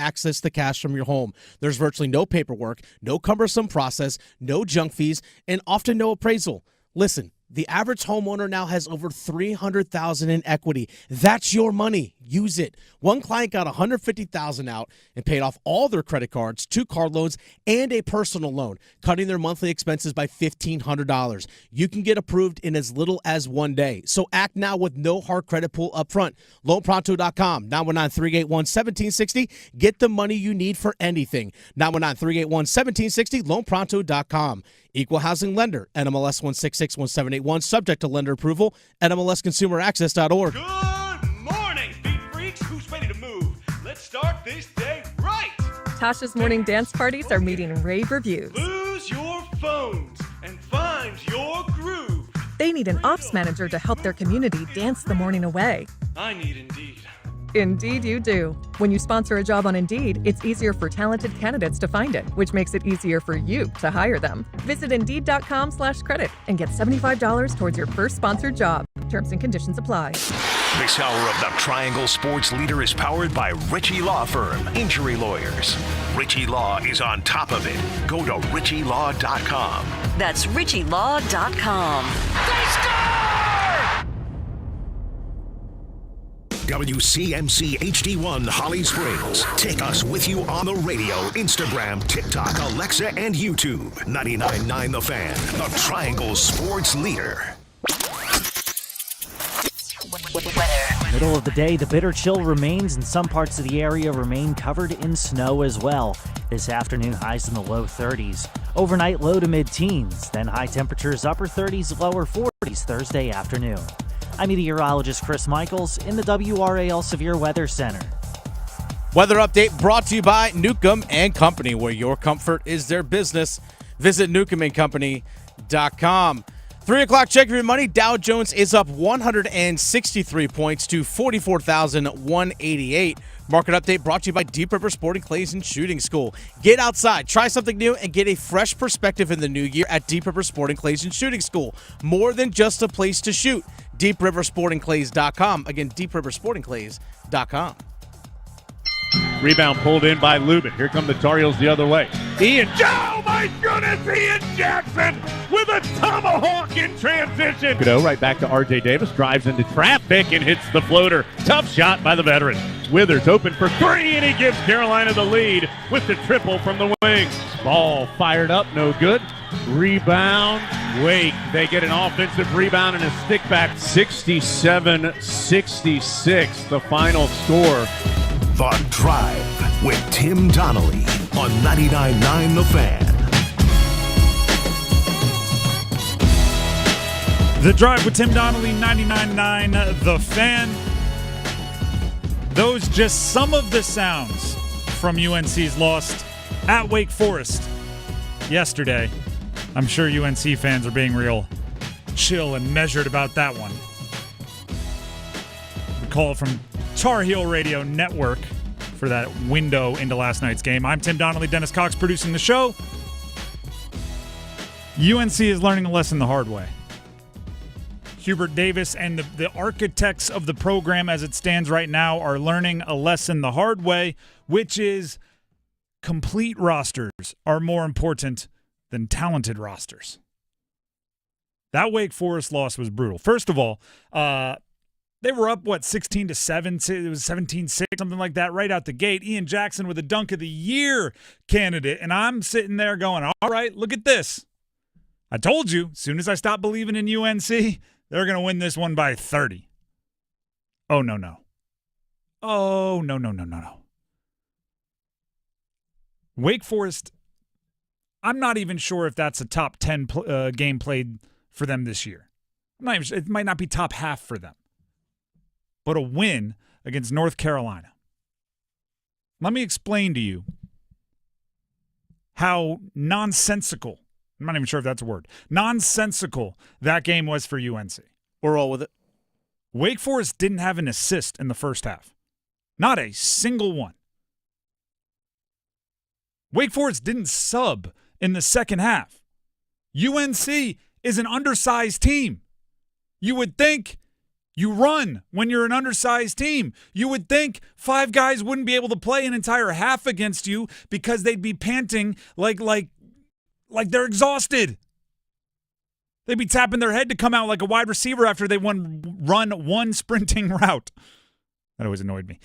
access to cash from your home. There's virtually no paperwork, no cumbersome process, no junk fees, and often no appraisal. Listen, the average homeowner now has over $300,000 in equity. That's your money. Use it. One client got $150,000 out and paid off all their credit cards, 2 car loans, and a personal loan, cutting their monthly expenses by $1,500. You can get approved in as little as 1 day. So act now with no hard credit pull up front. LoanPronto.com, 919-381-1760. Get the money you need for anything. 919-381-1760, LoanPronto.com. Equal housing lender, NMLS 1661781, subject to lender approval, NMLSconsumeraccess.org. Good morning, beat freaks. Who's ready to move? Let's start this day right. Tasha's morning dance parties are meeting rave reviews. Lose your phones and find your groove. They need an ops manager to help their community dance the morning away. I need Indeed. Indeed you do. When you sponsor a job on Indeed, it's easier for talented candidates to find it, which makes it easier for you to hire them. Visit Indeed.com/credit and get $75 towards your first sponsored job. Terms and conditions apply. This hour of the Triangle Sports Leader is powered by Ritchie Law Firm, injury lawyers. Ritchie Law is on top of it. Go to RitchieLaw.com. That's RitchieLaw.com. They score! WCMC HD1 Holly Springs. Take us with you on the radio, Instagram, TikTok, Alexa, and YouTube. 99.9 The Fan, the Triangle Sports Leader. Middle of the day, the bitter chill remains, and some parts of the area remain covered in snow as well. This afternoon, highs in the low 30s. Overnight, low to mid-teens. Then high temperatures, upper 30s, lower 40s Thursday afternoon. I'm meteorologist Chris Michaels in the WRAL Severe Weather Center. Weather update brought to you by Newcomb and Company, where your comfort is their business. Visit newcombandcompany.com. 3 o'clock check of your money. Dow Jones is up 163 points to 44,188. Market update brought to you by Deep River Sporting Clays and Shooting School. Get outside, try something new, and get a fresh perspective in the new year at Deep River Sporting Clays and Shooting School. More than just a place to shoot. DeepRiverSportingClays.com. Again, DeepRiverSportingClays.com. Rebound pulled in by Lubin. Here come the Tar Heels the other way. Oh my goodness, Ian Jackson with a tomahawk in transition. Good right back to R.J. Davis. Drives into traffic and hits the floater. Tough shot by the veteran. Withers open for 3, and he gives Carolina the lead with the triple from the wing. Ball fired up, no good. Rebound, Wake. They get an offensive rebound and a stick back. 67-66, the final score. The Drive with Tim Donnelly on 99.9 The Fan. The Drive with Tim Donnelly, 99.9 The Fan. Those just some of the sounds from UNC's loss at Wake Forest yesterday. I'm sure UNC fans are being real chill and measured about that one. The call from Tar Heel Radio Network for that window into last night's game. I'm Tim Donnelly, Dennis Cox producing the show. UNC is learning a lesson the hard way. Hubert Davis and the architects of the program as it stands right now are learning a lesson the hard way, which is complete rosters are more important than talented rosters. That Wake Forest loss was brutal. First of all, they were up, 16-7? It was 17-6, something like that, right out the gate. Ian Jackson with a Dunk of the Year candidate, and I'm sitting there going, all right, look at this. I told you, as soon as I stopped believing in UNC, they're going to win this one by 30. Oh, no. Oh, no. Wake Forest, I'm not even sure if that's a top 10 game played for them this year. It might not be top half for them. But a win against North Carolina. Let me explain to you how nonsensical, I'm not even sure if that's a word, nonsensical that game was for UNC. We'll roll with it. Wake Forest didn't have an assist in the first half. Not a single one. Wake Forest didn't sub in the second half. UNC is an undersized team. You would think You run when you're an undersized team. You would think 5 guys wouldn't be able to play an entire half against you because they'd be panting like they're exhausted. They'd be tapping their head to come out like a wide receiver after they run one sprinting route. That always annoyed me.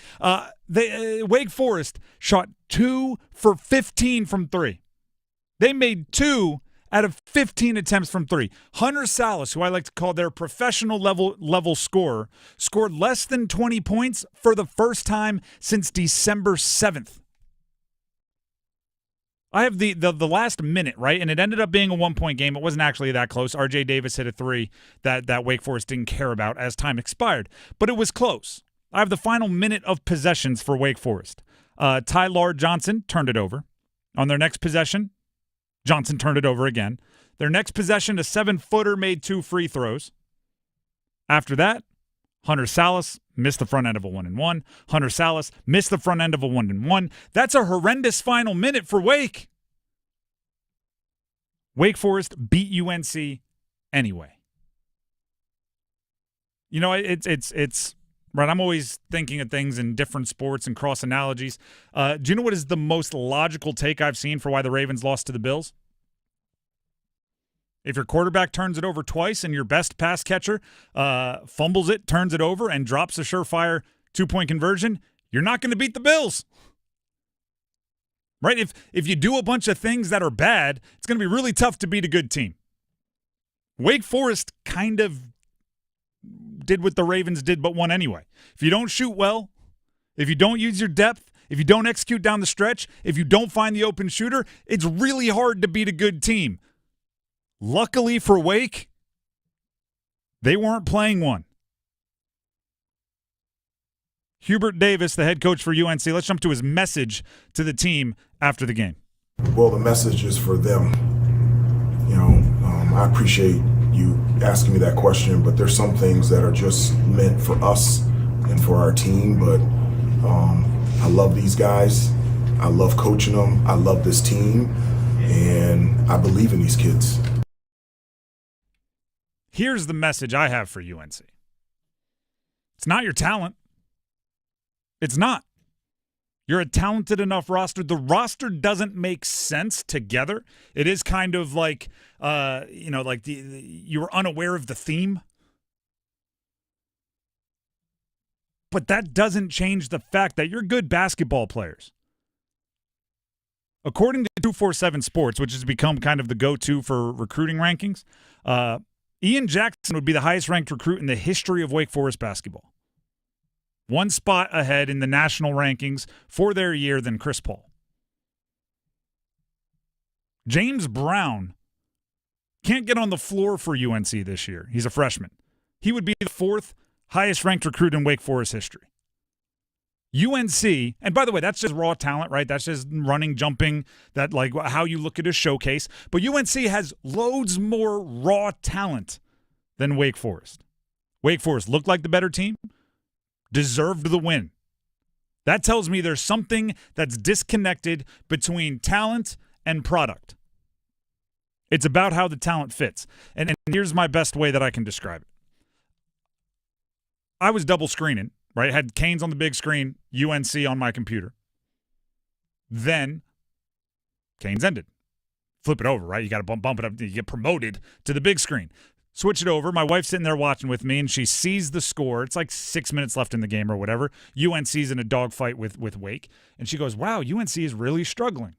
Wake Forest shot 2 for 15 from 3. They made 2 out of 15 attempts from 3. Hunter Salas, who I like to call their professional level scorer, scored less than 20 points for the first time since December 7th. I have the last minute, right? And it ended up being a 1-point game. It wasn't actually that close. RJ Davis hit a 3 that Wake Forest didn't care about as time expired. But it was close. I have the final minute of possessions for Wake Forest. Tyler Johnson turned it over. On their next possession, Johnson turned it over again. Their next possession, a 7-footer made 2 free throws. After that, Hunter Salas missed the front end of a 1-and-1. Hunter Salas missed the front end of a 1-and-1. That's a horrendous final minute for Wake. Wake Forest beat UNC anyway. You know, it's right. I'm always thinking of things in different sports and cross analogies. Do you know what is the most logical take I've seen for why the Ravens lost to the Bills? If your quarterback turns it over twice and your best pass catcher fumbles it, turns it over, and drops a surefire 2-point conversion, you're not going to beat the Bills. Right? If you do a bunch of things that are bad, it's going to be really tough to beat a good team. Wake Forest kind of did what the Ravens did but won anyway. If you don't shoot well, if you don't use your depth, if you don't execute down the stretch, if you don't find the open shooter, it's really hard to beat a good team. Luckily for Wake, they weren't playing one. Hubert Davis, the head coach for UNC, let's jump to his message to the team after the game. Well, the message is for them. You know, I appreciate you asking me that question, but there's some things that are just meant for us and for our team. But I love these guys. I love coaching them. I love this team, and I believe in these kids. Here's the message I have for UNC. It's not your talent. It's not. You're a talented enough roster. The roster doesn't make sense together. It is kind of like, you were unaware of the theme. But that doesn't change the fact that you're good basketball players. According to 247 Sports, which has become kind of the go-to for recruiting rankings, Ian Jackson would be the highest-ranked recruit in the history of Wake Forest basketball. 1 spot ahead in the national rankings for their year than Chris Paul. James Brown can't get on the floor for UNC this year. He's a freshman. He would be the 4th highest-ranked recruit in Wake Forest history. UNC, and by the way, that's just raw talent, right? That's just running, jumping, that like how you look at a showcase. But UNC has loads more raw talent than Wake Forest. Wake Forest looked like the better team, deserved the win. That tells me there's something that's disconnected between talent and product. It's about how the talent fits. And here's my best way that I can describe it. I was double screening. Right, had Canes on the big screen, UNC on my computer. Then Canes ended. Flip it over, right? You got to bump it up. You get promoted to the big screen. Switch it over. My wife's sitting there watching with me, and she sees the score. It's like 6 minutes left in the game or whatever. UNC's in a dogfight with Wake, and she goes, "Wow, UNC is really struggling."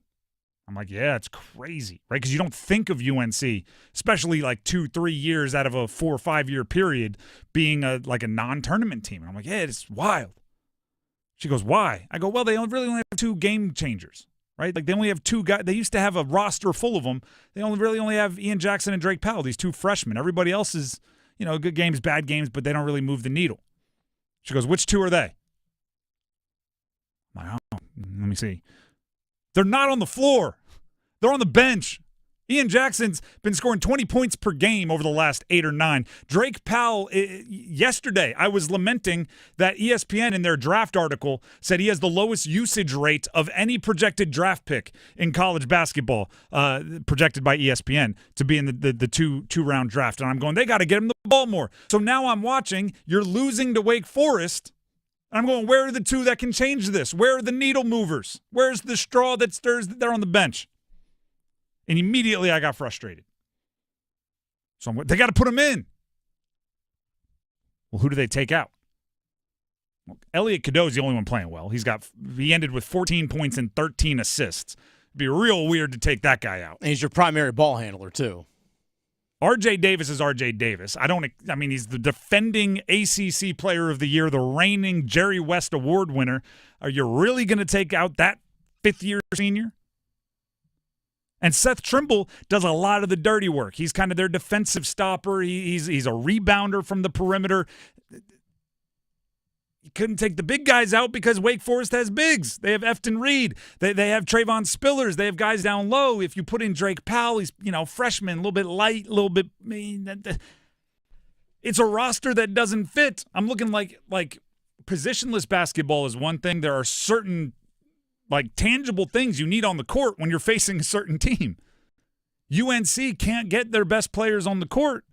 I'm like, yeah, it's crazy, right? Because you don't think of UNC, especially like 2-3 years out of a 4 or 5 year period, being a non-tournament team. And I'm like, yeah, it's wild. She goes, why? I go, well, they really only have 2 game changers, right? Like they only have 2 guys. They used to have a roster full of them. They only have Ian Jackson and Drake Powell, these 2 freshmen. Everybody else is, good games, bad games, but they don't really move the needle. She goes, which 2 are they? I'm like, oh, let me see. They're not on the floor. They're on the bench. Ian Jackson's been scoring 20 points per game over the last 8 or 9. Drake Powell, yesterday, I was lamenting that ESPN in their draft article said he has the lowest usage rate of any projected draft pick in college basketball, projected by ESPN to be in the two-round draft. And I'm going, they got to get him the ball more. So now I'm watching, you're losing to Wake Forest. And I'm going, where are the two that can change this? Where are the needle movers? Where's the straw that stirs that they're on the bench? And immediately I got frustrated. So they got to put him in. Well, who do they take out? Well, Elliot Cadeau is the only one playing well. He ended with 14 points and 13 assists. It'd be real weird to take that guy out. And he's your primary ball handler, too. RJ Davis is RJ Davis. He's the defending ACC Player of the Year, the reigning Jerry West Award winner. Are you really going to take out that fifth-year senior? And Seth Trimble does a lot of the dirty work. He's kind of their defensive stopper. He's a rebounder from the perimeter. You couldn't take the big guys out because Wake Forest has bigs. They have Efton Reed. They have Trayvon Spillers. They have guys down low. If you put in Drake Powell, he's freshman, a little bit light, a little bit. It's a roster that doesn't fit. I'm looking like positionless basketball is one thing. There are certain tangible things you need on the court when you're facing a certain team. UNC can't get their best players on the court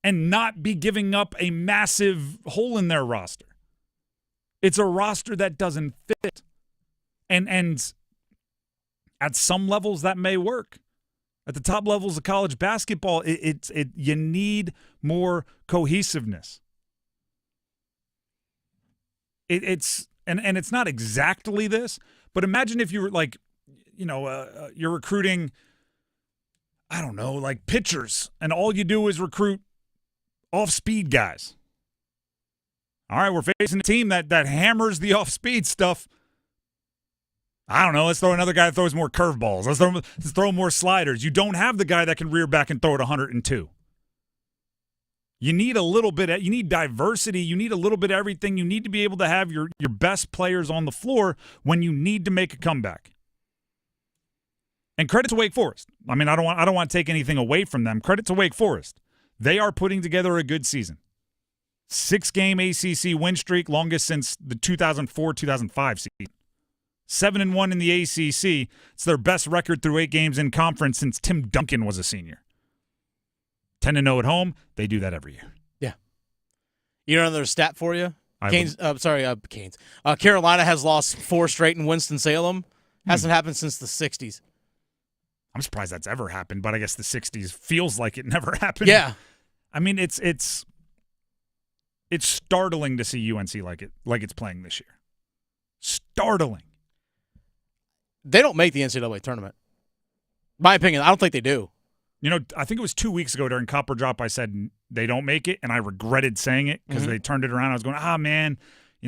and not be giving up a massive hole in their roster. It's a roster that doesn't fit. And at some levels that may work. At the top levels of college basketball, you need more cohesiveness. And it's not exactly this, but imagine if you were you're recruiting, I don't know, pitchers, and all you do is recruit off-speed guys. All right, we're facing a team that hammers the off-speed stuff. I don't know, let's throw another guy that throws more curveballs. Let's throw more sliders. You don't have the guy that can rear back and throw it 102. You need a little bit. You need diversity. You need a little bit of everything. You need to be able to have your best players on the floor when you need to make a comeback. And credit to Wake Forest. I don't want to take anything away from them. Credit to Wake Forest. They are putting together a good season. 6-game ACC win streak, longest since the 2004-2005 season. 7-1 in the ACC. It's their best record through 8 games in conference since Tim Duncan was a senior. 10-0 at home. They do that every year. Yeah. You know another stat for you? Canes. Carolina has lost 4 straight in Winston-Salem. Hasn't happened since the 60s. I'm surprised that's ever happened, but I guess the 60s feels like it never happened. Yeah. It's startling to see UNC like it's playing this year. Startling. They don't make the NCAA tournament. My opinion, I don't think they do. I think it was 2 weeks ago during Copper Drop I said they don't make it, and I regretted saying it because they turned it around. I was going, man,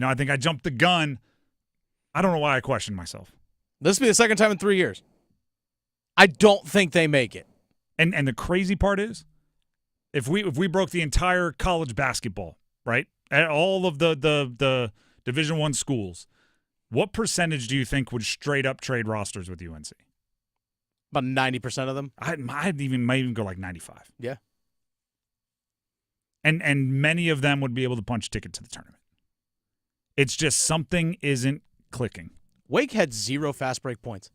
I think I jumped the gun. I don't know why I questioned myself. This will be the second time in 3 years. I don't think they make it. And the crazy part is, if we broke the entire college basketball, right, at all of the Division I schools, what percentage do you think would straight up trade rosters with UNC? About 90% of them. I might even go like 95. Yeah. And many of them would be able to punch a ticket to the tournament. It's just something isn't clicking. Wake had 0 fast break points.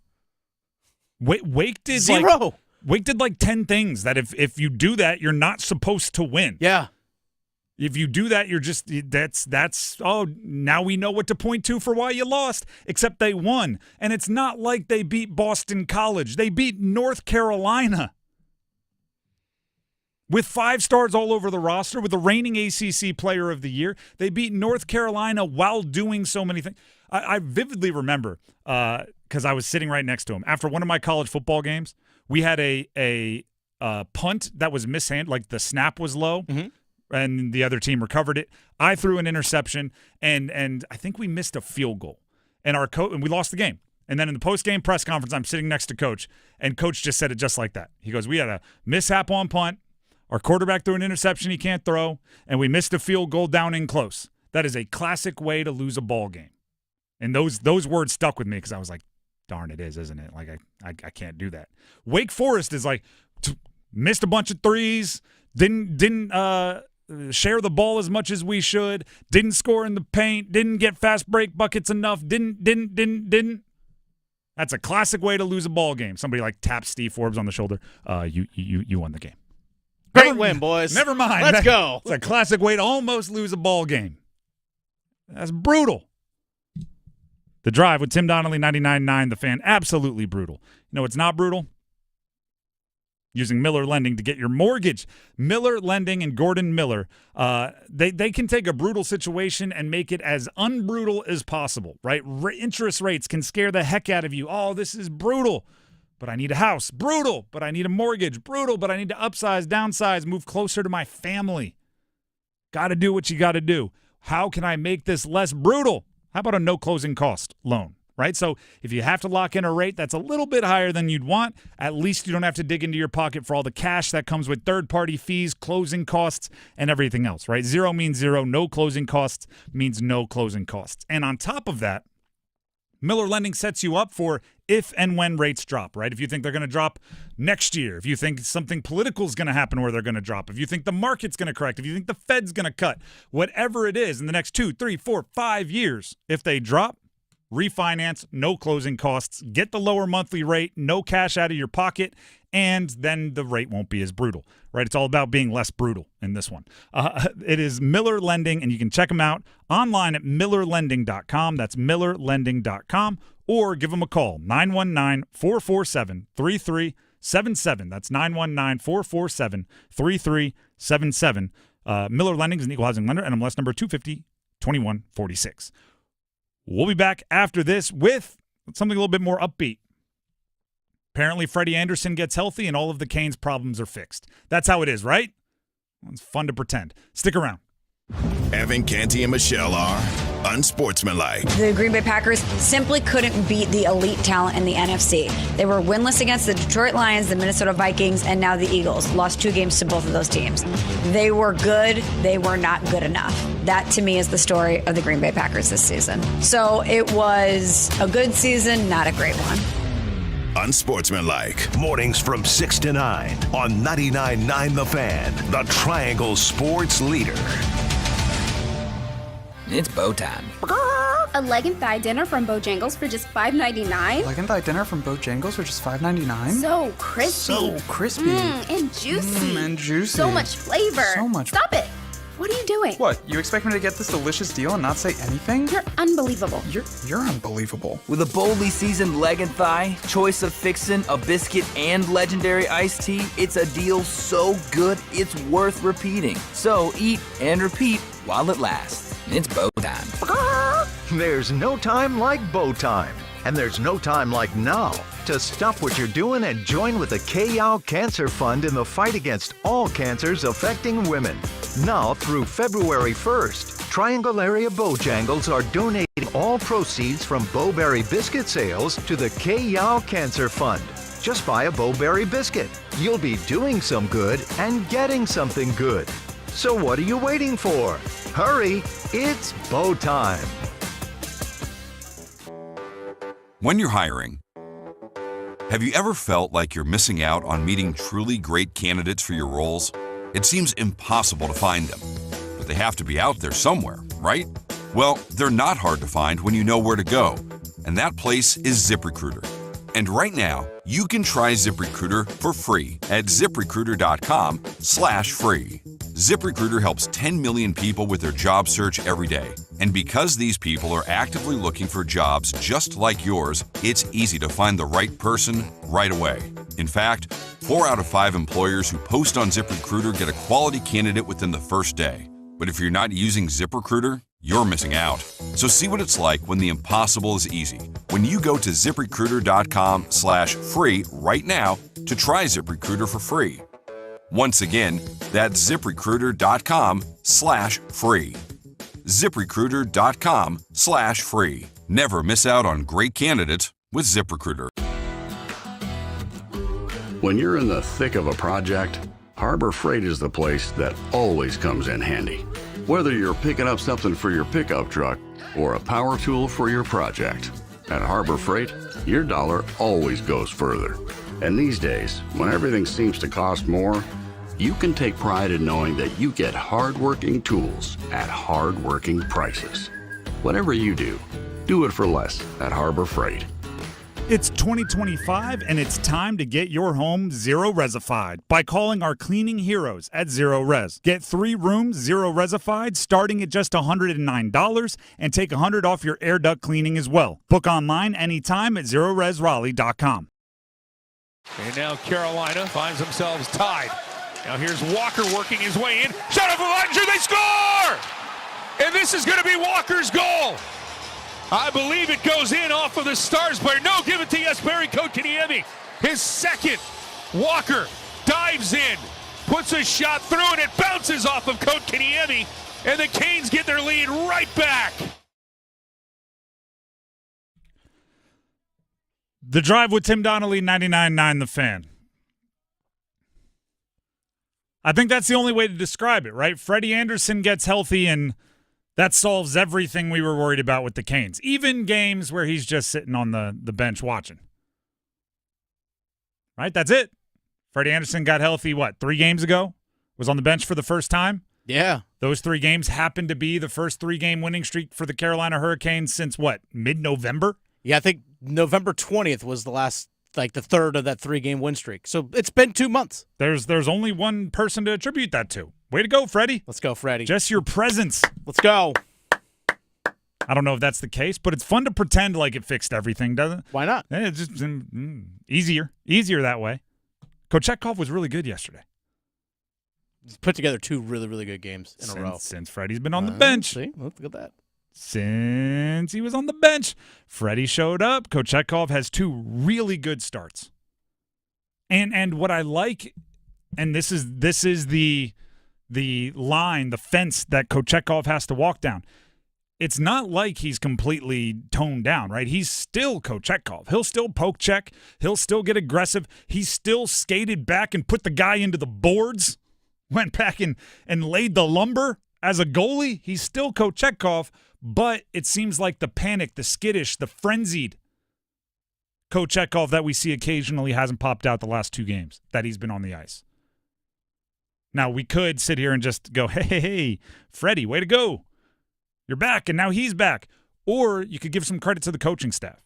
Wake did 0. Wake did 10 things that if you do that, you're not supposed to win. Yeah. If you do that, you're just now we know what to point to for why you lost, except they won. And it's not like they beat Boston College. They beat North Carolina. With 5 stars all over the roster, with the reigning ACC Player of the Year, they beat North Carolina while doing so many things. I vividly remember, because I was sitting right next to him, after one of my college football games, we had a punt that was mishandled, the snap was low. Mm-hmm. And the other team recovered it. I threw an interception, and I think we missed a field goal. And our coach, and we lost the game. And then in the post-game press conference, I'm sitting next to Coach, and Coach just said it just like that. He goes, we had a mishap on punt. Our quarterback threw an interception he can't throw, and we missed a field goal down in close. That is a classic way to lose a ball game. And those words stuck with me because I was like, darn it is, isn't it? Like, I can't do that. Wake Forest is like, missed a bunch of threes, didn't share the ball as much as we should, didn't score in the paint, didn't get fast break buckets enough, didn't. That's a classic way to lose a ball game. Somebody like taps Steve Forbes on the shoulder. You won the game. Great win, boys. Never mind. Let's go. It's a classic way to almost lose a ball game. That's brutal. The Drive with Tim Donnelly, 99.9 The Fan. Absolutely brutal. You know, it's not brutal. Using Miller Lending to get your mortgage. Miller Lending and Gordon Miller, they can take a brutal situation and make it as unbrutal as possible, right? Interest rates can scare the heck out of you. Oh, this is brutal, but I need a house. Brutal, but I need a mortgage. Brutal, but I need to upsize, downsize, move closer to my family. Got to do what you got to do. How can I make this less brutal? How about a no closing cost loan? Right? So if you have to lock in a rate that's a little bit higher than you'd want, at least you don't have to dig into your pocket for all the cash that comes with third-party fees, closing costs, and everything else, right? Zero means zero. No closing costs means no closing costs. And on top of that, Miller Lending sets you up for if and when rates drop, right? If you think they're going to drop next year, if you think something political is going to happen where they're going to drop, if you think the market's going to correct, if you think the Fed's going to cut, whatever it is in the next 2, 3, 4, 5 years, if they drop, refinance, no closing costs, get the lower monthly rate, no cash out of your pocket, and then the rate won't be as brutal, right? It's all about being less brutal in this one. It is Miller Lending, and you can check them out online at millerlending.com. That's millerlending.com, or give them a call, 919-447-3377. That's 919-447-3377. Miller Lending is an equal housing lender, NMLS number 250-2146. We'll be back after this with something a little bit more upbeat. Apparently, Freddie Anderson gets healthy and all of the Canes' problems are fixed. That's how it is, right? Well, it's fun to pretend. Stick around. Evan, Canty, and Michelle are unsportsmanlike. The Green Bay Packers simply couldn't beat the elite talent in the NFC. They were winless against the Detroit Lions, the Minnesota Vikings, and now the Eagles. Lost 2 games to both of those teams. They were good. They were not good enough. That, to me, is the story of the Green Bay Packers this season. So it was a good season, not a great one. Unsportsmanlike. Mornings from 6 to 9 on 99.9 The Fan, the Triangle Sports Leader. It's bow time. A leg and thigh dinner from Bojangles for just $5.99? Leg and thigh dinner from Bojangles for just $5.99? So crispy. So crispy. And juicy. And juicy. So much flavor. So much. Stop it. What are you doing? What, you expect me to get this delicious deal and not say anything? You're unbelievable. You're unbelievable. With a boldly seasoned leg and thigh, choice of fixin', a biscuit, and legendary iced tea, it's a deal so good it's worth repeating. So eat and repeat while it lasts. It's bow time. There's no time like bow time. And there's no time like now to stop what you're doing and join with the K.O. Cancer Fund in the fight against all cancers affecting women. Now through February 1st, Triangle Area Bojangles are donating all proceeds from Bowberry biscuit sales to the K.O. Cancer Fund. Just buy a Bowberry biscuit. You'll be doing some good and getting something good. So what are you waiting for? Hurry, it's bow time. When you're hiring, have you ever felt like you're missing out on meeting truly great candidates for your roles? It seems impossible to find them, but they have to be out there somewhere, right? Well, they're not hard to find when you know where to go, and that place is ZipRecruiter. And right now, you can try ZipRecruiter for free at ZipRecruiter.com/free. ZipRecruiter helps 10 million people with their job search every day. And because these people are actively looking for jobs just like yours, it's easy to find the right person right away. In fact, 4 out of 5 employers who post on ZipRecruiter get a quality candidate within the first day. But if you're not using ZipRecruiter, you're missing out. So see what it's like when the impossible is easy. When you go to ZipRecruiter.com/free right now to try ZipRecruiter for free. Once again, that's ZipRecruiter.com/free. ZipRecruiter.com/free. Never miss out on great candidates with ZipRecruiter. When you're in the thick of a project, Harbor Freight is the place that always comes in handy. Whether you're picking up something for your pickup truck or a power tool for your project, At Harbor Freight, your dollar always goes further. And these days, when everything seems to cost more, you can take pride in knowing that you get hard-working tools at hard-working prices. Whatever you do it for less at Harbor Freight. It's 2025, and it's time to get your home zero-resified by calling our cleaning heroes at Zero Res. Get 3 rooms zero-resified starting at just $109 and take $100 off your air duct cleaning as well. Book online anytime at ZeroResRaleigh.com. And now Carolina finds themselves tied. Now here's Walker working his way in. Shot up Elijah, they score! And this is going to be Walker's goal. I believe it goes in off of the Stars player. No, give it to Jesperi Kotkaniemi. His second. Walker dives in, puts a shot through, and it bounces off of Kotkaniemi. And the Canes get their lead right back. The Drive with Tim Donnelly, 99.9 The Fan. I think that's the only way to describe it, right? Freddie Anderson gets healthy, and that solves everything we were worried about with the Canes. Even games where he's just sitting on the bench watching. Right? That's it. Freddie Anderson got healthy, 3 games ago? Was on the bench for the first time? Yeah. Those 3 games happened to be the first 3-game winning streak for the Carolina Hurricanes since, mid-November? Yeah, I think November 20th was the last, the third of that 3-game win streak. So it's been 2 months. There's only one person to attribute that to. Way to go, Freddie. Let's go, Freddie. Just your presence. Let's go. I don't know if that's the case, but it's fun to pretend like it fixed everything, doesn't it? Why not? It's just easier that way. Kochetkov was really good yesterday. He's put together 2 really, really good games in a row. Since Freddie's been on the bench. See, look at that. Since he was on the bench, Freddie showed up. Kochetkov has 2 really good starts. And what I like, and this is the line, the fence that Kochetkov has to walk down. It's not like he's completely toned down, right? He's still Kochetkov. He'll still poke check. He'll still get aggressive. He's still skated back and put the guy into the boards, went back and laid the lumber as a goalie. He's still Kochetkov, but it seems like the panic, the skittish, the frenzied Kochetkov that we see occasionally hasn't popped out the last 2 games that he's been on the ice. Now, we could sit here and just go, hey, Freddie, way to go. You're back, and now he's back. Or you could give some credit to the coaching staff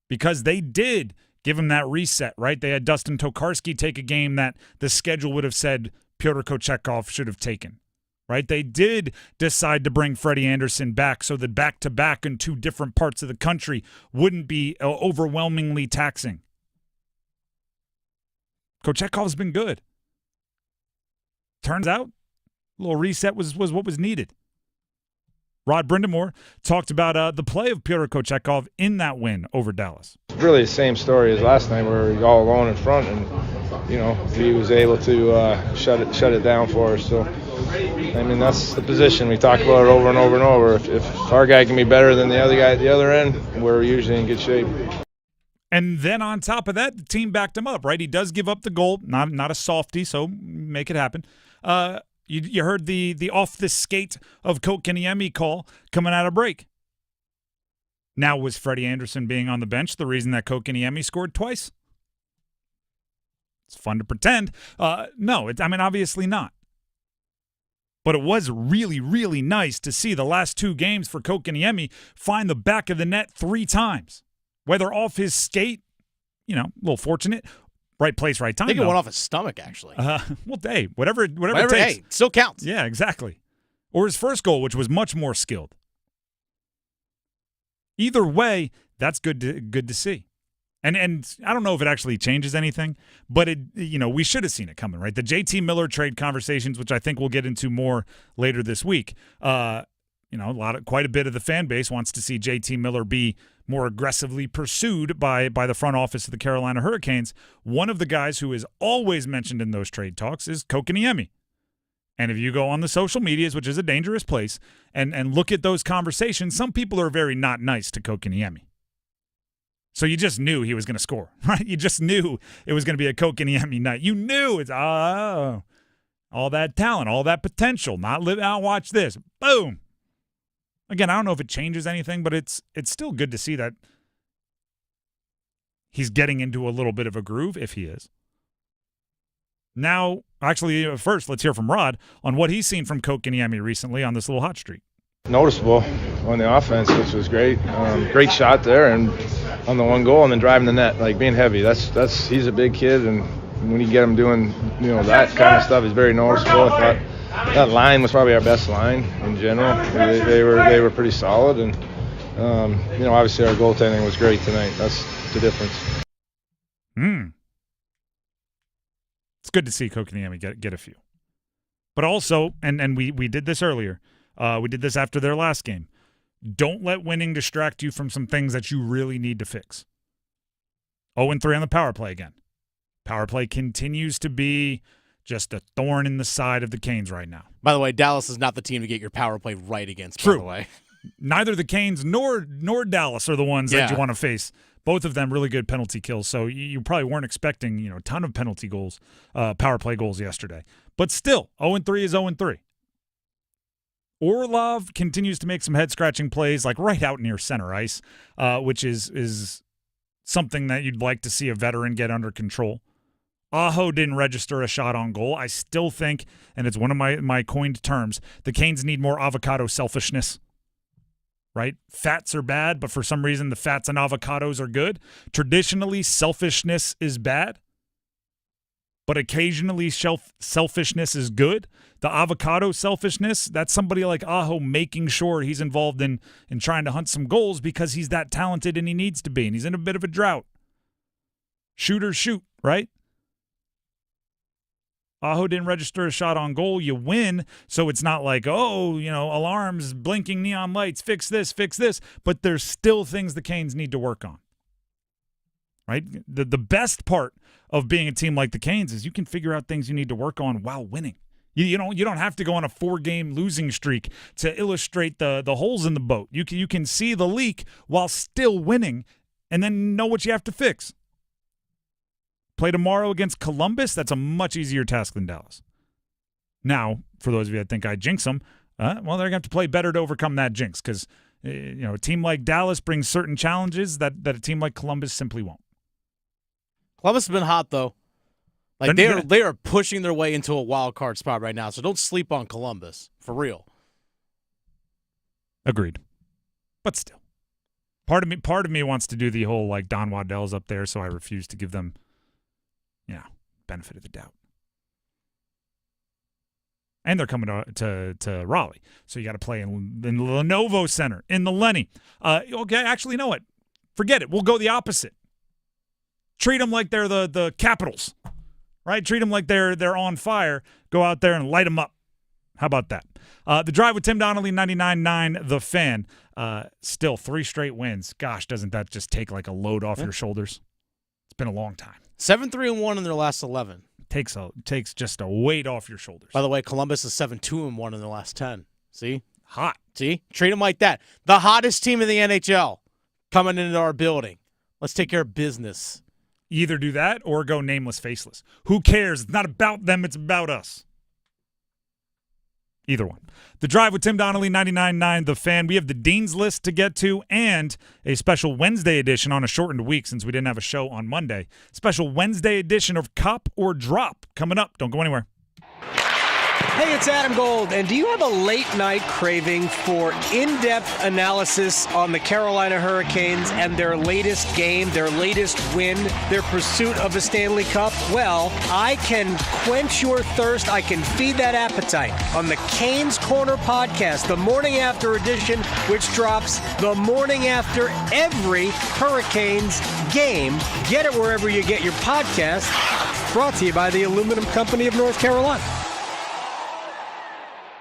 because they did give him that reset, right? They had Dustin Tokarski take a game that the schedule would have said Pyotr Kochetkov should have taken, right? They did decide to bring Freddie Anderson back so that back-to-back in 2 different parts of the country wouldn't be overwhelmingly taxing. Kochetkov's been good. Turns out, a little reset was what was needed. Rod Brindamore talked about the play of Pyotr Kochetkov in that win over Dallas. Really the same story as last night where we were all alone in front and, he was able to shut it down for us. So, that's the position. We talk about it over and over and over. If our guy can be better than the other guy at the other end, we're usually in good shape. And then on top of that, the team backed him up, right? He does give up the goal, not a softie, so make it happen. You heard the off the skate of Kotkaniemi call coming out of break. Now, was Freddie Anderson being on the bench the reason that Kotkaniemi scored twice? It's fun to pretend. No, obviously not. But it was really, really nice to see the last 2 games for Kotkaniemi find the back of the net 3 times. Whether off his skate, a little fortunate. Right place, right time. I think it went off his stomach, actually. Hey, whatever it takes. Hey, it still counts. Yeah, exactly. Or his first goal, which was much more skilled. Either way, that's good to see. And I don't know if it actually changes anything, but we should have seen it coming, right? The JT Miller trade conversations, which I think we'll get into more later this week. Quite a bit of the fan base wants to see JT Miller be more aggressively pursued by the front office of the Carolina Hurricanes. One of the guys who is always mentioned in those trade talks is Kotkaniemi. And if you go on the social medias, which is a dangerous place, and look at those conversations, some people are very not nice to Kotkaniemi. So you just knew he was going to score, right? You just knew it was going to be a Kotkaniemi night. You knew it's all that talent, all that potential. Not live out, watch this. Boom. Again, I don't know if it changes anything, but it's still good to see that he's getting into a little bit of a groove, if he is. Now, actually, first, let's hear from Rod on what he's seen from Kotkaniemi recently on this little hot streak. Noticeable on the offense, which was great. Great shot there, and on the one goal, and then driving the net, like being heavy. That's he's a big kid, and when you get him doing that kind of stuff, is very noticeable. I thought that line was probably our best line in general. They were pretty solid, and obviously our goaltending was great tonight. That's the difference. It's good to see Kotkaniemi get a few, but also, and we did this earlier. We did this after their last game. Don't let winning distract you from some things that you really need to fix. 0-3 on the power play again. Power play continues to be just a thorn in the side of the Canes right now. By the way, Dallas is not the team to get your power play right against, True. By the way. Neither the Canes nor Dallas are the ones that you want to face. Both of them really good penalty kills, so you probably weren't expecting a ton of penalty goals, power play goals yesterday. But still, 0-3 is 0-3. Orlov continues to make some head-scratching plays, like right out near center ice, which is something that you'd like to see a veteran get under control. Aho didn't register a shot on goal. I still think, and it's one of my coined terms, the Canes need more avocado selfishness. Right? Fats are bad, but for some reason the fats and avocados are good. Traditionally, selfishness is bad, but occasionally selfishness is good. The avocado selfishness, that's somebody like Aho making sure he's involved in trying to hunt some goals because he's that talented and he needs to be, and he's in a bit of a drought. Shooters shoot, right? Aho didn't register a shot on goal. You win, so it's not like, alarms, blinking neon lights, fix this. But there's still things the Canes need to work on, right? The best part of being a team like the Canes is you can figure out things you need to work on while winning. You don't have to go on a 4-game losing streak to illustrate the holes in the boat. You can see the leak while still winning and then know what you have to fix. Play tomorrow against Columbus, that's a much easier task than Dallas. Now, for those of you that think I jinx them, they're going to have to play better to overcome that jinx because a team like Dallas brings certain challenges that a team like Columbus simply won't. Columbus has been hot, though. Like they are pushing their way into a wild card spot right now, so don't sleep on Columbus, for real. Agreed. But still. Part of me wants to do the whole, like, Don Waddell's up there, so I refuse to give them benefit of the doubt. And they're coming to Raleigh. So you got to play in the Lenovo Center, in the Lenny. Okay, actually, you know what? Forget it. We'll go the opposite. Treat them like they're the Capitals, right? Treat them like they're on fire. Go out there and light them up. How about that? The Drive with Tim Donnelly, 99.9 The Fan. Still 3 straight wins. Gosh, doesn't that just take like a load off your shoulders? It's been a long time. 7-3-1 in their last 11. Takes just a weight off your shoulders. By the way, Columbus is 7-2-1 in their last 10. See? Hot. See? Treat them like that. The hottest team in the NHL coming into our building. Let's take care of business. Either do that or go nameless, faceless. Who cares? It's not about them. It's about us. Either one. The Drive with Tim Donnelly, 99.9 The Fan. We have the Dean's List to get to and a special Wednesday edition on a shortened week since we didn't have a show on Monday. Special Wednesday edition of Cop or Drop coming up. Don't go anywhere. Hey, it's Adam Gold, and do you have a late-night craving for in-depth analysis on the Carolina Hurricanes and their latest game, their latest win, their pursuit of the Stanley Cup? Well, I can quench your thirst. I can feed that appetite on the Canes Corner podcast, the morning after edition, which drops the morning after every Hurricanes game. Get it wherever you get your podcast. Brought to you by the Aluminum Company of North Carolina.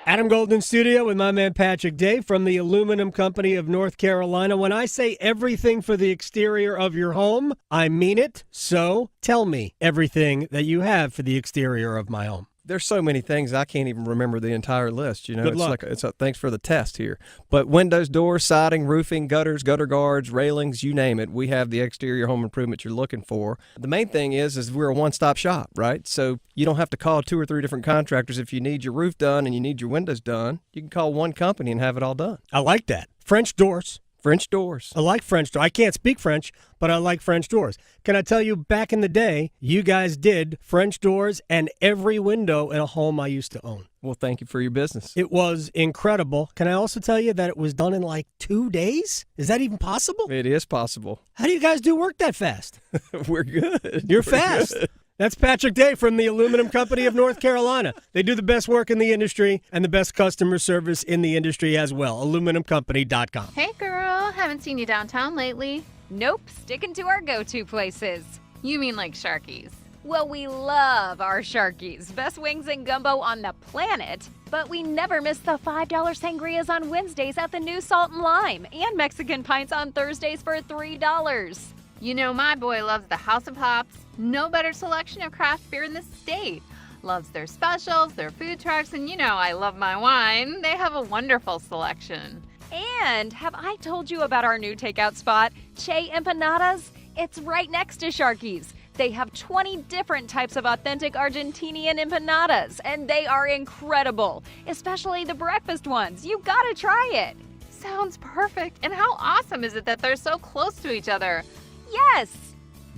Adam Golden Studio with my man Patrick Day from the Aluminum Company of North Carolina. When I say everything for the exterior of your home, I mean it. So tell me everything that you have for the exterior of my home. There's so many things I can't even remember the entire list. You know, Good luck. Thanks for the test here. But windows, doors, siding, roofing, gutters, gutter guards, railings, you name it. We have the exterior home improvement you're looking for. The main thing is we're a one-stop shop, right? So you don't have to call 2 or 3 different contractors if you need your roof done and you need your windows done. You can call one company and have it all done. I like that. French doors, French doors. I like French doors. I can't speak French, but I like French doors. Can I tell you, back in the day, you guys did French doors and every window in a home I used to own. Well, thank you for your business. It was incredible. Can I also tell you that it was done in like 2 days? Is that even possible? It is possible. How do you guys do work that fast? We're good. You're fast. Good. That's Patrick Day from the Aluminum Company of North Carolina. They do the best work in the industry and the best customer service in the industry as well. AluminumCompany.com. Hey, girl. Haven't seen you downtown lately. Nope, sticking to our go-to places. You mean like Sharky's? Well, we love our Sharkies. Best wings and gumbo on the planet. But we never miss the $5 sangrias on Wednesdays at the new Salt and Lime. And Mexican pints on Thursdays for $3. You know, my boy loves the House of Hops. No better selection of craft beer in the state. Loves their specials, their food trucks, and you know I love my wine. They have a wonderful selection. And have I told you about our new takeout spot, Che Empanadas? It's right next to Sharky's. They have 20 different types of authentic Argentinian empanadas, and they are incredible, especially the breakfast ones. You gotta try it. Sounds perfect. And how awesome is it that they're so close to each other? Yes.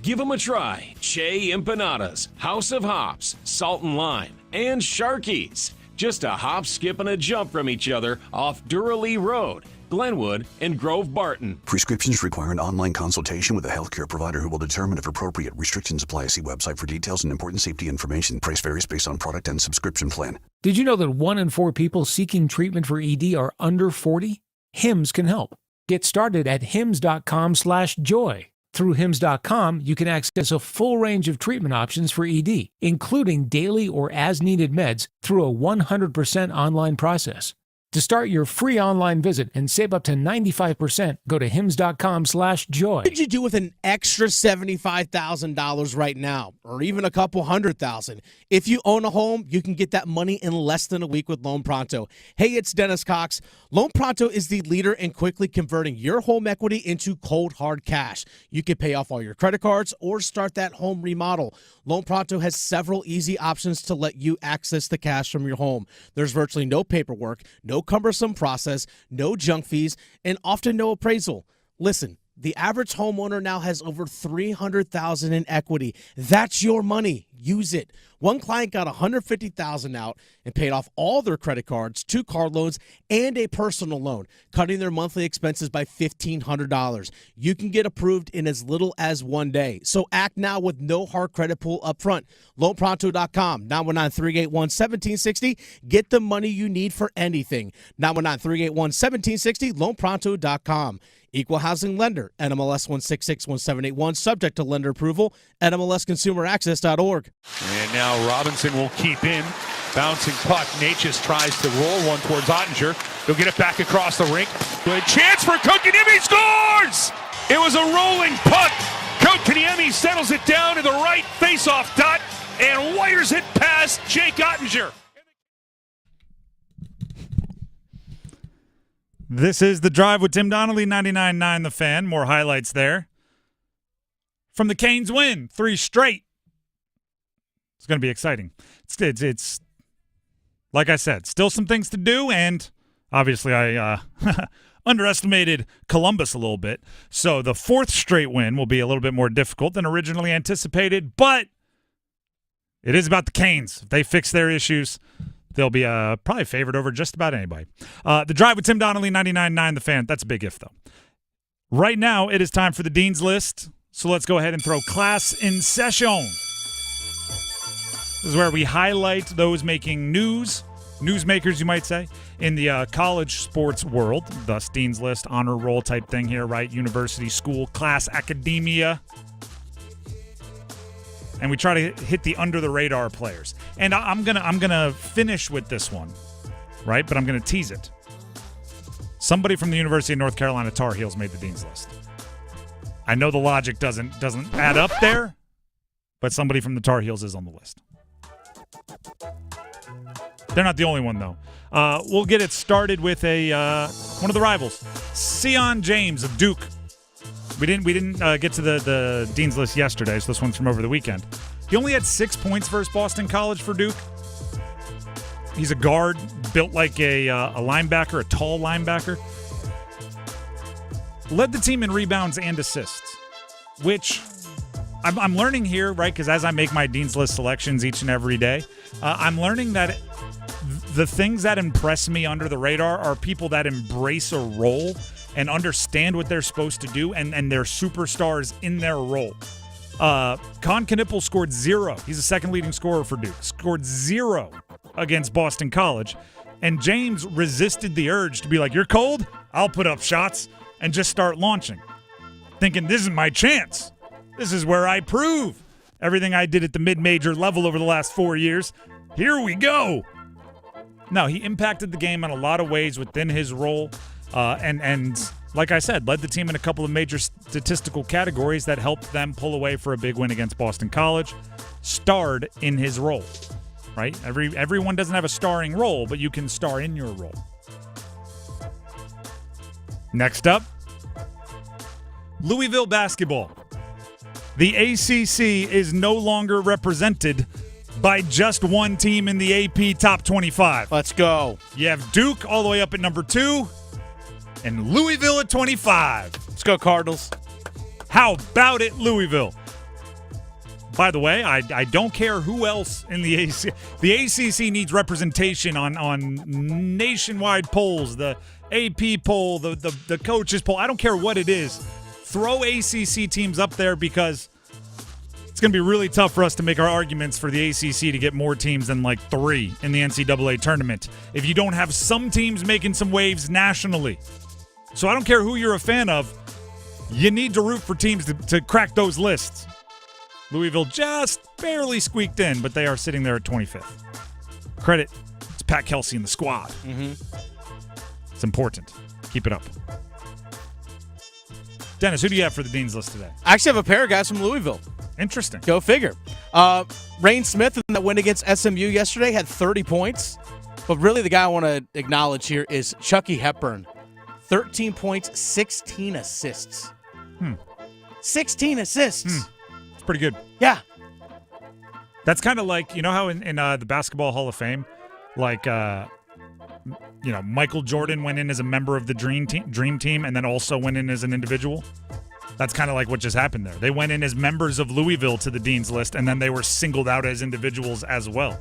Give them a try. Che Empanadas, House of Hops, Salt and Lime, and Sharky's. Just a hop, skip, and a jump from each other off Durham Road, Glenwood, and Grove Barton. Prescriptions require an online consultation with a healthcare provider who will determine if appropriate. Restrictions apply. See website for details and important safety information. Price varies based on product and subscription plan. Did you know that 1 in 4 people seeking treatment for ED are under 40? HIMS can help. Get started at hims.com/joy. Through hims.com, you can access a full range of treatment options for ED, including daily or as-needed meds through a 100% online process. To start your free online visit and save up to 95%, go to hims.com/joy. What could you do with an extra $75,000 right now, or even a couple $100,000? If you own a home, you can get that money in less than a week with Loan Pronto. Hey, it's Dennis Cox. Loan Pronto is the leader in quickly converting your home equity into cold, hard cash. You can pay off all your credit cards or start that home remodel. Loan Pronto has several easy options to let you access the cash from your home. There's virtually no paperwork, no cumbersome process, no junk fees, and often no appraisal. Listen, the average homeowner now has over $300,000 in equity. That's your money. Use it. One client got $150,000 out and paid off all their credit cards, 2 car loans, and a personal loan, cutting their monthly expenses by $1,500. You can get approved in as little as 1 day. So act now with no hard credit pull up front. LoanPronto.com, 919-381-1760. Get the money you need for anything. 919-381-1760, LoanPronto.com. Equal housing lender, NMLS 1661781, subject to lender approval, NMLSconsumeraccess.org. And now Robinson will keep in. Bouncing puck. Natchez tries to roll one towards Ottinger. He'll get it back across the rink. Good chance for Kotkaniemi, scores! It was a rolling puck. Kotkaniemi settles it down to the right face-off dot and wires it past Jake Ottinger. This is The Drive with Tim Donnelly, 99.9 The Fan. More highlights there. From the Canes win, 3 straight. It's going to be exciting. It's like I said, still some things to do, and obviously I underestimated Columbus a little bit. So the 4th straight win will be a little bit more difficult than originally anticipated, but it is about the Canes. If they fix their issues, they'll be probably favored over just about anybody. The Drive with Tim Donnelly, 99.9 The Fan. That's a big if, though. Right now, it is time for the Dean's List. So let's go ahead and throw class in session. This is where we highlight those making news, newsmakers, you might say, in the college sports world. Thus, Dean's List, honor roll type thing here, right? University, school, class, academia. And we try to hit the under-the-radar players. And I'm gonna finish with this one, right? But I'm gonna tease it. Somebody from the University of North Carolina Tar Heels made the Dean's List. I know the logic doesn't add up there, but somebody from the Tar Heels is on the list. They're not the only one, though. We'll get it started with one of the rivals, Sion James of Duke. We didn't get to the Dean's List yesterday, so this one's from over the weekend. He only had 6 points versus Boston College for Duke. He's a guard, built like a linebacker, a tall linebacker. led the team in rebounds and assists, which I'm learning here, right? Because as I make my Dean's List selections each and every day, I'm learning that the things that impress me under the radar are people that embrace a role and understand what they're supposed to do, and they're superstars in their role. Con Knipple scored 0. He's the second leading scorer for Duke. Scored 0 against Boston College. And James resisted the urge to be like, you're cold? I'll put up shots and just start launching. Thinking, this is my chance. This is where I prove everything I did at the mid-major level over the last 4 years. Here we go. No, he impacted the game in a lot of ways within his role. And like I said, led the team in a couple of major statistical categories that helped them pull away for a big win against Boston College. Starred in his role, right? Everyone doesn't have a starring role, but you can star in your role. Next up, Louisville basketball. The ACC is no longer represented by just one team in the AP Top 25. Let's go. You have Duke all the way up at number 2 and Louisville at 25. Let's go, Cardinals. How about it, Louisville? By the way, I don't care who else in the ACC. The ACC needs representation on nationwide polls, the AP poll, the coaches poll. I don't care what it is. Throw ACC teams up there because it's going to be really tough for us to make our arguments for the ACC to get more teams than like 3 in the NCAA tournament if you don't have some teams making some waves nationally. So I don't care who you're a fan of. You need to root for teams to crack those lists. Louisville just barely squeaked in, but they are sitting there at 25th. Credit to Pat Kelsey and the squad. Mm-hmm. It's important. Keep it up. Dennis, who do you have for the Dean's List today? I actually have a pair of guys from Louisville. Interesting. Go figure. Rain Smith in that win against SMU yesterday had 30 points. But really the guy I want to acknowledge here is Chucky Hepburn. 13 points, 16 assists. 16 assists. It's pretty good. Yeah. That's kind of like, you know how in the Basketball Hall of Fame, like, Michael Jordan went in as a member of the Dream Team and then also went in as an individual? That's kind of like what just happened there. They went in as members of Louisville to the Dean's List, and then they were singled out as individuals as well.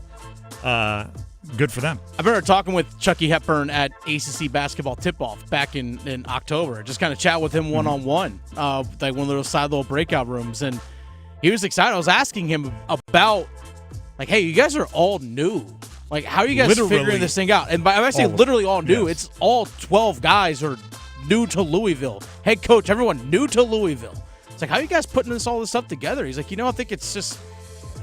Good for them. I remember talking with Chucky Hepburn at ACC Basketball Tip-Off back in October. Just kind of chat with him one-on-one, like one of those side little breakout rooms, and he was excited. I was asking him about, like, hey, you guys are all new. Like, how are you guys figuring this thing out? And when I say literally all new, it's all 12 guys are new to Louisville. Head coach, everyone new to Louisville. It's like, how are you guys putting all this stuff together? He's like, I think it's just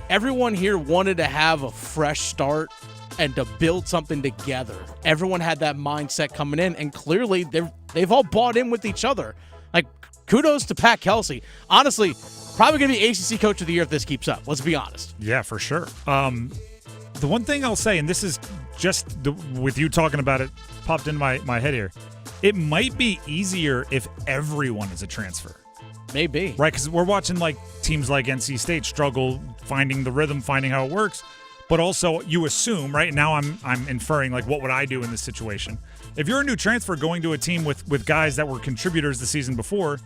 everyone here wanted to have a fresh start and to build something together. Everyone had that mindset coming in, and clearly they've all bought in with each other. Like, kudos to Pat Kelsey. Honestly, probably going to be ACC Coach of the Year if this keeps up. Let's be honest. Yeah, for sure. The one thing I'll say, and this is just with you talking about it, popped into my head here, it might be easier if everyone is a transfer. Maybe. Right, because we're watching like teams like NC State struggle finding the rhythm, finding how it works. But also, you assume, right now I'm inferring, like, what would I do in this situation? If you're a new transfer going to a team with guys that were contributors the season before,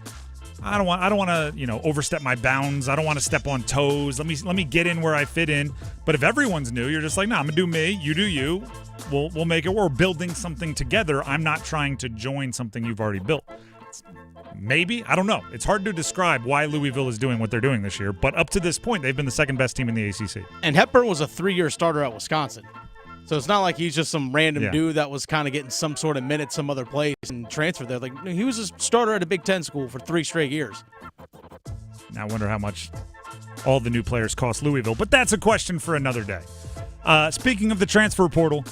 I don't want to, overstep my bounds. I don't want to step on toes. Let me get in where I fit in. But if everyone's new, you're just like, I'm gonna do me, you do you. We'll make it. We're building something together. I'm not trying to join something you've already built. Maybe, I don't know. It's hard to describe why Louisville is doing what they're doing this year. But up to this point, they've been the second best team in the ACC. And Hepburn was a 3-year starter at Wisconsin. So it's not like he's just some random dude that was kind of getting some sort of minutes some other place and transferred there. Like, he was a starter at a Big Ten school for 3 straight years. Now I wonder how much all the new players cost Louisville, but that's a question for another day. Speaking of the transfer portal,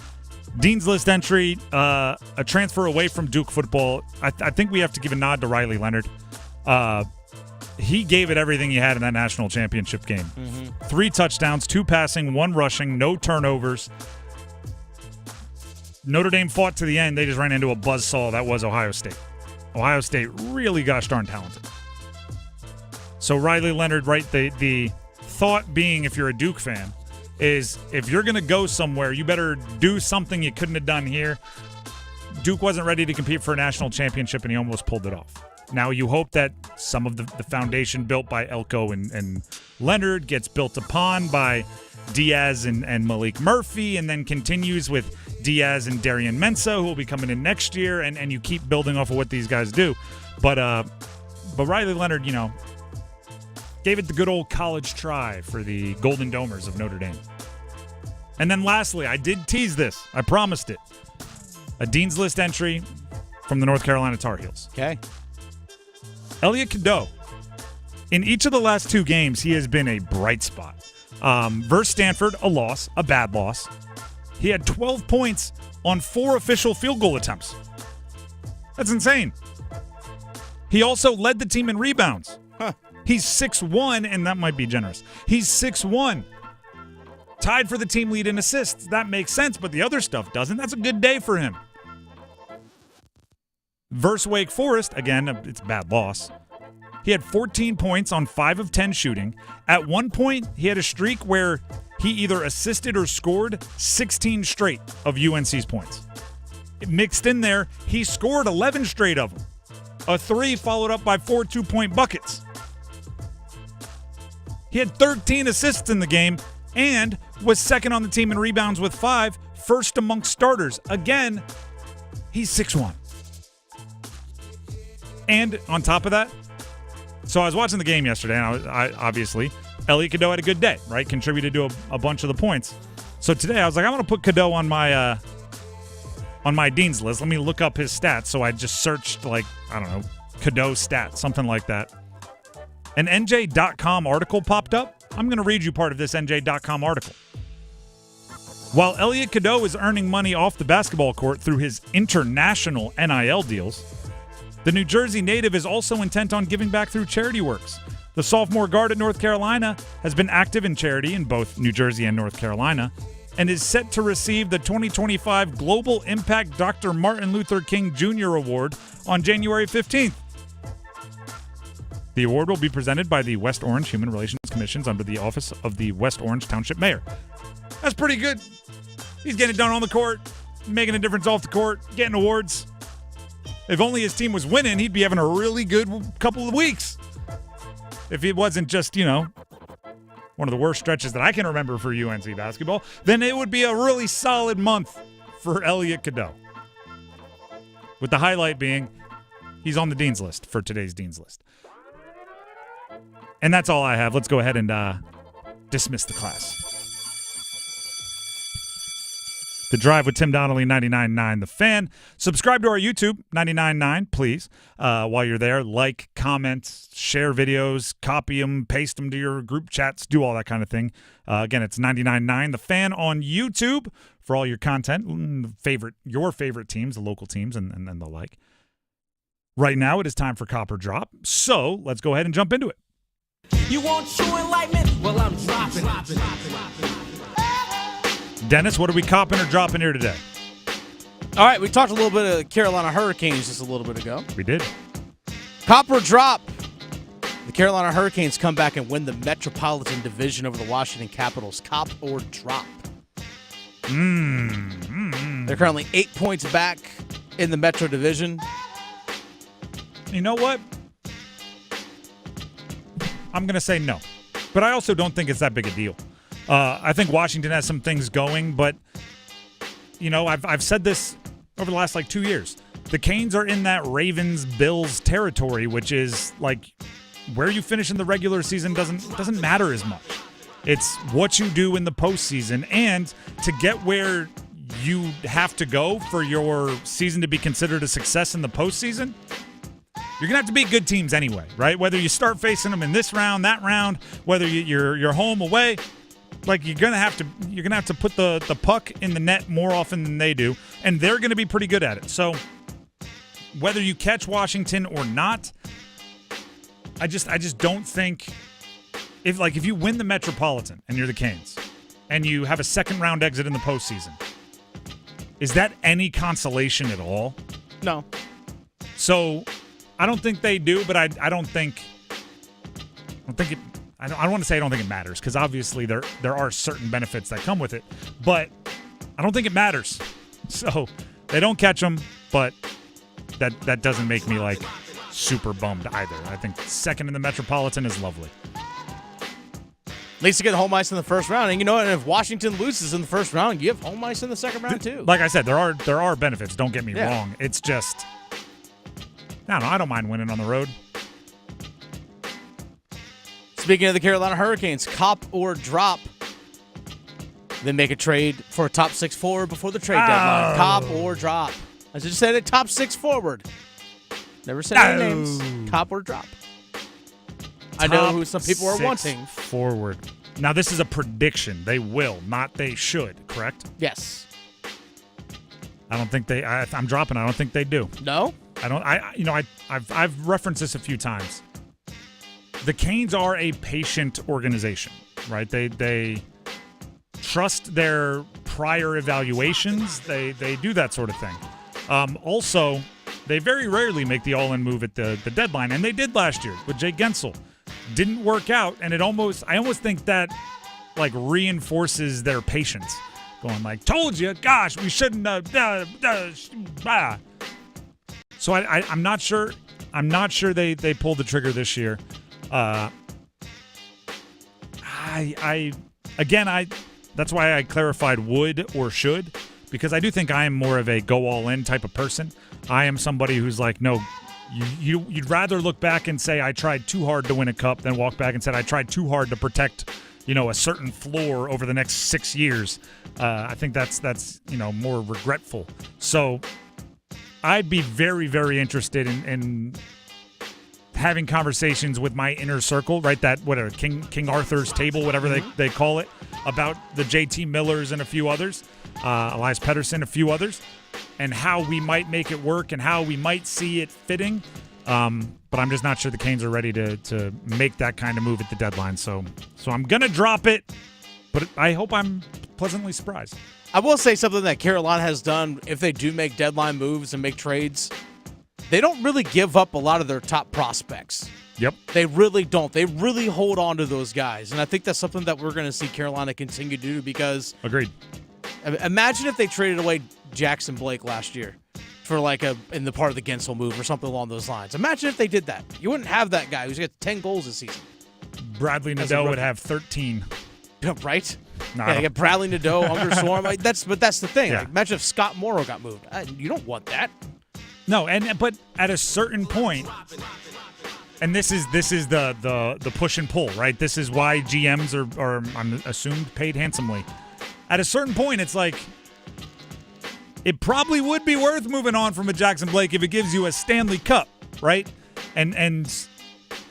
Dean's List entry, a transfer away from Duke football. I think we have to give a nod to Riley Leonard. He gave it everything he had in that national championship game. 3 touchdowns, 2 passing, 1 rushing, no turnovers. Notre Dame fought to the end. They just ran into a buzzsaw that was Ohio State. Ohio State really gosh darn talented. So Riley Leonard, right, the thought being, if you're a Duke fan, is if you're going to go somewhere, you better do something you couldn't have done here. Duke wasn't ready to compete for a national championship, and he almost pulled it off. Now you hope that some of the foundation built by Elko and Leonard gets built upon by Diaz and Malik Murphy, and then continues with Diaz and Darian Mensah, who will be coming in next year, and you keep building off of what these guys do. But Riley Leonard, gave it the good old college try for the Golden Domers of Notre Dame. And then lastly, I did tease this. I promised it. A Dean's List entry from the North Carolina Tar Heels. Okay. Elliot Cadeau. In each of the last 2 games, he has been a bright spot. Versus Stanford, a loss, a bad loss. He had 12 points on 4 official field goal attempts. That's insane. He also led the team in rebounds. He's 6'1", and that might be generous. He's 6'1". Tied for the team lead in assists. That makes sense, but the other stuff doesn't. That's a good day for him. Versus Wake Forest, again, it's a bad loss. He had 14 points on 5 of 10 shooting. At one point, he had a streak where he either assisted or scored 16 straight of UNC's points. Mixed in there, he scored 11 straight of them. A 3 followed up by 4 2-point buckets. He had 13 assists in the game and was second on the team in rebounds with 5, first amongst starters. Again, he's 6'1". And on top of that, so I was watching the game yesterday, and I obviously, Elliot Cadeau had a good day, right? Contributed to a bunch of the points. So today I was like, I'm going to put Cadeau on my Dean's List. Let me look up his stats. So I just searched, Cadeau stats, something like that. An NJ.com article popped up. I'm going to read you part of this NJ.com article. While Elliot Cadeau is earning money off the basketball court through his international NIL deals, the New Jersey native is also intent on giving back through charity works. The sophomore guard at North Carolina has been active in charity in both New Jersey and North Carolina and is set to receive the 2025 Global Impact Dr. Martin Luther King Jr. Award on January 15th. The award will be presented by the West Orange Human Relations Commissions under the office of the West Orange Township Mayor. That's pretty good. He's getting it done on the court, making a difference off the court, getting awards. If only his team was winning, he'd be having a really good couple of weeks. If it wasn't just, one of the worst stretches that I can remember for UNC basketball, then it would be a really solid month for Elliot Cadeau. With the highlight being he's on the Dean's List for today's Dean's List. And that's all I have. Let's go ahead and dismiss the class. The Drive with Tim Donnelly, 99.9 The Fan. Subscribe to our YouTube, 99.9, please. While you're there, like, comment, share videos, copy them, paste them to your group chats, do all that kind of thing. Again, it's 99.9 The Fan on YouTube for all your content, your favorite teams, the local teams, and the like. Right now, it is time for Copper Drop, so let's go ahead and jump into it. You want true enlightenment? Well, I'm dropping. Dennis, what are we copping or dropping here today? All right, we talked a little bit of the Carolina Hurricanes just a little bit ago. We did. Cop or drop. The Carolina Hurricanes come back and win the Metropolitan Division over the Washington Capitals. Cop or drop. They're currently 8 points back in the Metro Division. You know what? I'm going to say no. But I also don't think it's that big a deal. I think Washington has some things going, but, I've said this over the last, 2 years. The Canes are in that Ravens-Bills territory, which is, where you finish in the regular season doesn't matter as much. It's what you do in the postseason, and to get where you have to go for your season to be considered a success in the postseason, you're going to have to beat good teams anyway, right? Whether you start facing them in this round, that round, whether you're home, away, you're gonna have to put the puck in the net more often than they do, and they're gonna be pretty good at it. So whether you catch Washington or not, I just don't think if you win the Metropolitan and you're the Canes and you have a second round exit in the postseason, is that any consolation at all? No. So I don't think they do, but I don't think it. I don't want to say I don't think it matters, because obviously there are certain benefits that come with it, but I don't think it matters. So they don't catch them, but that doesn't make me super bummed either. I think second in the Metropolitan is lovely. At least you get home ice in the first round. And you know what? If Washington loses in the first round, you have home ice in the second round too. Like I said, there are benefits. Don't get me wrong. It's just, I don't mind winning on the road. Speaking of the Carolina Hurricanes, cop or drop. They make a trade for a top 6 forward before the trade deadline. Cop or drop. I just said it, top 6 forward. Never said any names. Cop or drop. I know who some people are wanting. Forward. Now, this is a prediction. They will, not they should, correct? Yes. I don't think they. I'm dropping. I don't think they do. No. I don't. I've referenced this a few times. The Canes are a patient organization, right? They trust their prior evaluations. They do that sort of thing. Also, they very rarely make the all-in move at the deadline, and they did last year with Jay Gensel. Didn't work out, and I almost think that like reinforces their patience. Going like, told you, gosh, we shouldn't have. So I'm not sure. I'm not sure they pulled the trigger this year. That's why I clarified would or should, because I do think I am more of a go all in type of person. I am somebody who's like, no, you'd rather look back and say I tried too hard to win a cup than walk back and said I tried too hard to protect, a certain floor over the next 6 years. I think that's more regretful. So I'd be very, very interested in having conversations with my inner circle, right? That whatever King Arthur's table, whatever they call it, about the JT Millers and a few others, Elias Pettersson, a few others, and how we might make it work and how we might see it fitting. But I'm just not sure the Canes are ready to make that kind of move at the deadline. So I'm gonna drop it, but I hope I'm pleasantly surprised. I will say something that Carolina has done. If they do make deadline moves and make trades, they don't really give up a lot of their top prospects. Yep. They really don't. They really hold on to those guys. And I think that's something that we're going to see Carolina continue to do because... Agreed. Imagine if they traded away Jackson Blake last year for in the part of the Gensel move or something along those lines. Imagine if they did that. You wouldn't have that guy who's got 10 goals this season. Bradley Nadeau would have 13. Right? No, you got Bradley Nadeau, Unger Storm. But that's the thing. Yeah. Imagine if Scott Morrow got moved. You don't want that. No, but at a certain point, and this is the push and pull, right? This is why GMs are I'm assumed paid handsomely. At a certain point, it's like it probably would be worth moving on from a Jackson Blake if it gives you a Stanley Cup, right? And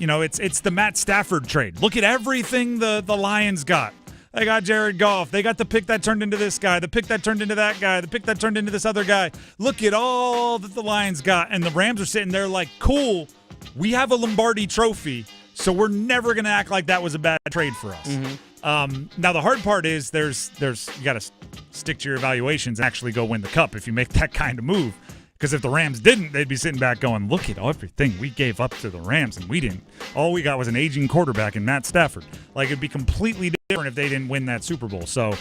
it's the Matt Stafford trade. Look at everything the Lions got. They got Jared Goff. They got the pick that turned into this guy, the pick that turned into that guy, the pick that turned into this other guy. Look at all that the Lions got. And the Rams are sitting there like, cool, we have a Lombardi trophy, so we're never going to act like that was a bad trade for us. Mm-hmm. Now, the hard part is there's you got to stick to your evaluations and actually go win the cup if you make that kind of move. Because if the Rams didn't, they'd be sitting back going, look at everything we gave up to the Rams, and we didn't. All we got was an aging quarterback in Matt Stafford. It'd be completely different if they didn't win that Super Bowl. So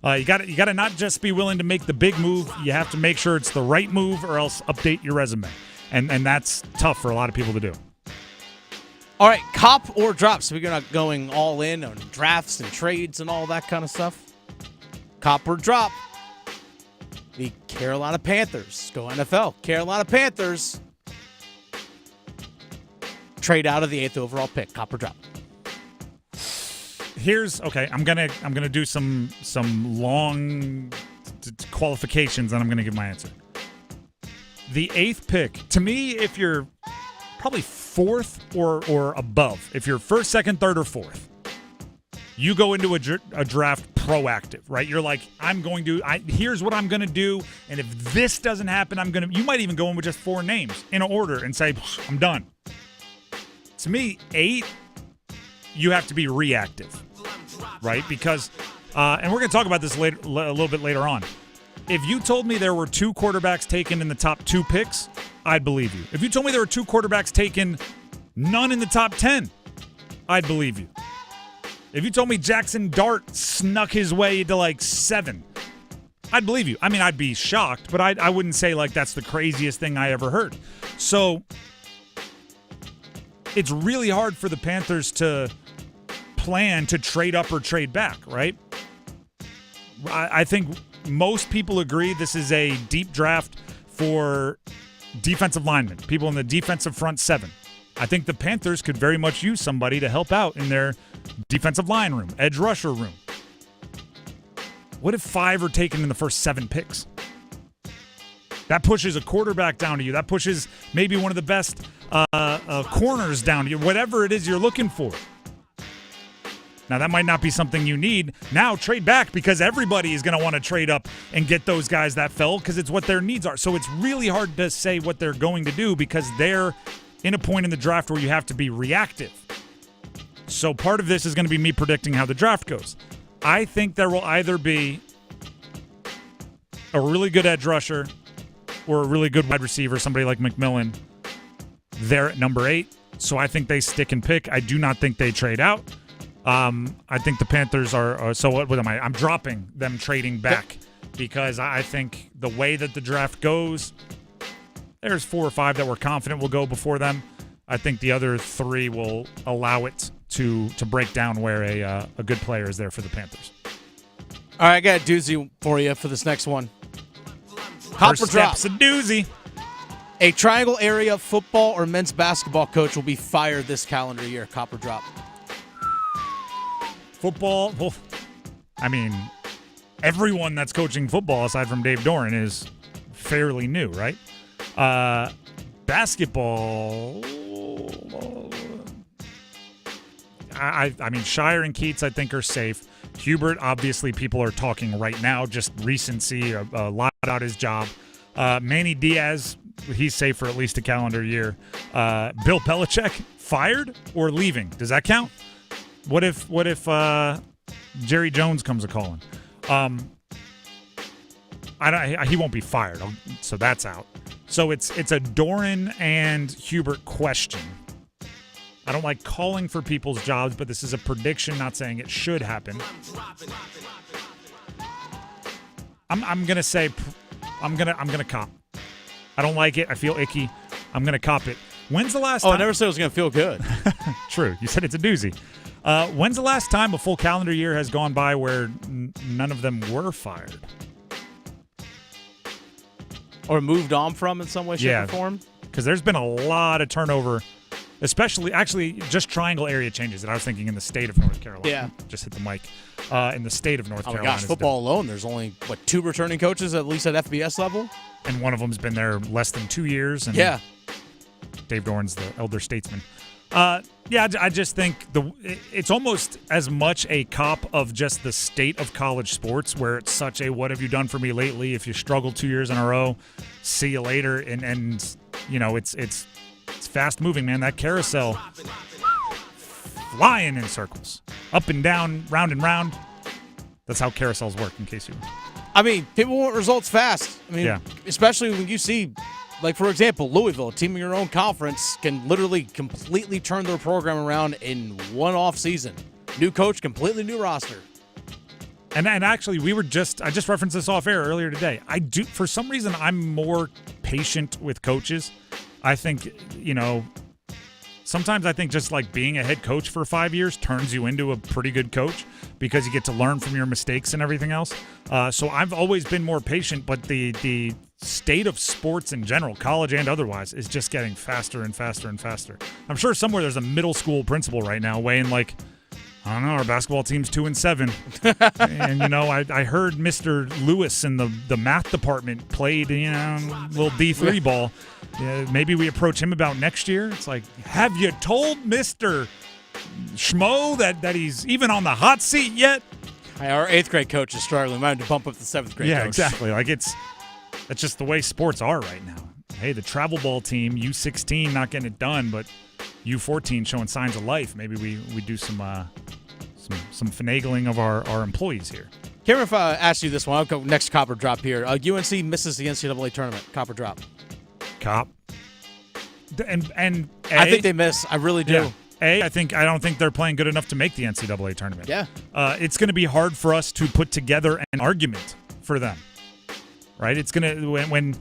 you got to not just be willing to make the big move. You have to make sure it's the right move or else update your resume. And that's tough for a lot of people to do. All right, cop or drop. So we're not going all in on drafts and trades and all that kind of stuff. Cop or drop. The Carolina Panthers go NFL. Carolina Panthers trade out of the 8th overall pick. Cop or drop. I'm gonna do some long qualifications, and I'm gonna give my answer. The 8th pick, to me, if you're probably 4th or above, if you're 1st, 2nd, 3rd, or 4th, you go into a draft proactive, right? You're like, here's what I'm going to do, and if this doesn't happen, you might even go in with just 4 names in order and say, I'm done. To me, 8, you have to be reactive, right? Because, and we're going to talk about this a little bit later on. If you told me there were 2 quarterbacks taken in the top 2 picks, I'd believe you. If you told me there were 2 quarterbacks taken, none in the top 10, I'd believe you. If you told me Jackson Dart snuck his way to 7, I'd believe you. I mean, I'd be shocked, but I wouldn't say that's the craziest thing I ever heard. So it's really hard for the Panthers to plan to trade up or trade back, right? I think most people agree this is a deep draft for defensive linemen, people in the defensive front seven. I think the Panthers could very much use somebody to help out in their defensive line room, edge rusher room. What if 5 are taken in the first 7 picks? That pushes a quarterback down to you. That pushes maybe one of the best corners down to you, whatever it is you're looking for. Now, that might not be something you need. Now, trade back because everybody is going to want to trade up and get those guys that fell because it's what their needs are. So it's really hard to say what they're going to do because they're in a point in the draft where you have to be reactive. So part of this is going to be me predicting how the draft goes. I think there will either be a really good edge rusher or a really good wide receiver, somebody like McMillan, there at number 8. So I think they stick and pick. I do not think they trade out. I think the Panthers are so what am I? I'm dropping them trading back because I think the way that the draft goes, there's 4 or 5 that we're confident will go before them. I think the other 3 will allow it to break down where a good player is there for the Panthers. All right, I got a doozy for you for this next one. Copper drop. Step's a doozy. A Triangle area football or men's basketball coach will be fired this calendar year. Copper drop. Football, well, I mean, everyone that's coaching football aside from Dave Doran is fairly new, right? Basketball, I mean, Shire and Keats, I think, are safe. Hubert, obviously, people are talking right now, just recency, a lot out his job. Manny Diaz, he's safe for at least a calendar year. Bill Belichick, fired or leaving? Does that count? What if Jerry Jones comes a-calling? He won't be fired, so that's out. So it's a Doran and Hubert question. I don't like calling for people's jobs, but this is a prediction, not saying it should happen. I'm gonna say I'm gonna cop. I don't like it. I feel icky. I'm gonna cop it. When's the last time? I never said it was gonna feel good. True. You said it's a doozy. When's the last time a full calendar year has gone by where none of them were fired? Or moved on from in some way, shape, or form? Because there's been a lot of turnover, especially, actually, just triangle area changes that I was thinking in the state of North Carolina. Yeah. Just hit the mic. In the state of North Carolina. Oh, my gosh, football alone, there's only, 2 returning coaches, at least at FBS level? And one of them's been there less than 2 years. And yeah. Dave Doran's the elder statesman. I just think it's almost as much a cop of just the state of college sports where it's such a what have you done for me lately? If you struggle 2 years in a row, see you later. And you know, it's fast moving, man. That carousel flying in circles. Up and down, round and round. That's how carousels work, in case you... I mean, people want results fast. I mean, especially when you see... Like, for example, Louisville, a team in your own conference, can literally completely turn their program around in one off season. New coach, completely new roster. And actually, I just referenced this off air earlier today. For some reason, I'm more patient with coaches. I think, sometimes I think just like being a head coach for 5 years turns you into a pretty good coach because you get to learn from your mistakes and everything else. So I've always been more patient, but the state of sports in general, college and otherwise, is just getting faster and faster and faster. I'm sure somewhere there's a middle school principal right now weighing like, I don't know, our basketball team's 2-7. And, I heard Mr. Lewis in the math department played, little D3 ball. Maybe we approach him about next year. It's like, have you told Mr. Schmo that he's even on the hot seat yet? Our 8th grade coach is struggling. We might have to bump up the 7th grade coach. Yeah, exactly. Like that's just the way sports are right now. Hey, the travel ball team, U16 not getting it done, but U14 showing signs of life. Maybe we do some finagling of our employees here. Cameron, if I ask you this one, I'll go next copper drop here. UNC misses the NCAA tournament. Copper drop. Cop. And I think they miss. I really do. Yeah. I don't think they're playing good enough to make the NCAA tournament. Yeah. It's going to be hard for us to put together an argument for them. Right? It's going to when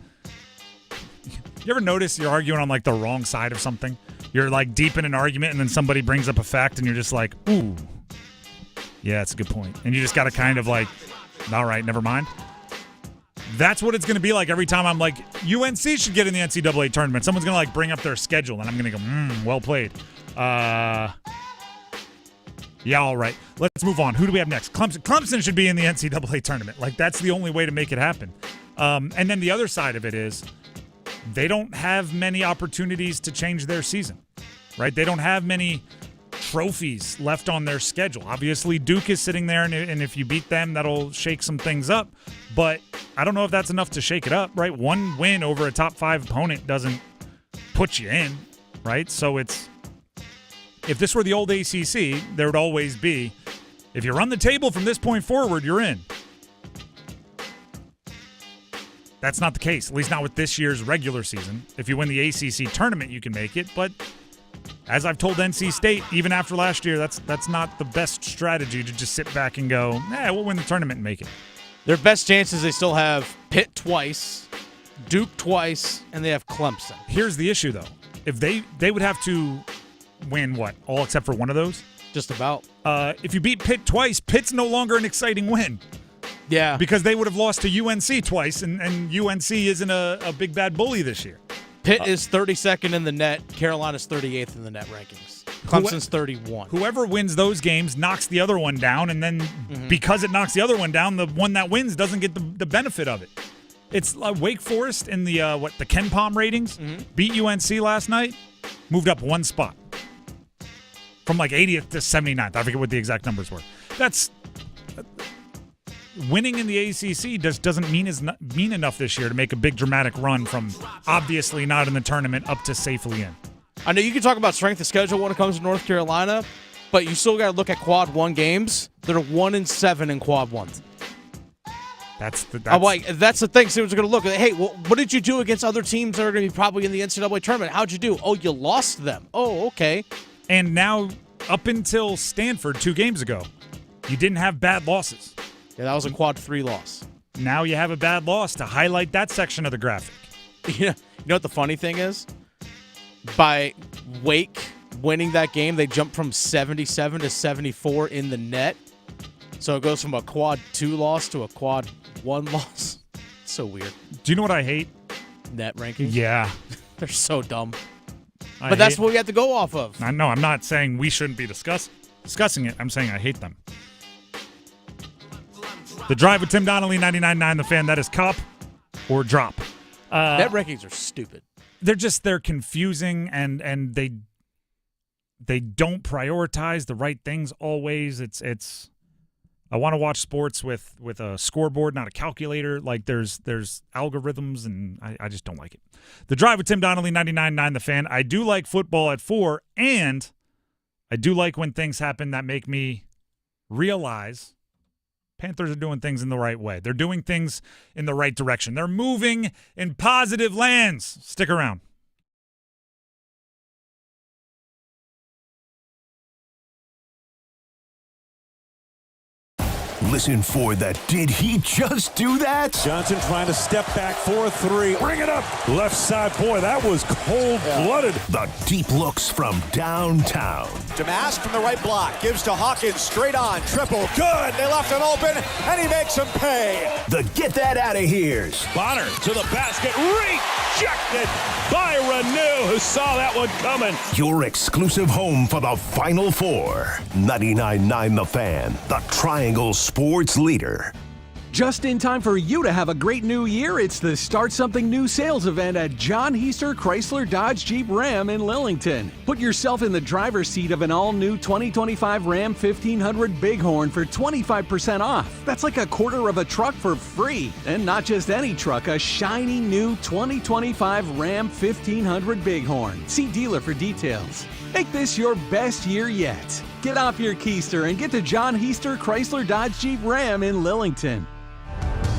you ever notice you're arguing on like the wrong side of something? You're like deep in an argument, and then somebody brings up a fact, and you're just like, ooh, yeah, that's a good point. And you just got to kind of like, all right, never mind. That's what it's going to be like every time I'm like, UNC should get in the NCAA tournament. Someone's going to like bring up their schedule, and I'm going to go, well played. Yeah, all right. Let's move on. Who do we have next? Clemson should be in the NCAA tournament. Like, that's the only way to make it happen. And then the other side of it is they don't have many opportunities to change their season, right? They don't have many trophies left on their schedule. Obviously, Duke is sitting there, and if you beat them, that'll shake some things up. But I don't know if that's enough to shake it up, right? One win over a top 5 opponent doesn't put you in, right? So it's, if this were the old ACC, there would always be, if you run the table from this point forward, you're in. That's not the case, at least not with this year's regular season. If you win the ACC tournament, you can make it. But as I've told NC State, even after last year, that's not the best strategy to just sit back and go, we'll win the tournament and make it. Their best chances, they still have Pitt twice, Duke twice, and they have Clemson. Here's the issue, though. If they would have to win, what, all except for one of those? Just about. If you beat Pitt twice, Pitt's no longer an exciting win. Yeah. Because they would have lost to UNC twice, and UNC isn't a big bad bully this year. Pitt is 32nd in the net. Carolina's 38th in the net rankings. Clemson's 31. Whoever wins those games knocks the other one down, and then because it knocks the other one down, the one that wins doesn't get the benefit of it. It's Wake Forest in the the Ken Pom ratings beat UNC last night, moved up one spot from like 80th to 79th. I forget what the exact numbers were. That's winning in the ACC doesn't mean enough this year to make a big dramatic run from obviously not in the tournament up to safely in. I know you can talk about strength of schedule when it comes to North Carolina, but you still got to look at quad 1 games. They're 1-7 in quad 1. That's the thing. So we're going to look at, hey, well, what did you do against other teams that are going to be probably in the NCAA tournament? How'd you do? Oh, you lost them. Oh, okay. And now, up until Stanford 2 games ago, you didn't have bad losses. Yeah, that was a quad 3 loss. Now you have a bad loss to highlight that section of the graphic. You know what the funny thing is? By Wake winning that game, they jumped from 77 to 74 in the net. So it goes from a quad 2 loss to a quad 1 loss. So weird. Do you know what I hate? Net rankings? Yeah. They're so dumb. But that's what we have to go off of. I know. I'm not saying we shouldn't be discussing it. I'm saying I hate them. The Drive with Tim Donnelly, 99.9 The Fan. That is cop or drop. Net rankings are stupid. They're confusing, and they don't prioritize the right things always. It's I want to watch sports with a scoreboard, not a calculator. Like there's algorithms, and I just don't like it. The Drive with Tim Donnelly, 99.9 The Fan. I do like football at 4, and I do like when things happen that make me realize Panthers are doing things in the right way. They're doing things in the right direction. They're moving in positive lands. Stick around. Listen for the Did He Just Do That? Johnson trying to step back for a 3. Bring it up. Left side. Boy, that was cold-blooded. The deep looks from downtown. Damask from the right block. Gives to Hawkins. Straight on. Triple. Good. They left him open, and he makes him pay. The Get That Out of Here's. Bonner to the basket. Rejected by Renew, who saw that one coming. Your exclusive home for the Final Four. 99.9 The Fan. The Triangle Sports Leader. Just in time for you to have a great new year, it's the Start Something New sales event at John Heister Chrysler Dodge Jeep Ram in Lillington. Put yourself in the driver's seat of an all-new 2025 Ram 1500 Bighorn for 25% off. That's like a quarter of a truck for free. And not just any truck, a shiny new 2025 Ram 1500 Bighorn. See dealer for details. Make this your best year yet. Get off your keister and get to John Heister Chrysler Dodge Jeep Ram in Lillington.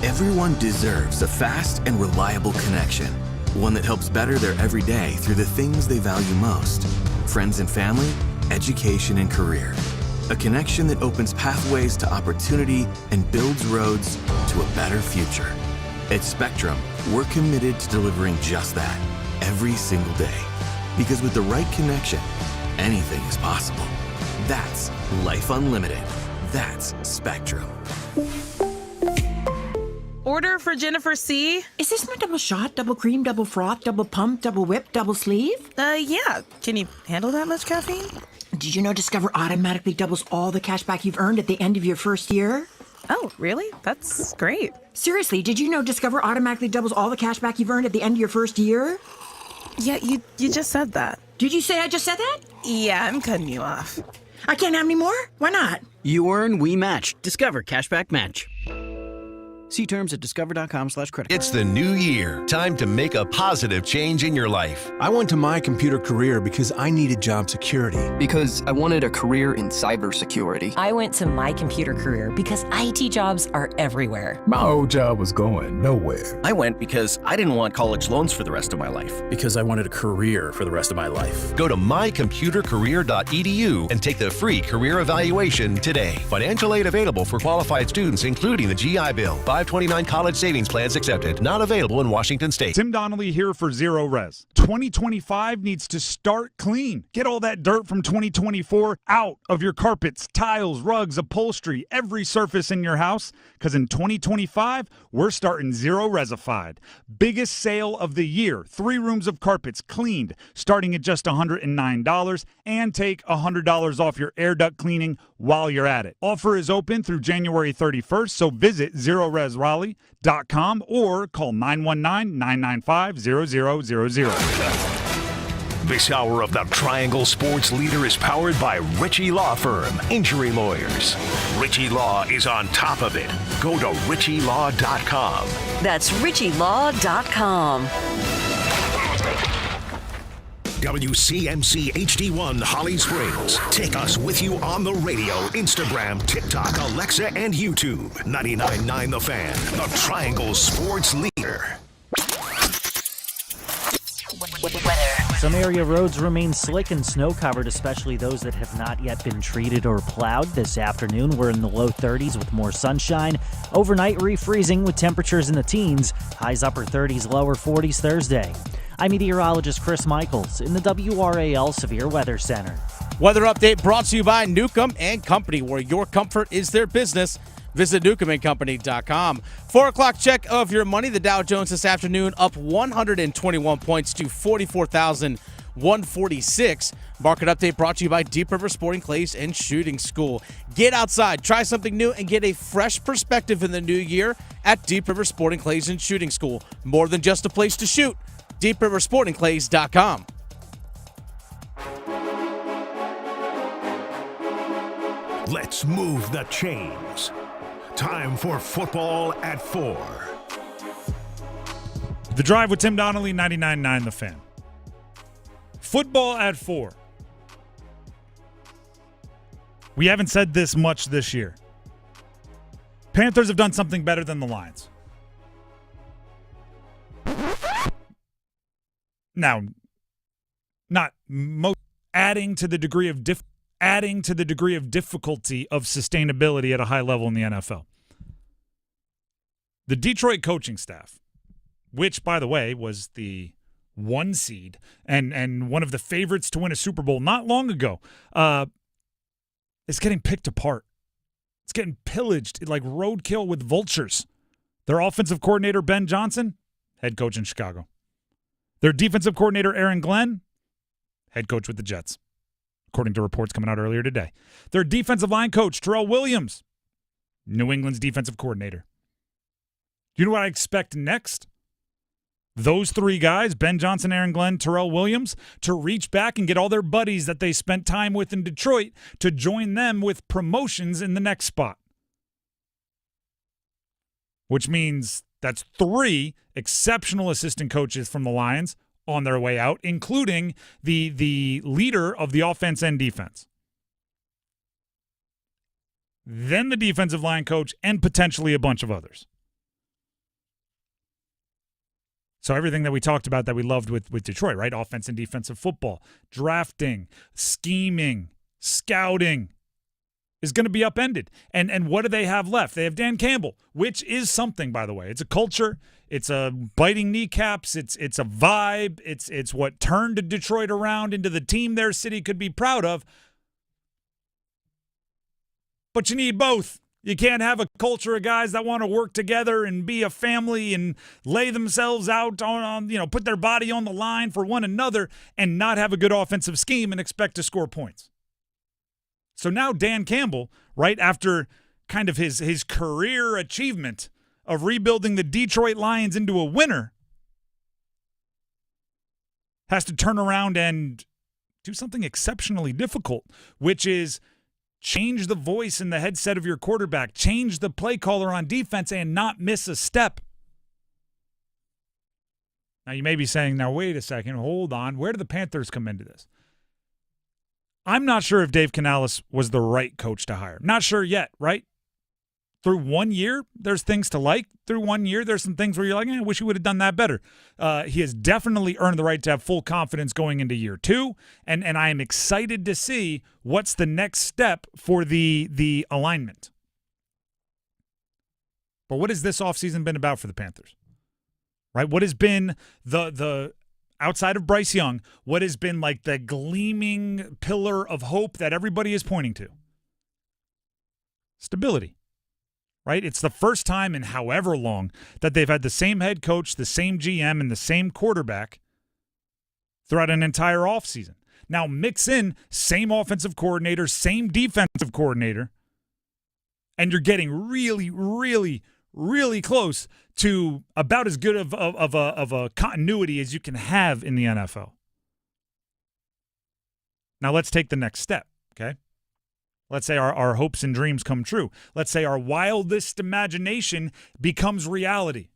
Everyone deserves a fast and reliable connection. One that helps better their everyday through the things they value most. Friends and family, education and career. A connection that opens pathways to opportunity and builds roads to a better future. At Spectrum, we're committed to delivering just that every single day. Because with the right connection, anything is possible. That's life unlimited. That's Spectrum. Order for Jennifer C. Is this my double shot, double cream, double froth, double pump, double whip, double sleeve? Yeah. Can you handle that much caffeine? Did you know Discover automatically doubles all the cash back you've earned at the end of your first year? Oh, really? That's great. Seriously, did you know Discover automatically doubles all the cash back you've earned at the end of your first year? Yeah, you just said that. Did you say I just said that? Yeah, I'm cutting you off. I can't have any more? Why not? You earn, we match. Discover Cashback Match. See terms at discover.com/credit. It's the new year. Time to make a positive change in your life. I went to My Computer Career because I needed job security. Because I wanted a career in cybersecurity. I went to My Computer Career because IT jobs are everywhere. My old job was going nowhere. I went because I didn't want college loans for the rest of my life. Because I wanted a career for the rest of my life. Go to mycomputercareer.edu and take the free career evaluation today. Financial aid available for qualified students, including the GI Bill. 529 college savings plans accepted. Not available in Washington State. Tim Donnelly here for Zero Res. 2025 needs to start clean. Get all that dirt from 2024 out of your carpets, tiles, rugs, upholstery, every surface in your house. Because in 2025, we're starting Zero Resified. Biggest sale of the year. 3 rooms of carpets cleaned, starting at just $109. And take $100 off your air duct cleaning while you're at it. Offer is open through January 31st, so visit ZeroResRaleigh.com or call 919-995-0000. This hour of the Triangle Sports Leader is powered by Ritchie Law Firm, Injury Lawyers. Ritchie Law is on top of it. Go to RitchieLaw.com. That's RitchieLaw.com. WCMC HD1 Holly Springs. Take us with you on the radio, Instagram, TikTok, Alexa, and YouTube. 99.9 The Fan, the Triangle Sports Leader. Some area roads remain slick and snow-covered, especially those that have not yet been treated or plowed. This afternoon, we're in the low 30s with more sunshine. Overnight, refreezing with temperatures in the teens. Highs upper 30s, lower 40s Thursday. I'm meteorologist Chris Michaels in the WRAL Severe Weather Center. Weather update brought to you by Newcomb and Company, where your comfort is their business. Visit newcombandcompany.com. 4 o'clock check of your money. The Dow Jones this afternoon up 121 points to 44,146. Market update brought to you by Deep River Sporting Clays and Shooting School. Get outside, try something new, and get a fresh perspective in the new year at Deep River Sporting Clays and Shooting School. More than just a place to shoot. DeepRiverSportingClays.com. Let's move the chains. Time for football at 4. The Drive with Tim Donnelly, 99.9 The Fan. Football at 4. We haven't said this much this year. Panthers have done something better than the Lions. Now, not most adding to the degree of difficulty of sustainability at a high level in the NFL. The Detroit coaching staff, which, by the way, was the 1 seed and one of the favorites to win a Super Bowl not long ago, is getting picked apart. It's getting pillaged like roadkill with vultures. Their offensive coordinator, Ben Johnson, head coach in Chicago. Their defensive coordinator, Aaron Glenn, head coach with the Jets, according to reports coming out earlier today. Their defensive line coach, Terrell Williams, New England's defensive coordinator. Do you know what I expect next? Those 3 guys, Ben Johnson, Aaron Glenn, Terrell Williams, to reach back and get all their buddies that they spent time with in Detroit to join them with promotions in the next spot. Which means that's 3 exceptional assistant coaches from the Lions on their way out, including the leader of the offense and defense. Then the defensive line coach and potentially a bunch of others. So everything that we talked about that we loved with Detroit, right? Offense and defensive football, drafting, scheming, scouting is going to be upended. And what do they have left? They have Dan Campbell, which is something, by the way. It's a culture. It's a biting kneecaps. It's a vibe. It's what turned Detroit around into the team their city could be proud of. But you need both. You can't have a culture of guys that want to work together and be a family and lay themselves out on put their body on the line for one another and not have a good offensive scheme and expect to score points. So now Dan Campbell, right after kind of his career achievement of rebuilding the Detroit Lions into a winner, has to turn around and do something exceptionally difficult, which is change the voice in the headset of your quarterback, change the play caller on defense, and not miss a step. Now, you may be saying, now, wait a second, hold on. Where do the Panthers come into this? I'm not sure if Dave Canales was the right coach to hire. Not sure yet, right? Through 1 year, there's things to like. Through 1 year, there's some things where you're like, I wish he would have done that better. He has definitely earned the right to have full confidence going into year 2, and I am excited to see what's the next step for the alignment. But what has this offseason been about for the Panthers? Right? What has been the outside of Bryce Young, what has been like the gleaming pillar of hope that everybody is pointing to? Stability. Right? It's the first time in however long that they've had the same head coach, the same GM, and the same quarterback throughout an entire offseason. Now mix in same offensive coordinator, same defensive coordinator, and you're getting really, really, really close to about as good of a continuity as you can have in the NFL. Now let's take the next step, okay? Let's say our hopes and dreams come true. Let's say our wildest imagination becomes reality.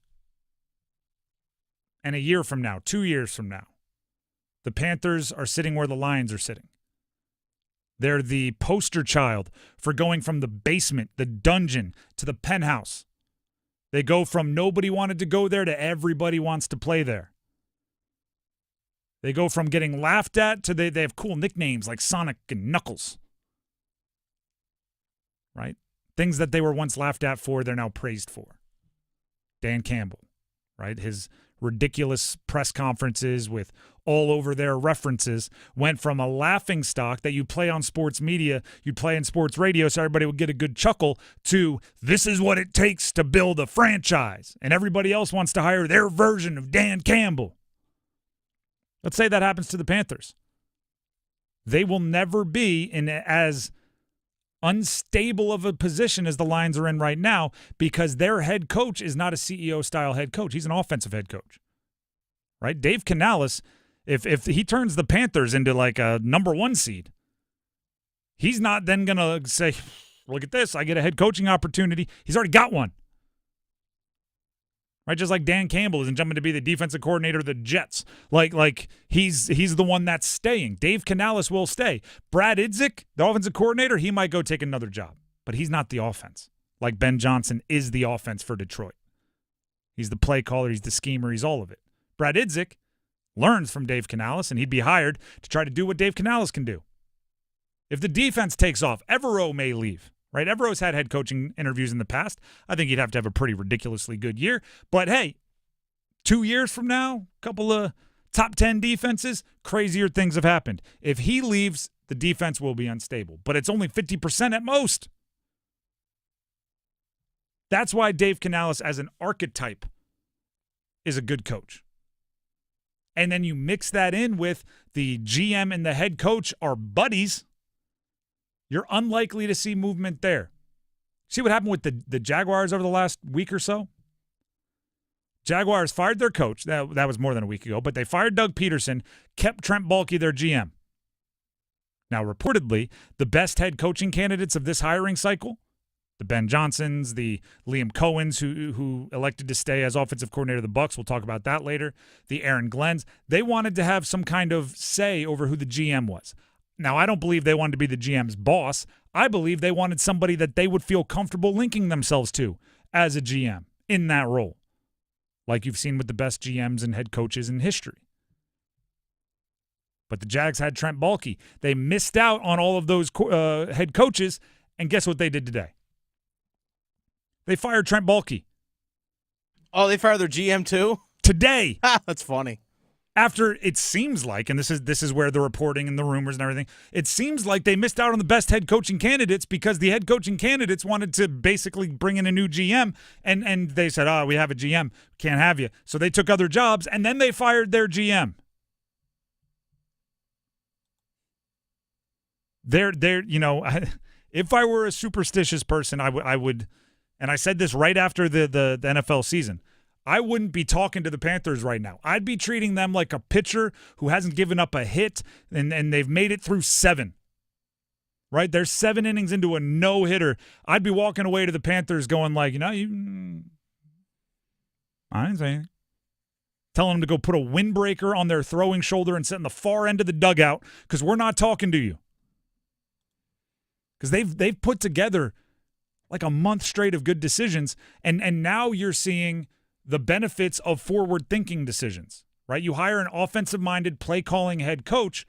And a year from now, 2 years from now, the Panthers are sitting where the Lions are sitting. They're the poster child for going from the basement, the dungeon, to the penthouse. They go from nobody wanted to go there to everybody wants to play there. They go from getting laughed at to they have cool nicknames like Sonic and Knuckles. Right? Things that they were once laughed at for, they're now praised for. Dan Campbell, right? His ridiculous press conferences with all over their references went from a laughing stock that you play on sports media, you play in sports radio so everybody would get a good chuckle, to this is what it takes to build a franchise. And everybody else wants to hire their version of Dan Campbell. Let's say that happens to the Panthers. They will never be in as unstable of a position as the Lions are in right now because their head coach is not a CEO-style head coach. He's an offensive head coach, right? Dave Canales, if he turns the Panthers into like a number 1 seed, he's not then going to say, look at this, I get a head coaching opportunity. He's already got one. Right, just like Dan Campbell isn't jumping to be the defensive coordinator of the Jets. Like he's the one that's staying. Dave Canales will stay. Brad Idzik, the offensive coordinator, he might go take another job. But he's not the offense. Like Ben Johnson is the offense for Detroit. He's the play caller, he's the schemer, he's all of it. Brad Idzik learns from Dave Canales, and he'd be hired to try to do what Dave Canales can do. If the defense takes off, Evero may leave. Right, Evero's had head coaching interviews in the past. I think he'd have to have a pretty ridiculously good year. But, hey, 2 years from now, a couple of top 10 defenses, crazier things have happened. If he leaves, the defense will be unstable. But it's only 50% at most. That's why Dave Canales, as an archetype, is a good coach. And then you mix that in with the GM and the head coach are buddies, you're unlikely to see movement there. See what happened with the Jaguars over the last week or so? Jaguars fired their coach. That was more than a week ago, but they fired Doug Peterson, kept Trent Baalke their GM. Now, reportedly, the best head coaching candidates of this hiring cycle, the Ben Johnsons, the Liam Cohens, who elected to stay as offensive coordinator of the Bucs, we'll talk about that later, the Aaron Glenns, they wanted to have some kind of say over who the GM was. Now, I don't believe they wanted to be the GM's boss. I believe they wanted somebody that they would feel comfortable linking themselves to as a GM in that role, like you've seen with the best GMs and head coaches in history. But the Jags had Trent Baalke. They missed out on all of those head coaches, and guess what they did today? They fired Trent Baalke. Oh, they fired their GM too? Today. That's funny. After it seems like, and this is where the reporting and the rumors and everything, it seems like they missed out on the best head coaching candidates because the head coaching candidates wanted to basically bring in a new GM, and they said, we have a GM, can't have you. So they took other jobs, and then they fired their GM. They're if I were a superstitious person, I would, and I said this right after the NFL season, I wouldn't be talking to the Panthers right now. I'd be treating them like a pitcher who hasn't given up a hit, and they've made it through 7. Right? They're 7 innings into a no-hitter. I'd be walking away to the Panthers going like, I didn't say anything. Telling them to go put a windbreaker on their throwing shoulder and sit in the far end of the dugout because we're not talking to you. Because they've put together like a month straight of good decisions, and now you're seeing the benefits of forward-thinking decisions, right? You hire an offensive-minded, play-calling head coach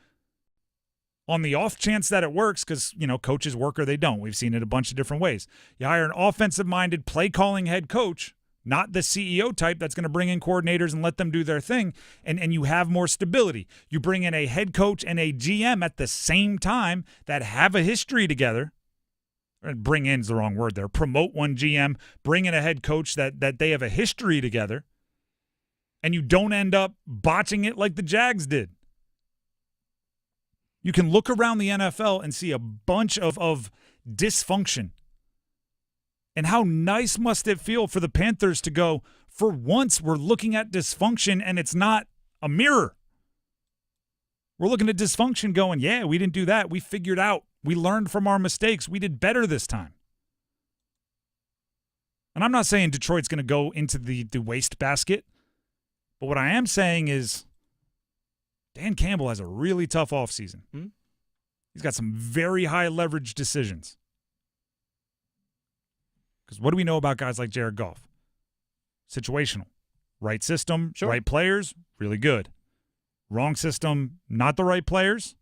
on the off chance that it works because, coaches work or they don't. We've seen it a bunch of different ways. You hire an offensive-minded, play-calling head coach, not the CEO type that's going to bring in coordinators and let them do their thing, and you have more stability. You bring in a head coach and a GM at the same time that have a history together. Bring in is the wrong word there. Promote one GM, bring in a head coach that they have a history together, and you don't end up botching it like the Jags did. You can look around the NFL and see a bunch of dysfunction. And how nice must it feel for the Panthers to go, for once we're looking at dysfunction and it's not a mirror. We're looking at dysfunction going, yeah, we didn't do that. We figured out. We learned from our mistakes. We did better this time. And I'm not saying Detroit's going to go into the wastebasket, but what I am saying is Dan Campbell has a really tough offseason. He's got some very high leverage decisions. Because what do we know about guys like Jared Goff? Situational. Right system, sure. Right players, really good. Wrong system, not the right players.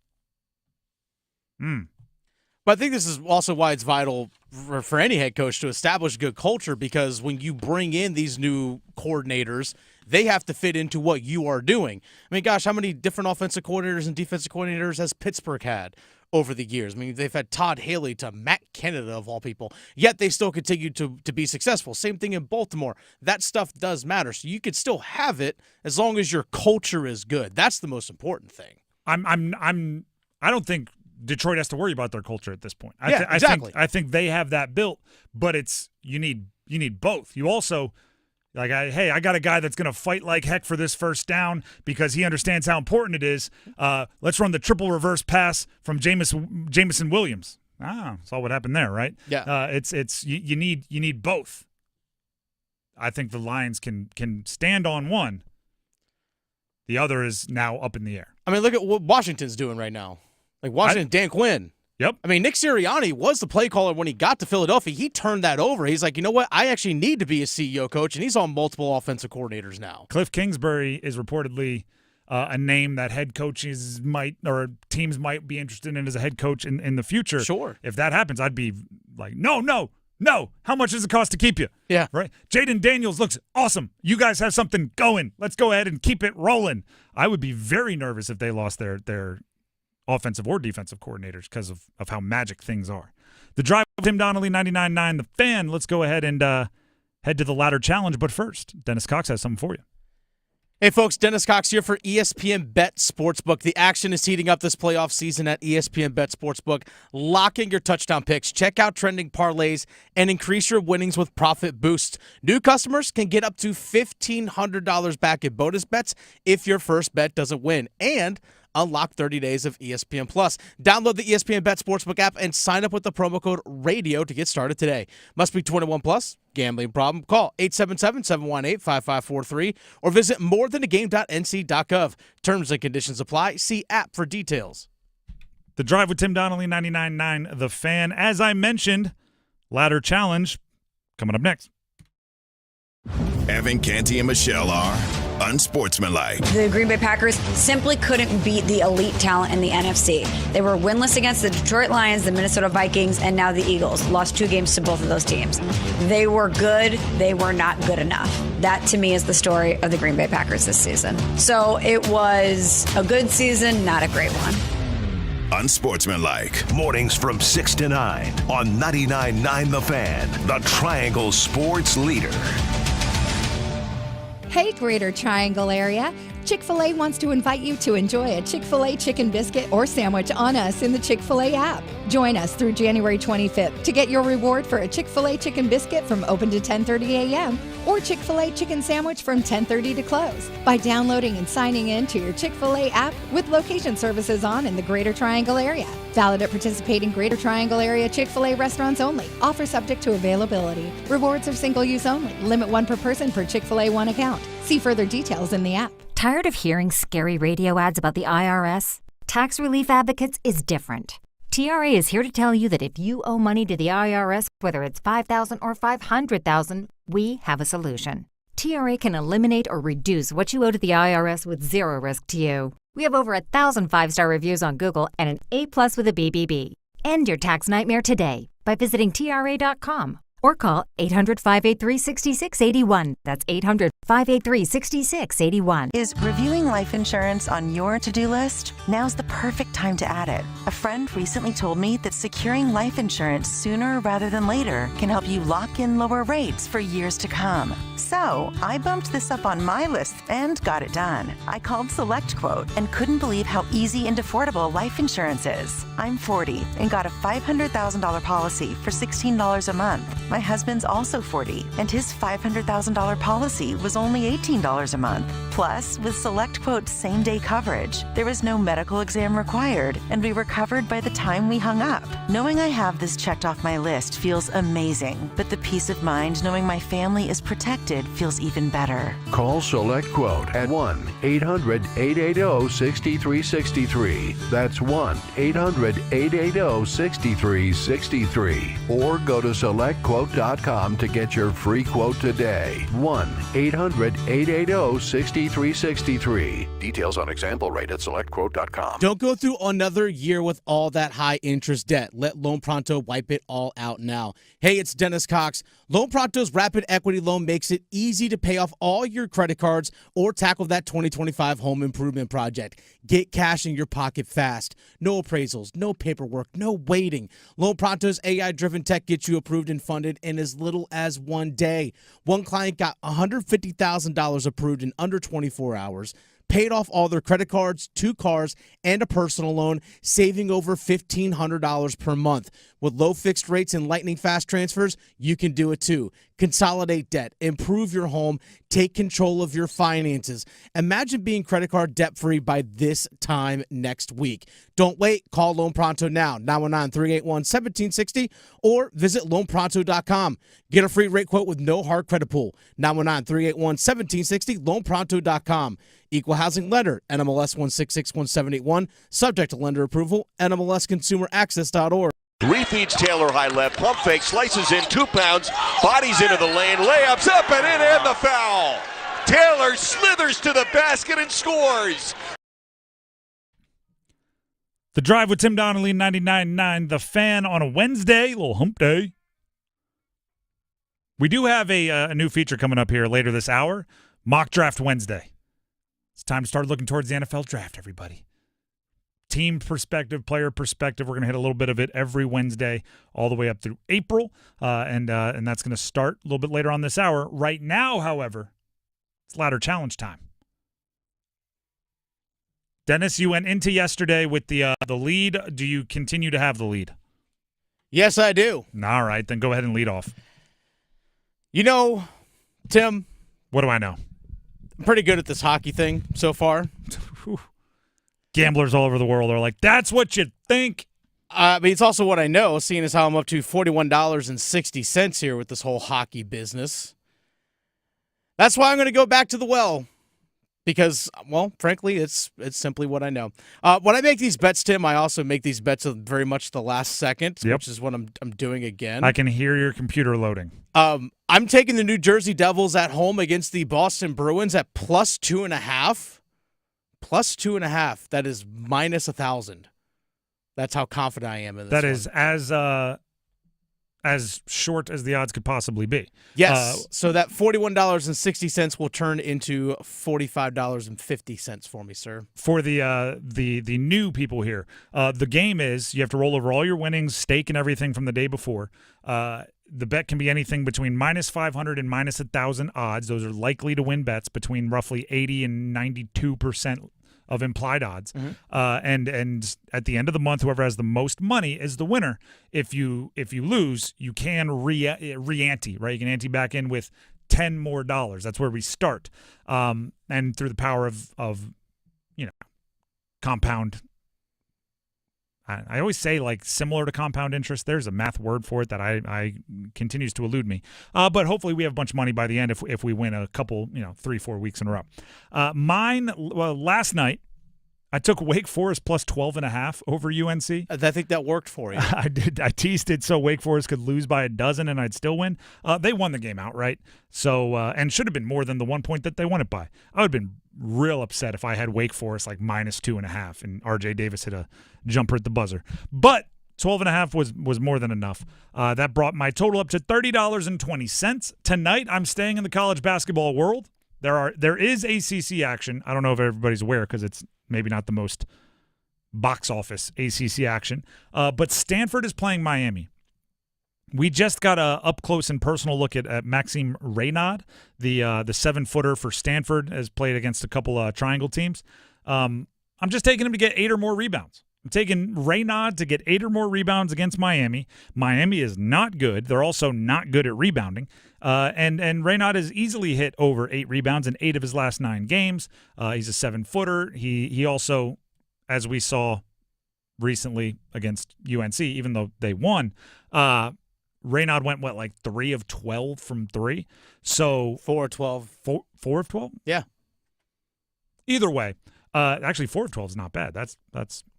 But I think this is also why it's vital for any head coach to establish good culture, because when you bring in these new coordinators, they have to fit into what you are doing. I mean, gosh, how many different offensive coordinators and defensive coordinators has Pittsburgh had over the years? I mean, they've had Todd Haley to Matt Canada, of all people, yet they still continue to be successful. Same thing in Baltimore. That stuff does matter. So you could still have it as long as your culture is good. That's the most important thing. I don't think Detroit has to worry about their culture at this point. Exactly. I think they have that built, but you need both. You also I got a guy that's going to fight like heck for this first down because he understands how important it is. Let's run the triple reverse pass from Jameson Williams. Saw what happened there, right? Yeah. You need both. I think the Lions can stand on one. The other is now up in the air. I mean, look at what Washington's doing right now. Like Washington, Dan Quinn. Yep. I mean, Nick Sirianni was the play caller when he got to Philadelphia. He turned that over. He's like, you know what? I actually need to be a CEO coach, and he's on multiple offensive coordinators now. Cliff Kingsbury is reportedly a name that head coaches teams might be interested in as a head coach in the future. Sure. If that happens, I'd be like, no. How much does it cost to keep you? Yeah. Right? Jaden Daniels looks awesome. You guys have something going. Let's go ahead and keep it rolling. I would be very nervous if they lost their offensive or defensive coordinators because of how magic things are. The Drive with Tim Donnelly, 99.9 The Fan. Let's go ahead and head to the ladder challenge. But first, Dennis Cox has something for you. Hey, folks, Dennis Cox here for ESPN Bet Sportsbook. The action is heating up this playoff season at ESPN Bet Sportsbook. Lock in your touchdown picks, check out trending parlays, and increase your winnings with Profit Boost. New customers can get up to $1,500 back in bonus bets if your first bet doesn't win. And unlock 30 days of ESPN Plus. Download the ESPN Bet Sportsbook app and sign up with the promo code RADIO to get started today. Must be 21 plus. Gambling problem? Call 877-718-5543 or visit morethanagame.nc.gov. Terms and conditions apply. See app for details. The Drive with Tim Donnelly, 99.9 The Fan. As I mentioned, ladder challenge coming up next. Evan, Canty, and Michelle are unsportsmanlike. The Green Bay Packers simply couldn't beat the elite talent in the NFC. They were winless against the Detroit Lions, the Minnesota Vikings, and now the Eagles. Lost 2 games to both of those teams. They were good. They were not good enough. That, to me, is the story of the Green Bay Packers this season. So it was a good season, not a great one. Unsportsmanlike. Mornings from 6 to 9 on 99.9 The Fan, the Triangle Sports Leader. Hey, Greater Triangle area. Chick-fil-A wants to invite you to enjoy a Chick-fil-A chicken biscuit or sandwich on us in the Chick-fil-A app. Join us through January 25th to get your reward for a Chick-fil-A chicken biscuit from open to 10:30 a.m. or Chick-fil-A chicken sandwich from 10:30 to close by downloading and signing in to your Chick-fil-A app with location services on in the Greater Triangle area. Valid at participating Greater Triangle area Chick-fil-A restaurants only. Offer subject to availability. Rewards are single use only. Limit 1 per person per Chick-fil-A 1 account. See further details in the app. Tired of hearing scary radio ads about the IRS? Tax Relief Advocates is different. TRA is here to tell you that if you owe money to the IRS, whether it's $5,000 or $500,000, we have a solution. TRA can eliminate or reduce what you owe to the IRS with zero risk to you. We have over 1,000 5-star reviews on Google and an A+ with a BBB. End your tax nightmare today by visiting TRA.com or call 800-583-6681. That's 800-583-6681. Is reviewing life insurance on your to-do list? Now's the perfect time to add it. A friend recently told me that securing life insurance sooner rather than later can help you lock in lower rates for years to come. So I bumped this up on my list and got it done. I called SelectQuote and couldn't believe how easy and affordable life insurance is. I'm 40 and got a $500,000 policy for $16 a month. My husband's also 40, and his $500,000 policy was only $18 a month. Plus, with SelectQuote's same-day coverage, there was no medical exam required, and we were covered by the time we hung up. Knowing I have this checked off my list feels amazing, but the peace of mind knowing my family is protected feels even better. Call SelectQuote at 1-800-880-6363. That's 1-800-880-6363. Or go to SelectQuote.com to get your free quote today. 1-800-880-6363. Details on example rate at SelectQuote.com. Don't go through another year with all that high interest debt. Let Loan Pronto wipe it all out now. Hey, it's Dennis Cox. Loan Pronto's Rapid Equity Loan makes it easy to pay off all your credit cards or tackle that 2025 home improvement project. Get cash in your pocket fast. No appraisals, no paperwork, no waiting. Loan Pronto's AI-driven tech gets you approved and funded in as little as 1 day. One client got $150,000 approved in under 24 hours, paid off all their credit cards, 2 cars, and a personal loan, saving over $1,500 per month. With low fixed rates and lightning fast transfers, you can do it too. Consolidate debt, improve your home, take control of your finances. Imagine being credit card debt-free by this time next week. Don't wait. Call Loan Pronto now, 919-381-1760, or visit loanpronto.com. Get a free rate quote with no hard credit pull, 919-381-1760, loanpronto.com. Equal housing lender, NMLS 1661781, subject to lender approval, NMLSconsumeraccess.org. Refeeds Taylor high left, pump fake, slices in 2 pounds, bodies into the lane, layups up and in, and the foul. Taylor slithers to the basket and scores. The Drive with Tim Donnelly, 99.9 The Fan on a Wednesday, little hump day. We do have a new feature coming up here later this hour, Mock Draft Wednesday. It's time to start looking towards the NFL draft, everybody. Team perspective, player perspective. We're going to hit a little bit of it every Wednesday all the way up through April, and that's going to start a little bit later on this hour. Right now, however, it's ladder challenge time. Dennis, you went into yesterday with the lead. Do you continue to have the lead? Yes, I do. All right, then go ahead and lead off. You know, Tim. What do I know? I'm pretty good at this hockey thing so far. Gamblers all over the world are like, that's what you think. But it's also what I know, seeing as how I'm up to $41.60 here with this whole hockey business. That's why I'm going to go back to the well, Because, well, frankly, it's simply what I know. When I make these bets, Tim, I also make these bets at very much the last second, which is what I'm doing again. I can hear your computer loading. I'm taking the New Jersey Devils at home against the Boston Bruins at plus 2.5. Plus 2.5. That is minus 1,000. That's how confident I am in this. That is as short as the odds could possibly be. Yes. So that $41.60 will turn into $45.50 for me, sir. For the new people here, the game is you have to roll over all your winnings, stake and everything from the day before. The bet can be anything between minus 500 and minus 1,000 odds. Those are likely to win bets between roughly 80 and 92% of implied odds. And at the end of the month, whoever has the most money is the winner. If you lose, you can re-ante, right? You can ante back in with $10 more. That's where we start. And through the power of compound. I always say like similar to compound interest. There's a math word for it that I continues to elude me. But hopefully we have a bunch of money by the end if we win a couple, 3-4 weeks in a row. Last night I took Wake Forest plus 12.5 over UNC. I think that worked for you. I did. I teased it so Wake Forest could lose by 12 and I'd still win. They won the game outright. So and should have been more than the 1 point that they won it by. I would have been real upset if I had Wake Forest like minus 2.5 and RJ Davis hit a jumper at the buzzer. But 12.5 was more than enough. That brought my total up to $30.20. Tonight I'm staying in the college basketball world. There is ACC action. I don't know if everybody's aware because it's maybe not the most box office ACC action. But Stanford is playing Miami. We just got a up close and personal look at Maxime Reynaud, the 7-footer for Stanford, has played against a couple triangle teams. I'm just taking him to get 8 or more rebounds. I'm taking Reynaud to get 8 or more rebounds against Miami. Miami is not good. They're also not good at rebounding. And Reynaud has easily hit over 8 rebounds in 8 of his last 9 games. He's a 7-footer. He also, as we saw recently against UNC, even though they won, Reynaud went, 3 of 12 from 3? So 4 of 12. 4 of 12? Yeah. Either way, actually 4 of 12 is not bad. That's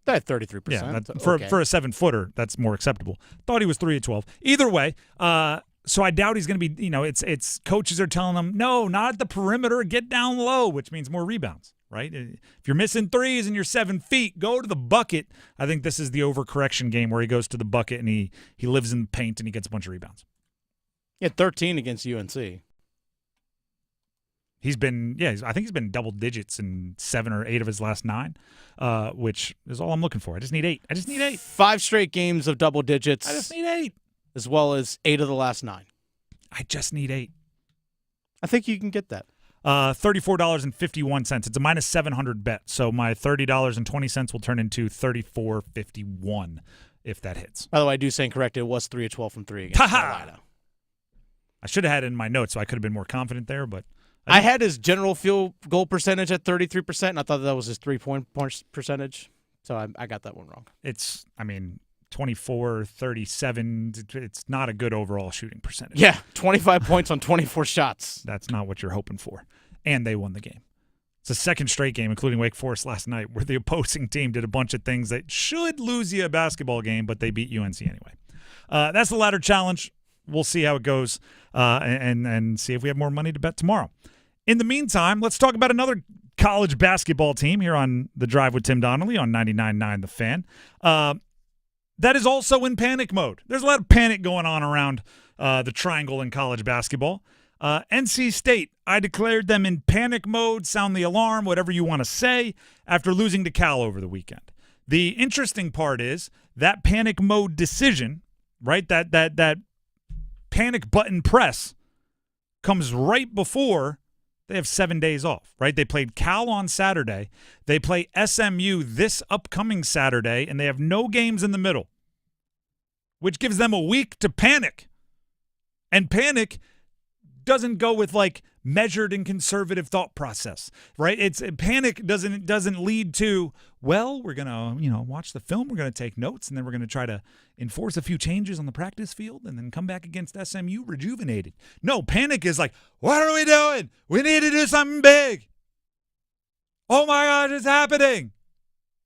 33%. Yeah, for a 7-footer, that's more acceptable. Thought he was 3 of 12. Either way, so I doubt he's going to be, it's coaches are telling him, no, not at the perimeter, get down low, which means more rebounds, right? If you're missing threes and you're 7 feet, go to the bucket. I think this is the overcorrection game where he goes to the bucket and he lives in the paint and he gets a bunch of rebounds. Yeah, 13 against UNC. He's been, I think he's been double digits in 7 or 8 of his last 9, which is all I'm looking for. I just need 8. 5 straight games of double digits. I just need 8. As well as 8 of the last 9. I just need 8. I think you can get that. $34.51. It's a minus 700 bet. So my $30.20 will turn into $34.51 if that hits. By the way, I do stand corrected. It was 3 of 12 from 3 against Carolina. I should have had it in my notes, so I could have been more confident there, but I had his general field goal percentage at 33%, and I thought that was his 3-point percentage. So I got that one wrong. 24, 37, it's not a good overall shooting percentage. Yeah, 25 points on 24 shots. That's not what you're hoping for. And they won the game. It's a second straight game, including Wake Forest last night, where the opposing team did a bunch of things that should lose you a basketball game, but they beat UNC anyway. That's the ladder challenge. We'll see how it goes and see if we have more money to bet tomorrow. In the meantime, let's talk about another college basketball team here on The Drive with Tim Donnelly on 99.9 The Fan. That is also in panic mode. There's a lot of panic going on around the triangle in college basketball. NC State, I declared them in panic mode, sound the alarm, whatever you want to say, after losing to Cal over the weekend. The interesting part is that panic mode decision, right, that panic button press comes right before they have 7 days off, right? They played Cal on Saturday. They play SMU this upcoming Saturday, and they have no games in the middle, which gives them a week to panic. And panic doesn't go with measured and conservative thought process, right? Panic doesn't lead to, well, we're gonna watch the film, we're gonna take notes, and then we're gonna try to enforce a few changes on the practice field, and then come back against SMU rejuvenated. No, panic is what are we doing? We need to do something big. Oh my God, it's happening.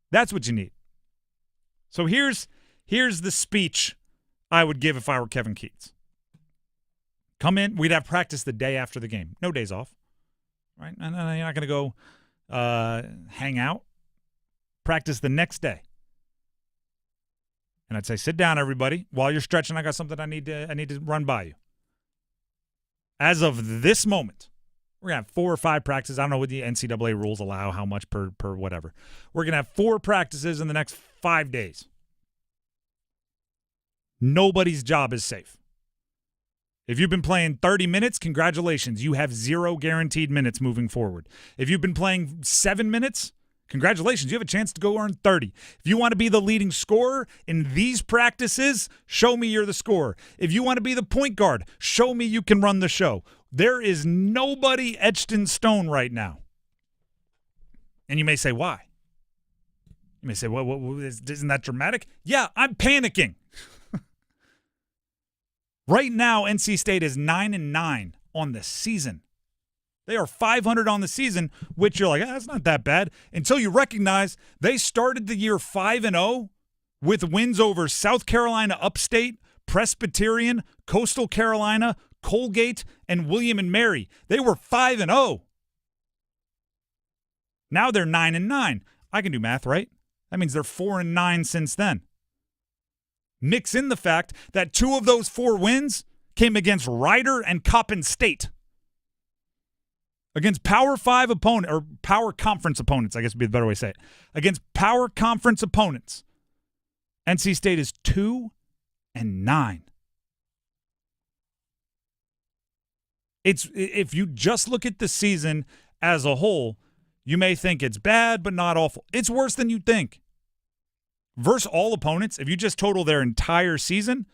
That's what you need. So here's the speech I would give if I were Kevin Keats. Come in, we'd have practice the day after the game. No days off, right? And you're not going to go hang out. Practice the next day. And I'd say, sit down, everybody. While you're stretching, I got something I need to run by you. As of this moment, we're going to have 4 or 5 practices. I don't know what the NCAA rules allow, how much per whatever. We're going to have 4 practices in the next 5 days. Nobody's job is safe. If you've been playing 30 minutes, congratulations. You have 0 guaranteed minutes moving forward. If you've been playing 7 minutes, congratulations. You have a chance to go earn 30. If you want to be the leading scorer in these practices, show me you're the scorer. If you want to be the point guard, show me you can run the show. There is nobody etched in stone right now. And you may say, why? You may say, well, isn't that dramatic? Yeah, I'm panicking. Right now, NC State is 9-9 on the season. They are 500 on the season, which you're like, that's not that bad, until you recognize they started the year 5-0 with wins over South Carolina Upstate, Presbyterian, Coastal Carolina, Colgate, and William and Mary. They were 5-0. Now they're 9-9. I can do math, right? That means they're 4-9 since then. Mix in the fact that 2 of those 4 wins came against Rider and Coppin State. Against Power 5 opponent, or Power Conference opponents, I guess would be the better way to say it. Against Power Conference opponents, NC State is 2-9. If you just look at the season as a whole, you may think it's bad, but not awful. It's worse than you think. Versus all opponents, if you just total their entire season,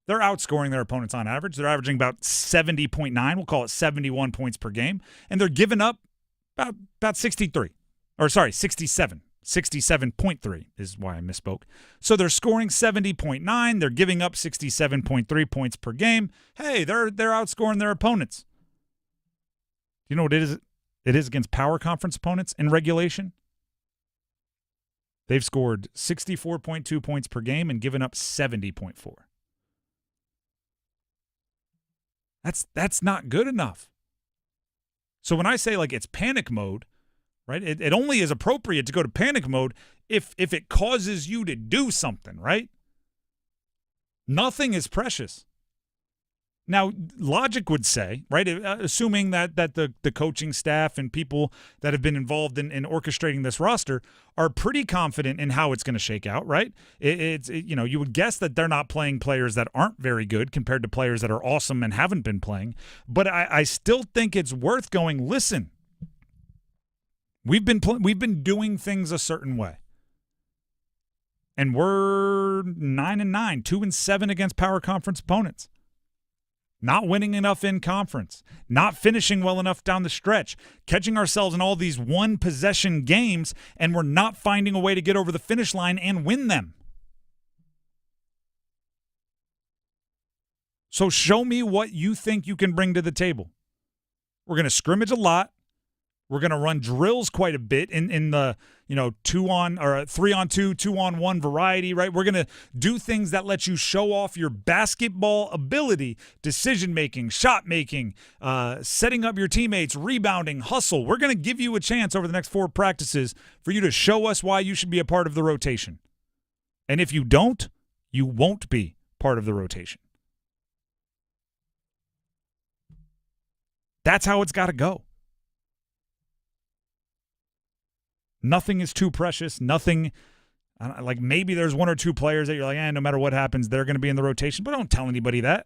they're outscoring their opponents on average. They're averaging about 70.9. We'll call it 71 points per game. And they're giving up about 63. Or sorry, 67. 67.3 is why I misspoke. So they're scoring 70.9. They're giving up 67.3 points per game. Hey, they're outscoring their opponents. Do you know what it is? It is against Power Conference opponents in regulation. They've scored 64.2 points per game and given up 70.4. That's not good enough. So when I say like it's panic mode, right? It only is appropriate to go to panic mode if it causes you to do something, right? Nothing is precious. Now, logic would say, right, assuming that the coaching staff and people that have been involved in orchestrating this roster are pretty confident in how it's going to shake out, right? You would guess that they're not playing players that aren't very good compared to players that are awesome and haven't been playing. But I still think it's worth going, listen, we've been doing things a certain way. And we're 9-9, 2-7 against Power Conference opponents. Not winning enough in conference, not finishing well enough down the stretch, catching ourselves in all these one-possession games, and we're not finding a way to get over the finish line and win them. So show me what you think you can bring to the table. We're going to scrimmage a lot. We're going to run drills quite a bit in the 2-on or 3-on-2, 2-on-1 variety, right? We're going to do things that let you show off your basketball ability, decision-making, shot-making, setting up your teammates, rebounding, hustle. We're going to give you a chance over the next 4 practices for you to show us why you should be a part of the rotation. And if you don't, you won't be part of the rotation. That's how it's got to go. Nothing is too precious. Nothing, like maybe there's 1 or 2 players that you're like, no matter what happens, they're going to be in the rotation. But don't tell anybody that.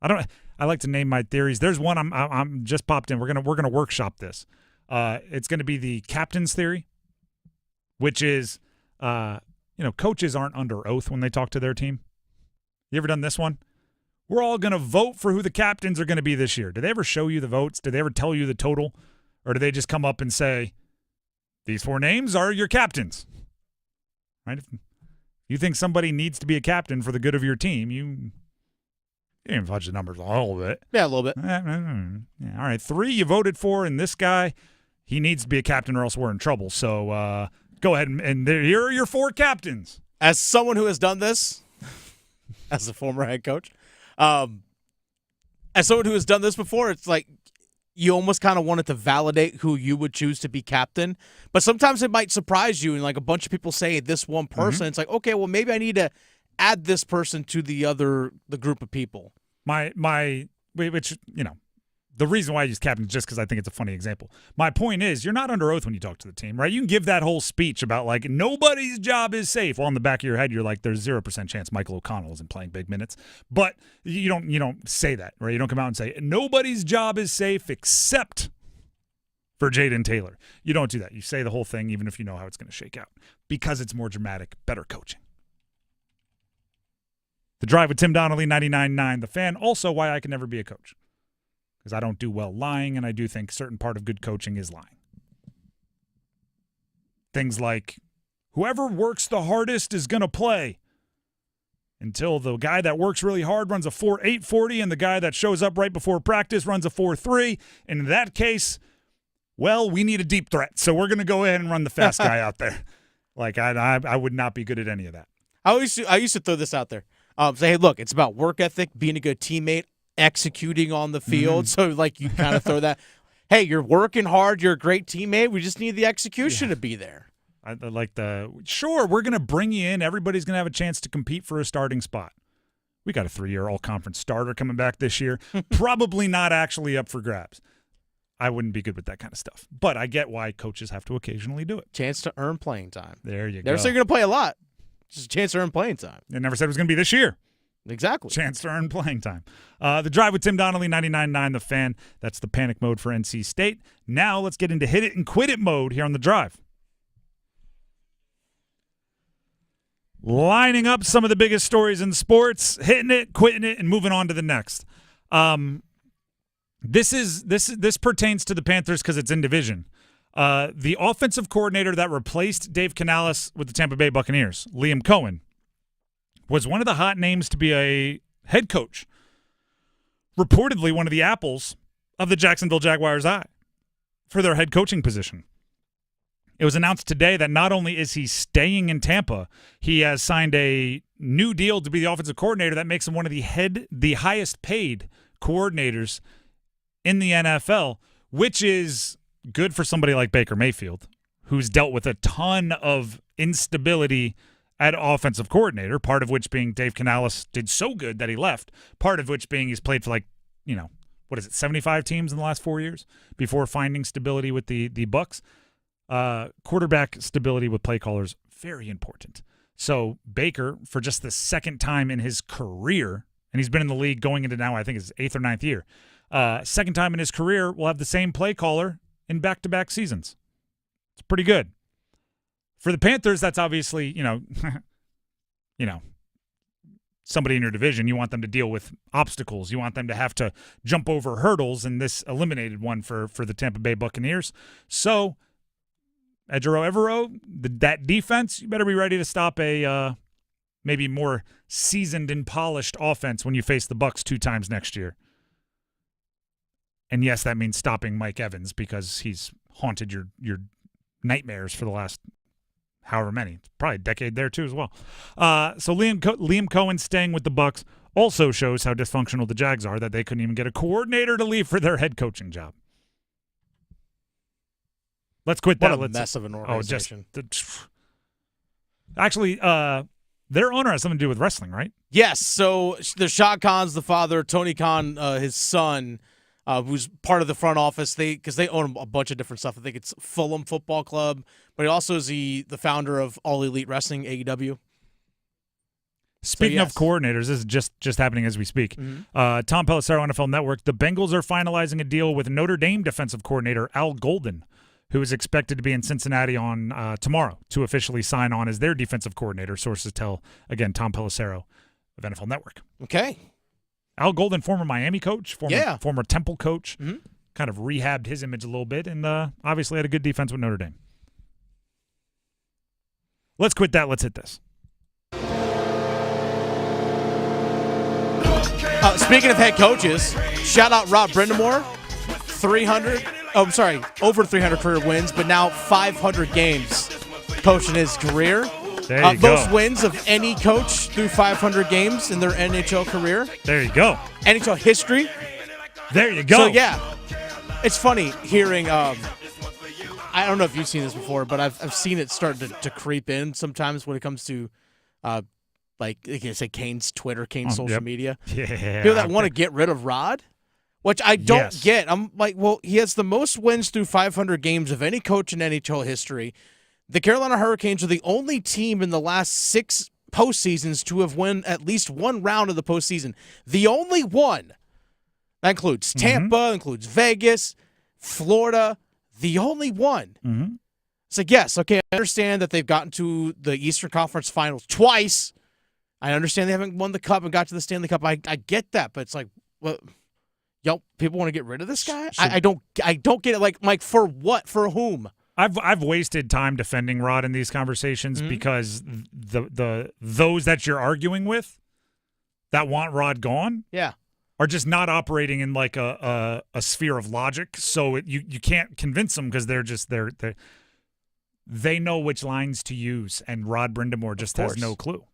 I like to name my theories. There's one I'm just popped in. We're gonna workshop this. It's going to be the captain's theory, which is, coaches aren't under oath when they talk to their team. You ever done this one? We're all going to vote for who the captains are going to be this year. Did they ever show you the votes? Did they ever tell you the total? Or do they just come up and say, these 4 names are your captains? Right? If you think somebody needs to be a captain for the good of your team, You didn't fudge the numbers a little bit. Yeah, a little bit. Yeah, all right, 3 you voted for, and this guy, he needs to be a captain or else we're in trouble. So go ahead, and here are your 4 captains. As someone who has done this, as a former head coach, as someone who has done this before, it's like you almost kind of wanted to validate who you would choose to be captain. But sometimes it might surprise you, and like a bunch of people say this one person. It's like, okay, well, maybe I need to add this person to the group of people. Which, the reason why I use captain is just because I think it's a funny example. My point is, you're not under oath when you talk to the team, right? You can give that whole speech about, like, nobody's job is safe. Well, in the back of your head, you're like, there's 0% chance Michael O'Connell isn't playing big minutes. But you don't say that, right? You don't come out and say, nobody's job is safe except for Jaden Taylor. You don't do that. You say the whole thing, even if you know how it's going to shake out, because it's more dramatic, better coaching. The Drive with Tim Donnelly, 99.9 The Fan. Also, why I can never be a coach. Because I don't do well lying, and I do think certain part of good coaching is lying. Things like, whoever works the hardest is going to play. Until the guy that works really hard runs a 4.8 40, and the guy that shows up right before practice runs a 4.3. And in that case, well, we need a deep threat. So we're going to go ahead and run the fast guy out there. Like, I would not be good at any of that. I used to throw this out there. Say, hey, look, it's about work ethic, being a good teammate, executing on the field. So, like, you kind of throw that, hey, you're working hard, you're a great teammate, we just need the execution to be there. I like sure, we're going to bring you in. Everybody's going to have a chance to compete for a starting spot. We got a 3-year all-conference starter coming back this year. Probably not actually up for grabs. I wouldn't be good with that kind of stuff. But I get why coaches have to occasionally do it. Chance to earn playing time. There you go. Never said you're going to play a lot. Just a chance to earn playing time. They never said it was going to be this year. Exactly. Chance to earn playing time. The Drive with Tim Donnelly, 99.9 The Fan. That's the panic mode for NC State. Now let's get into hit it and quit it mode here on The Drive. Lining up some of the biggest stories in sports, hitting it, quitting it, and moving on to the next. This pertains to the Panthers because it's in division. The offensive coordinator that replaced Dave Canales with the Tampa Bay Buccaneers, Liam Cohen, was one of the hot names to be a head coach. Reportedly one of the apples of the Jacksonville Jaguars' eye for their head coaching position. It was announced today that not only is he staying in Tampa, he has signed a new deal to be the offensive coordinator that makes him one of the highest paid coordinators in the NFL, which is good for somebody like Baker Mayfield, who's dealt with a ton of instability at offensive coordinator, part of which being Dave Canales did so good that he left, part of which being he's played for 75 teams in the last 4 years before finding stability with the Bucs. Quarterback stability with play callers, very important. So Baker, for just the second time in his career, and he's been in the league going into now, I think it's his 8th or 9th year, second time in his career, will have the same play caller in back-to-back seasons. It's pretty good. For the Panthers, that's obviously, somebody in your division. You want them to deal with obstacles. You want them to have to jump over hurdles, and this eliminated one for the Tampa Bay Buccaneers. So, Ejiro Evero, that defense, you better be ready to stop a maybe more seasoned and polished offense when you face the Bucs 2 times next year. And yes, that means stopping Mike Evans because he's haunted your nightmares for the last however many. It's probably a decade there too as well. So Liam Cohen staying with the Bucs also shows how dysfunctional the Jags are, that they couldn't even get a coordinator to leave for their head coaching job. Let's quit that. What a mess of an organization. Their owner has something to do with wrestling, right? Yes. So the Shad Khan's the father, Tony Khan, his son, who's part of the front office. Because they own a bunch of different stuff. I think it's Fulham Football Club, but he also is the founder of All Elite Wrestling, AEW. Speaking of coordinators, this is just happening as we speak. Mm-hmm. Tom Pelissero, NFL Network. The Bengals are finalizing a deal with Notre Dame defensive coordinator Al Golden, who is expected to be in Cincinnati on tomorrow to officially sign on as their defensive coordinator. Sources tell, again, Tom Pelissero of NFL Network. Okay. Al Golden, former Miami coach, former Temple coach, mm-hmm. kind of rehabbed his image a little bit, and obviously had a good defense with Notre Dame. Let's quit that. Let's hit this. Okay. Speaking of head coaches, shout out Rod Brindamore. Over 300 career wins, but now 500 games coaching his career. There you go. Most wins of any coach through 500 games in their NHL career. There you go. NHL history. There you go. So, yeah, it's funny hearing I don't know if you've seen this before, but I've seen it start to creep in sometimes when it comes to, like I say, Canes Twitter, Canes social media. Yeah. People that want to get rid of Rod, which I don't get. I'm like, well, he has the most wins through 500 games of any coach in NHL history. The Carolina Hurricanes are the only team in the last 6 postseasons to have won at least one round of the postseason. The only one. That includes Tampa, includes Vegas, Florida. The only one. Mm-hmm. It's like, yes, okay, I understand that they've gotten to the Eastern Conference Finals twice. I understand they haven't won the Cup and got to the Stanley Cup. I get that, but it's like, well, people want to get rid of this guy? I don't get it. Like for what? For whom? I've wasted time defending Rod in these conversations because those that you're arguing with that want Rod gone, are just not operating in like a sphere of logic. So you can't convince them because they know which lines to use, and Rod Brindamore just has no clue,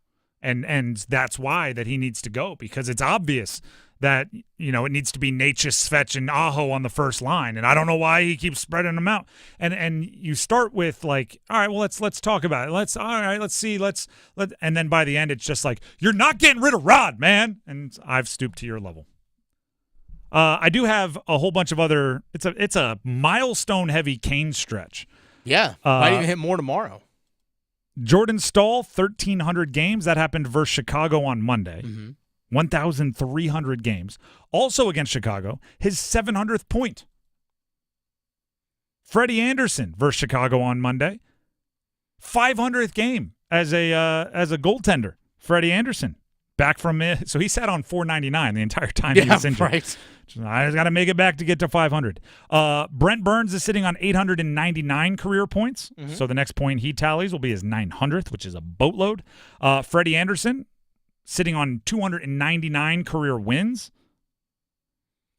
and that's why that he needs to go, because it's obvious that, it needs to be Natchez, Svetch, and Aho on the first line, and I don't know why he keeps spreading them out. And you start with like, all right, well let's talk about it. Let's see, and then by the end it's just like, you're not getting rid of Rod, man. And I've stooped to your level. I do have a whole bunch of other. It's a milestone heavy Canes stretch. Yeah, might even hit more tomorrow. Jordan Staal, 1,300 games. That happened versus Chicago on Monday. 1,300 games. Also against Chicago, his 700th point. Freddie Anderson versus Chicago on Monday. 500th game as a goaltender. Freddie Anderson back from it. So he sat on $4.99 the entire time he was injured. Right. I just got to make it back to get to 500. Brent Burns is sitting on 899 career points. So the next point he tallies will be his 900th, which is a boatload. Freddie Anderson sitting on 299 career wins.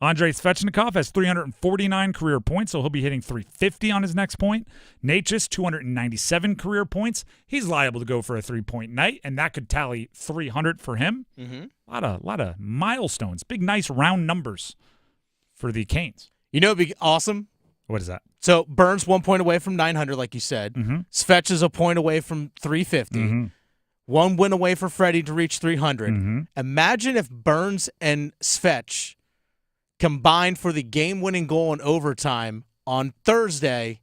Andrei Svechnikov has 349 career points, so he'll be hitting 350 on his next point. Natchez, 297 career points. He's liable to go for a 3-point night, and that could tally 300 for him. A lot of milestones, big, nice round numbers for the Canes. You know, it'd be awesome. What is that? So Burns 1 point away from 900, like you said. Svetch is a point away from 350. 1 win away for Freddie to reach 300. Imagine if Burns and Svetch combined for the game-winning goal in overtime on Thursday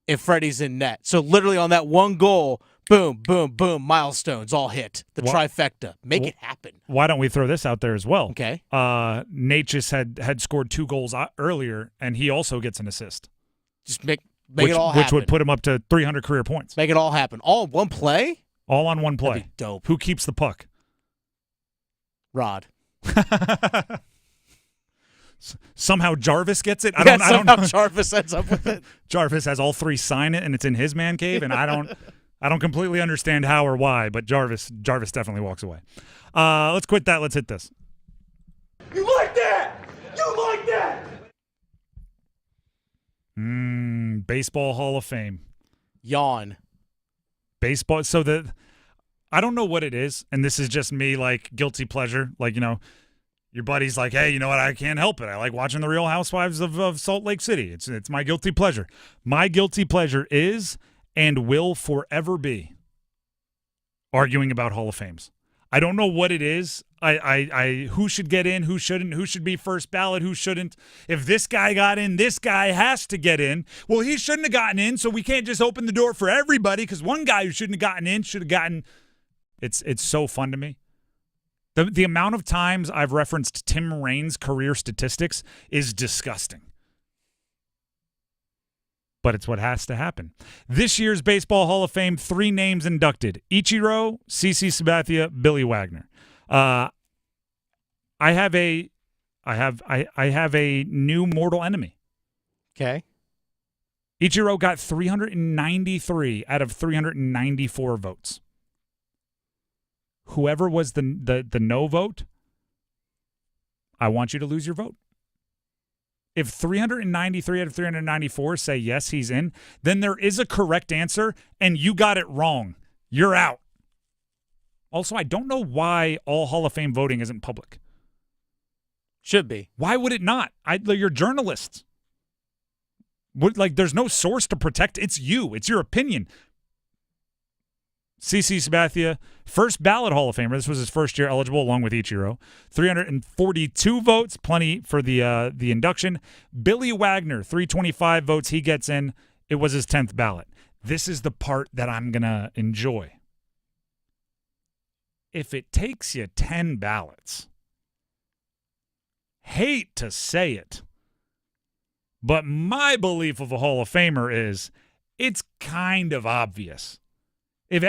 if Freddie's in net. So literally on that one goal, boom, boom, boom, milestones all hit. The trifecta. Make it happen. Why don't we throw this out there as well? Okay. Natchez had scored 2 goals earlier, and he also gets an assist. Just make it all happen. Which would put him up to 300 career points. Make it all happen. All in one play? All on one play. That'd be dope. Who keeps the puck? Rod. Somehow Jarvis gets it. I don't know. Jarvis ends up with it. Jarvis has all 3 sign it, and it's in his man cave, and I don't completely understand how or why, but Jarvis definitely walks away. Let's quit that. Let's hit this. You like that? You like that? Baseball Hall of Fame. Yawn. Baseball. So I don't know what it is, and this is just me, like, guilty pleasure. Like, your buddy's like, hey, you know what? I can't help it. I like watching The Real Housewives of Salt Lake City. It's my guilty pleasure. My guilty pleasure is and will forever be arguing about Hall of Fames. I don't know what it is. I who should get in, who shouldn't, who should be first ballot, who shouldn't. If this guy got in, this guy has to get in. Well, he shouldn't have gotten in, so we can't just open the door for everybody because one guy who shouldn't have gotten in should have gotten. It's so fun to me. The amount of times I've referenced Tim Raines' career statistics is disgusting. But it's what has to happen. This year's Baseball Hall of Fame, 3 names inducted: Ichiro, CC Sabathia, Billy Wagner. I have a new mortal enemy. Okay. Ichiro got 393 out of 394 votes. Whoever was the no vote I want you to lose your vote. If 393 out of 394 say yes, he's in, then there is a correct answer, and you got it wrong. You're out. Also, I don't know why all Hall of Fame voting isn't public. Should be. Why would it not? You're journalists. There's no source to protect. It's you. It's your opinion. CC Sabathia, first ballot Hall of Famer. This was his first year eligible, along with Ichiro. 342 votes, plenty for the induction. Billy Wagner, 325 votes. He gets in. It was his 10th ballot. This is the part that I'm going to enjoy. If it takes you 10 ballots, hate to say it, but my belief of a Hall of Famer is it's kind of obvious. If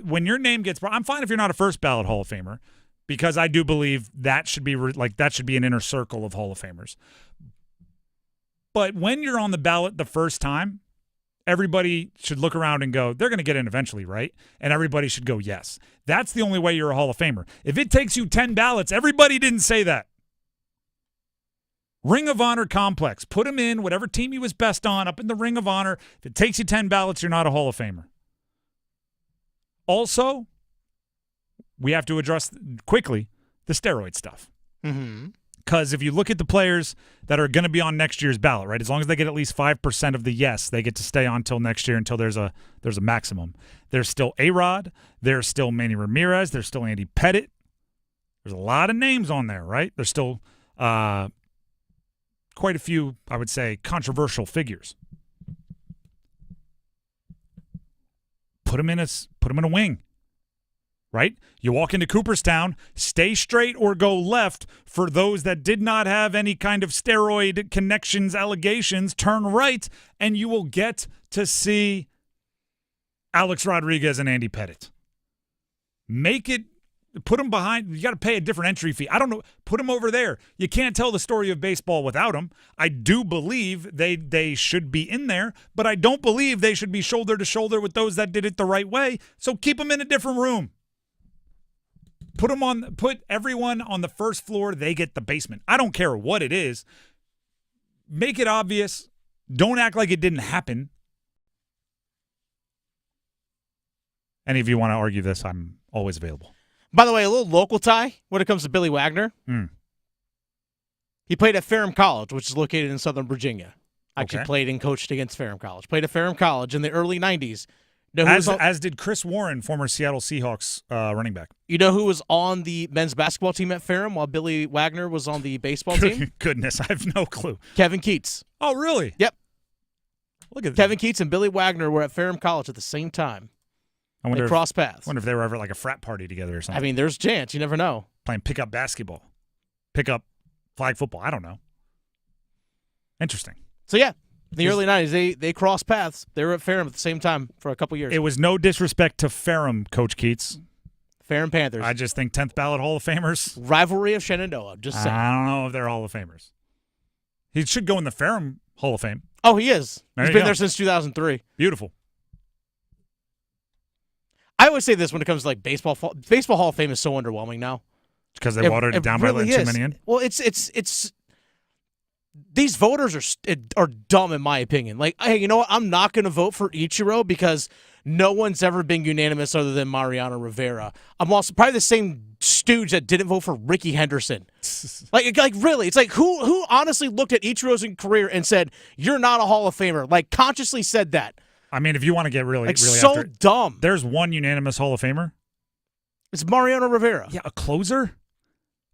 when your name gets brought, I'm fine if you're not a first ballot Hall of Famer, because I do believe that should be that should be an inner circle of Hall of Famers. But when you're on the ballot the first time, everybody should look around and go, they're going to get in eventually, right? And everybody should go, yes. That's the only way you're a Hall of Famer. If it takes you 10 ballots, everybody didn't say that. Ring of Honor complex. Put him in whatever team he was best on, up in the Ring of Honor. If it takes you 10 ballots, you're not a Hall of Famer. Also, we have to address quickly the steroid stuff. Because if you look at the players that are going to be on next year's ballot, right, as long as they get at least 5% of the yes, they get to stay on until next year, until there's a maximum. There's still A-Rod. There's still Manny Ramirez. There's still Andy Pettit. There's a lot of names on there, right? There's still quite a few, I would say, controversial figures. Put them in a wing, right? You walk into Cooperstown, stay straight or go left. For those that did not have any kind of steroid connections, allegations, turn right, and you will get to see Alex Rodriguez and Andy Pettit. Put them behind. You got to pay a different entry fee. I don't know. Put them over there. You can't tell the story of baseball without them. I do believe they should be in there, but I don't believe they should be shoulder to shoulder with those that did it the right way. So keep them in a different room. Put everyone on the first floor. They get the basement. I don't care what it is. Make it obvious. Don't act like it didn't happen. Any of you want to argue this, I'm always available. By the way, a little local tie when it comes to Billy Wagner. He played at Ferrum College, which is located in Southern Virginia. Actually played and coached against Ferrum College. Played at Ferrum College in the early 90s. As did Chris Warren, former Seattle Seahawks running back. You know who was on the men's basketball team at Ferrum while Billy Wagner was on the baseball team? Goodness, I have no clue. Kevin Keats. Oh, really? Yep. Look at Kevin Keats and Billy Wagner were at Ferrum College at the same time. They crossed paths. I wonder if they were ever like a frat party together or something. I mean, there's a chance. You never know. Playing pickup basketball. Pickup flag football. I don't know. Interesting. So, yeah, in the early 90s, they crossed paths. They were at Ferrum at the same time for a couple years. It was no disrespect to Ferrum, Coach Keats. Ferrum Panthers. I just think 10th ballot Hall of Famers. Rivalry of Shenandoah. Just saying. I don't know if they're Hall of Famers. He should go in the Ferrum Hall of Fame. Oh, he is. He's been go. there since 2003. Beautiful. I always say this when it comes to like baseball. Baseball Hall of Fame is so underwhelming now. Because they watered it down by letting too many in? Well, it's these voters are dumb in my opinion. Like, hey, you know what? I'm not going to vote for Ichiro because no one's ever been unanimous other than Mariano Rivera. I'm also probably the same stooge that didn't vote for Ricky Henderson. like really, it's like who honestly looked at Ichiro's career and said, "You're not a Hall of Famer." Like consciously said that. I mean, if you want to get really so after it, dumb. There's one unanimous Hall of Famer. It's Mariano Rivera. Yeah, a closer?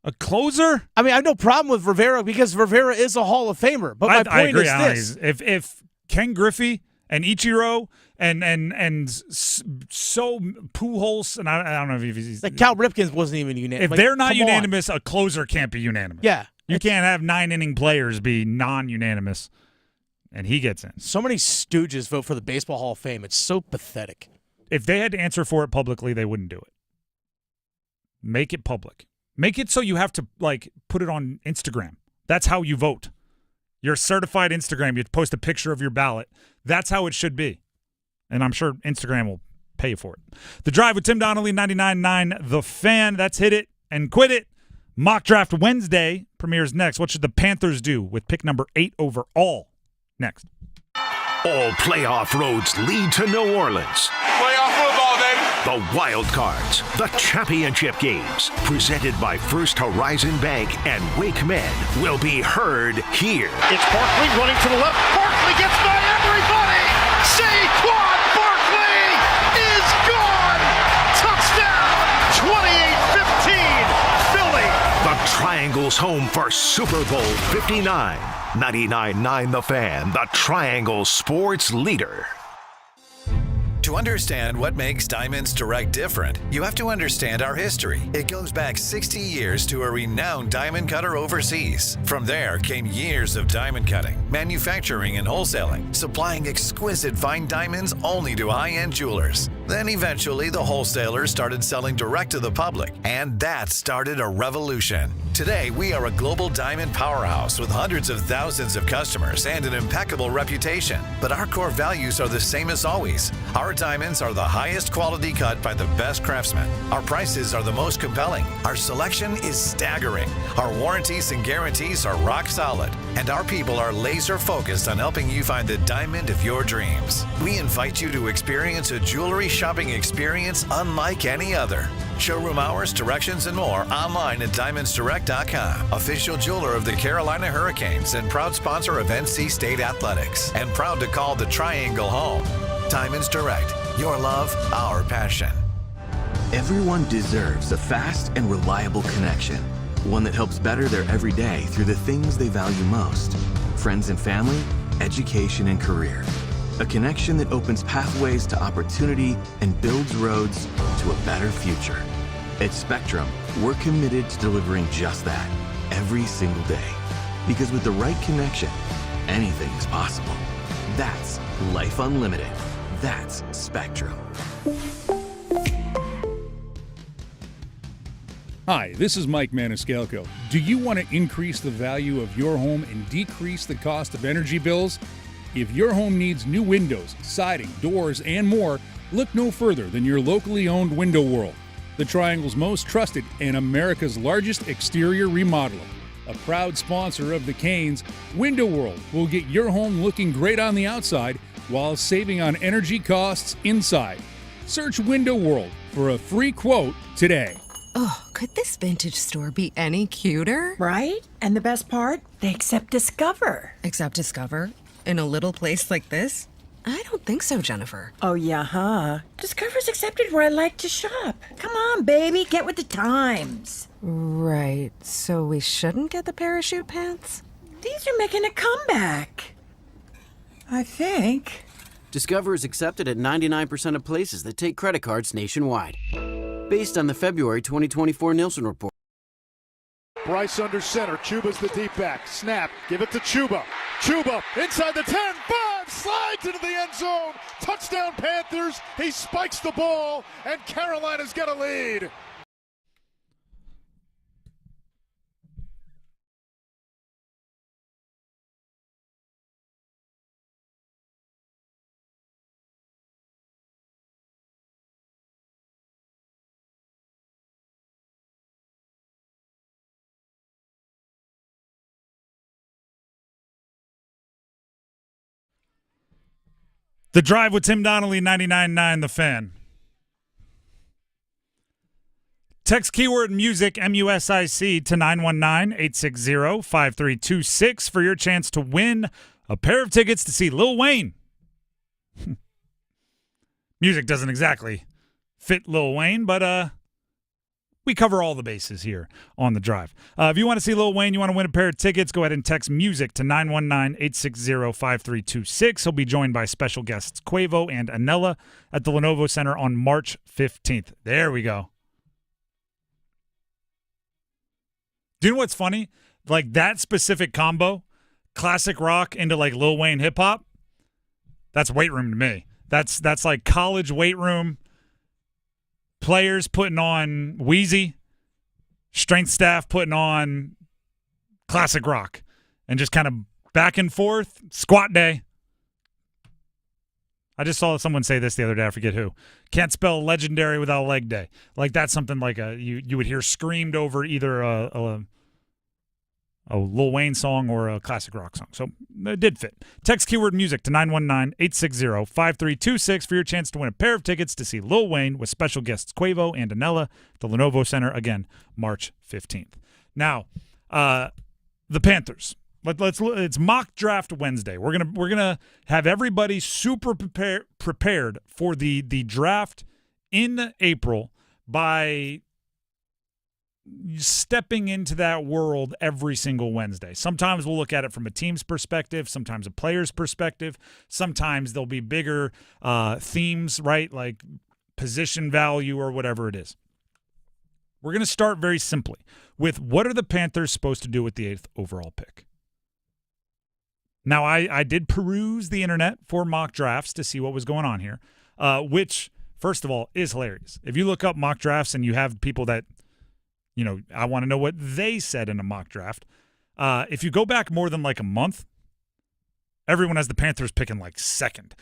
A closer? I mean, I have no problem with Rivera because Rivera is a Hall of Famer. But my point is this. If Ken Griffey and Ichiro and so Pujols, and I don't know if he's... Like Cal Ripken wasn't even unanimous. If they're not unanimous, a closer can't be unanimous. Yeah. You can't have 9-inning players be non-unanimous. And he gets in. So many stooges vote for the Baseball Hall of Fame. It's so pathetic. If they had to answer for it publicly, they wouldn't do it. Make it public. Make it so you have to, put it on Instagram. That's how you vote. Your certified Instagram, you post a picture of your ballot. That's how it should be. And I'm sure Instagram will pay you for it. The Drive with Tim Donnelly, 99.9 The Fan. That's Hit It and Quit It. Mock Draft Wednesday premieres next. What should the Panthers do with pick number 8 overall? Next. All playoff roads lead to New Orleans. Playoff football, baby. The Wild Cards, the championship games, presented by First Horizon Bank and Wake Med, will be heard here. It's Barkley running to the left. Barkley gets by everybody. Saquon Barkley is gone. Touchdown. 28-15. Philly. The Triangle's home for Super Bowl 59. 99.9 The Fan, the Triangle sports leader. To understand what makes Diamonds Direct different, you have to understand our history. It goes back 60 years to a renowned diamond cutter overseas. From there came years of diamond cutting, manufacturing and wholesaling, supplying exquisite fine diamonds only to high-end jewelers. Then eventually the wholesalers started selling direct to the public, and that started a revolution. Today, we are a global diamond powerhouse with hundreds of thousands of customers and an impeccable reputation. But our core values are the same as always. Our diamonds are the highest quality cut by the best craftsmen. Our prices are the most compelling. Our selection is staggering. Our warranties and guarantees are rock solid. And our people are laser focused on helping you find the diamond of your dreams. We invite you to experience a jewelry shopping experience unlike any other. Showroom hours, directions, and more online at DiamondsDirect.com. Official jeweler of the Carolina Hurricanes and proud sponsor of NC State Athletics. And proud to call the Triangle home. Diamonds Direct. Your love, our passion. Everyone deserves a fast and reliable connection. One that helps better their everyday through the things they value most. Friends and family, education and career. A connection that opens pathways to opportunity and builds roads to a better future. At Spectrum, we're committed to delivering just that every single day. Because with the right connection, anything is possible. That's Life Unlimited. That's Spectrum. Hi, this is Mike Maniscalco. Do you want to increase the value of your home and decrease the cost of energy bills? If your home needs new windows, siding, doors, and more, look no further than your locally owned Window World, the Triangle's most trusted and America's largest exterior remodeler. A proud sponsor of the Canes, Window World will get your home looking great on the outside while saving on energy costs inside. Search Window World for a free quote today. Oh, could this vintage store be any cuter? Right? And the best part? They accept Discover. Accept Discover? In a little place like this? I don't think so, Jennifer. Oh, yeah, huh? Discover's accepted where I like to shop. Come on, baby, get with the times. Right, so we shouldn't get the parachute pants? These are making a comeback. I think. Discover is accepted at 99% of places that take credit cards nationwide. Based on the February 2024 Nielsen report. Bryce under center. Chuba's the deep back. Snap. Give it to Chuba. Chuba inside the 10. 5. Slides into the end zone. Touchdown Panthers. He spikes the ball, and Carolina's got a lead. The Drive with Tim Donnelly, 99.9 The Fan. Text keyword music, MUSIC, to 919-860-5326 for your chance to win a pair of tickets to see Lil Wayne. Music doesn't exactly fit Lil Wayne, but we cover all the bases here on The Drive. If you want to see Lil Wayne, you want to win a pair of tickets, go ahead and text music to 919-860-5326. He'll be joined by special guests Quavo and Anella at the Lenovo Center on March 15th. There we go. Do you know what's funny? Like that specific combo, classic rock into like Lil Wayne hip hop, that's weight room to me. That's like college weight room. Players putting on Wheezy, strength staff putting on classic rock, and just kind of back and forth, squat day. I just saw someone say this the other day. I forget who. Can't spell legendary without leg day. Like that's something like you would hear screamed over either a Lil Wayne song or a classic rock song. So it did fit. Text keyword music to 919-860-5326 for your chance to win a pair of tickets to see Lil Wayne with special guests Quavo and Anella at the Lenovo Center, again, March 15th. Now, the Panthers. It's mock draft Wednesday. We're gonna have everybody super prepared for the draft in April by stepping into that world every single Wednesday. Sometimes we'll look at it from a team's perspective, sometimes a player's perspective. Sometimes there'll be bigger themes, right? Like position value or whatever it is. We're going to start very simply with what are the Panthers supposed to do with the 8th overall pick? Now, I did peruse the internet for mock drafts to see what was going on here, which, first of all, is hilarious. If you look up mock drafts and you have people that, I want to know what they said in a mock draft. If you go back more than like a month, everyone has the Panthers picking like second.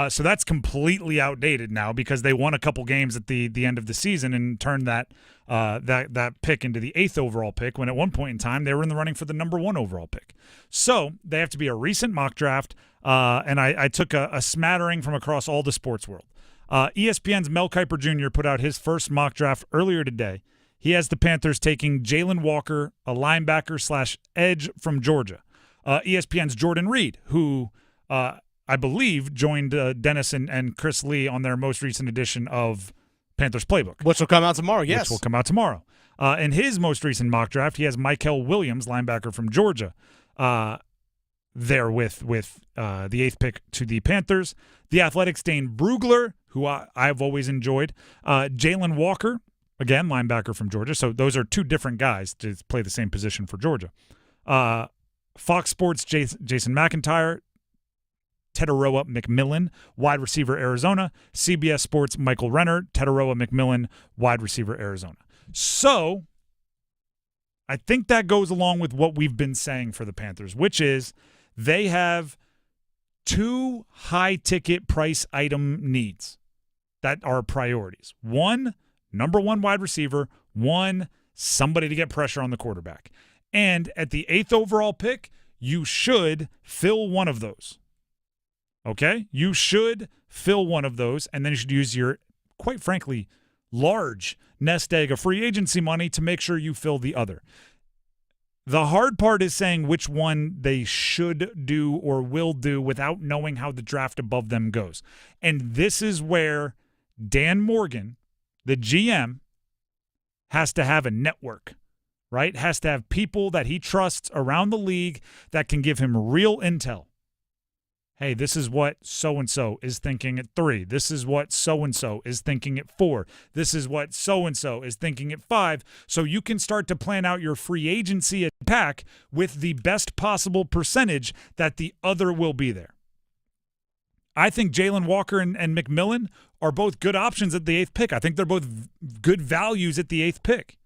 So that's completely outdated now because they won a couple games at the end of the season and turned that pick into the 8th overall pick when at one point in time they were in the running for the number 1 overall pick. So they have to be a recent mock draft, and I took a smattering from across all the sports world. ESPN's Mel Kiper Jr. put out his first mock draft earlier today. He has the Panthers taking Jalen Walker, a linebacker/edge from Georgia. ESPN's Jordan Reed, who I believe joined Dennis and Chris Lee on their most recent edition of Panthers Playbook. Which will come out tomorrow, yes. Which will come out tomorrow. In his most recent mock draft, he has Michael Williams, linebacker from Georgia, there with the 8th pick to the Panthers. The Athletics' Dane Brugler, who I've always enjoyed. Jalen Walker, again, linebacker from Georgia. So those are two different guys to play the same position for Georgia. Fox Sports' Jason McIntyre, Tetaroa McMillan, wide receiver, Arizona. CBS Sports' Michael Renner, Tetaroa McMillan, wide receiver, Arizona. So I think that goes along with what we've been saying for the Panthers, which is they have 2 high-ticket price item needs that are priorities. 1, number 1 wide receiver. 1, somebody to get pressure on the quarterback. And at the 8th overall pick, you should fill one of those. Okay? You should fill one of those, and then you should use your, quite frankly, large nest egg of free agency money to make sure you fill the other. The hard part is saying which one they should do or will do without knowing how the draft above them goes. And this is where Dan Morgan, the GM, has to have a network. Right? Has to have people that he trusts around the league that can give him real intel. Hey, this is what so-and-so is thinking at 3. This is what so-and-so is thinking at 4. This is what so-and-so is thinking at 5. So you can start to plan out your free agency attack with the best possible percentage that the other will be there. I think Jalen Walker and McMillan are both good options at the 8th pick. I think they're both good values at the 8th pick.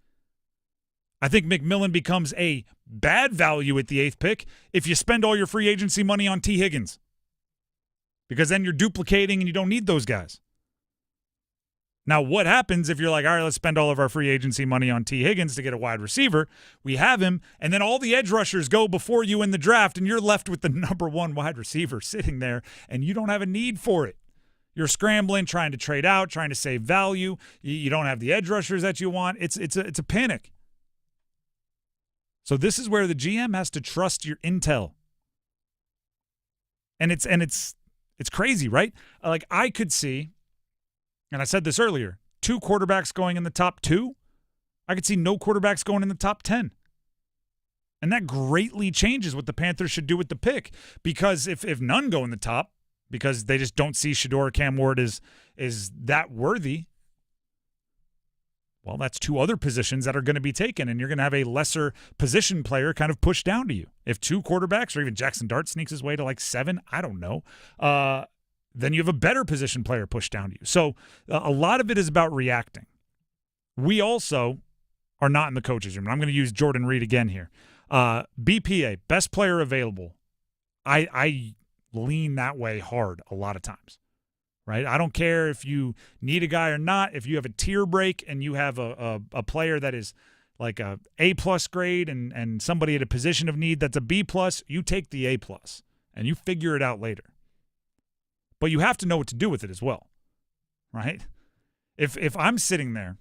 I think McMillan becomes a bad value at the 8th pick if you spend all your free agency money on T. Higgins. Because then you're duplicating and you don't need those guys. Now, what happens if you're like, all right, let's spend all of our free agency money on T. Higgins to get a wide receiver. We have him, and then all the edge rushers go before you in the draft, and you're left with the number 1 wide receiver sitting there, and you don't have a need for it. You're scrambling, trying to trade out, trying to save value. You don't have the edge rushers that you want. It's a panic. So this is where the GM has to trust your intel. And it's crazy, right? Like I could see, and I said this earlier, 2 quarterbacks going in the top 2. I could see no quarterbacks going in the top 10. And that greatly changes what the Panthers should do with the pick. Because if none go in the top, because they just don't see Shedeur or Cam Ward is that worthy, well, that's 2 other positions that are going to be taken, and you're going to have a lesser position player kind of pushed down to you. If 2 quarterbacks, or even Jackson Dart sneaks his way to like 7, I don't know, then you have a better position player pushed down to you. So a lot of it is about reacting. We also are not in the coach's room. And I'm going to use Jordan Reed again here. BPA, best player available. I lean that way hard a lot of times. right? I don't care if you need a guy or not. If you have a tier break and you have a player that is like a A-plus grade and somebody at a position of need that's a B-plus, you take the A-plus and you figure it out later. But you have to know what to do with it as well, right? If I'm sitting there,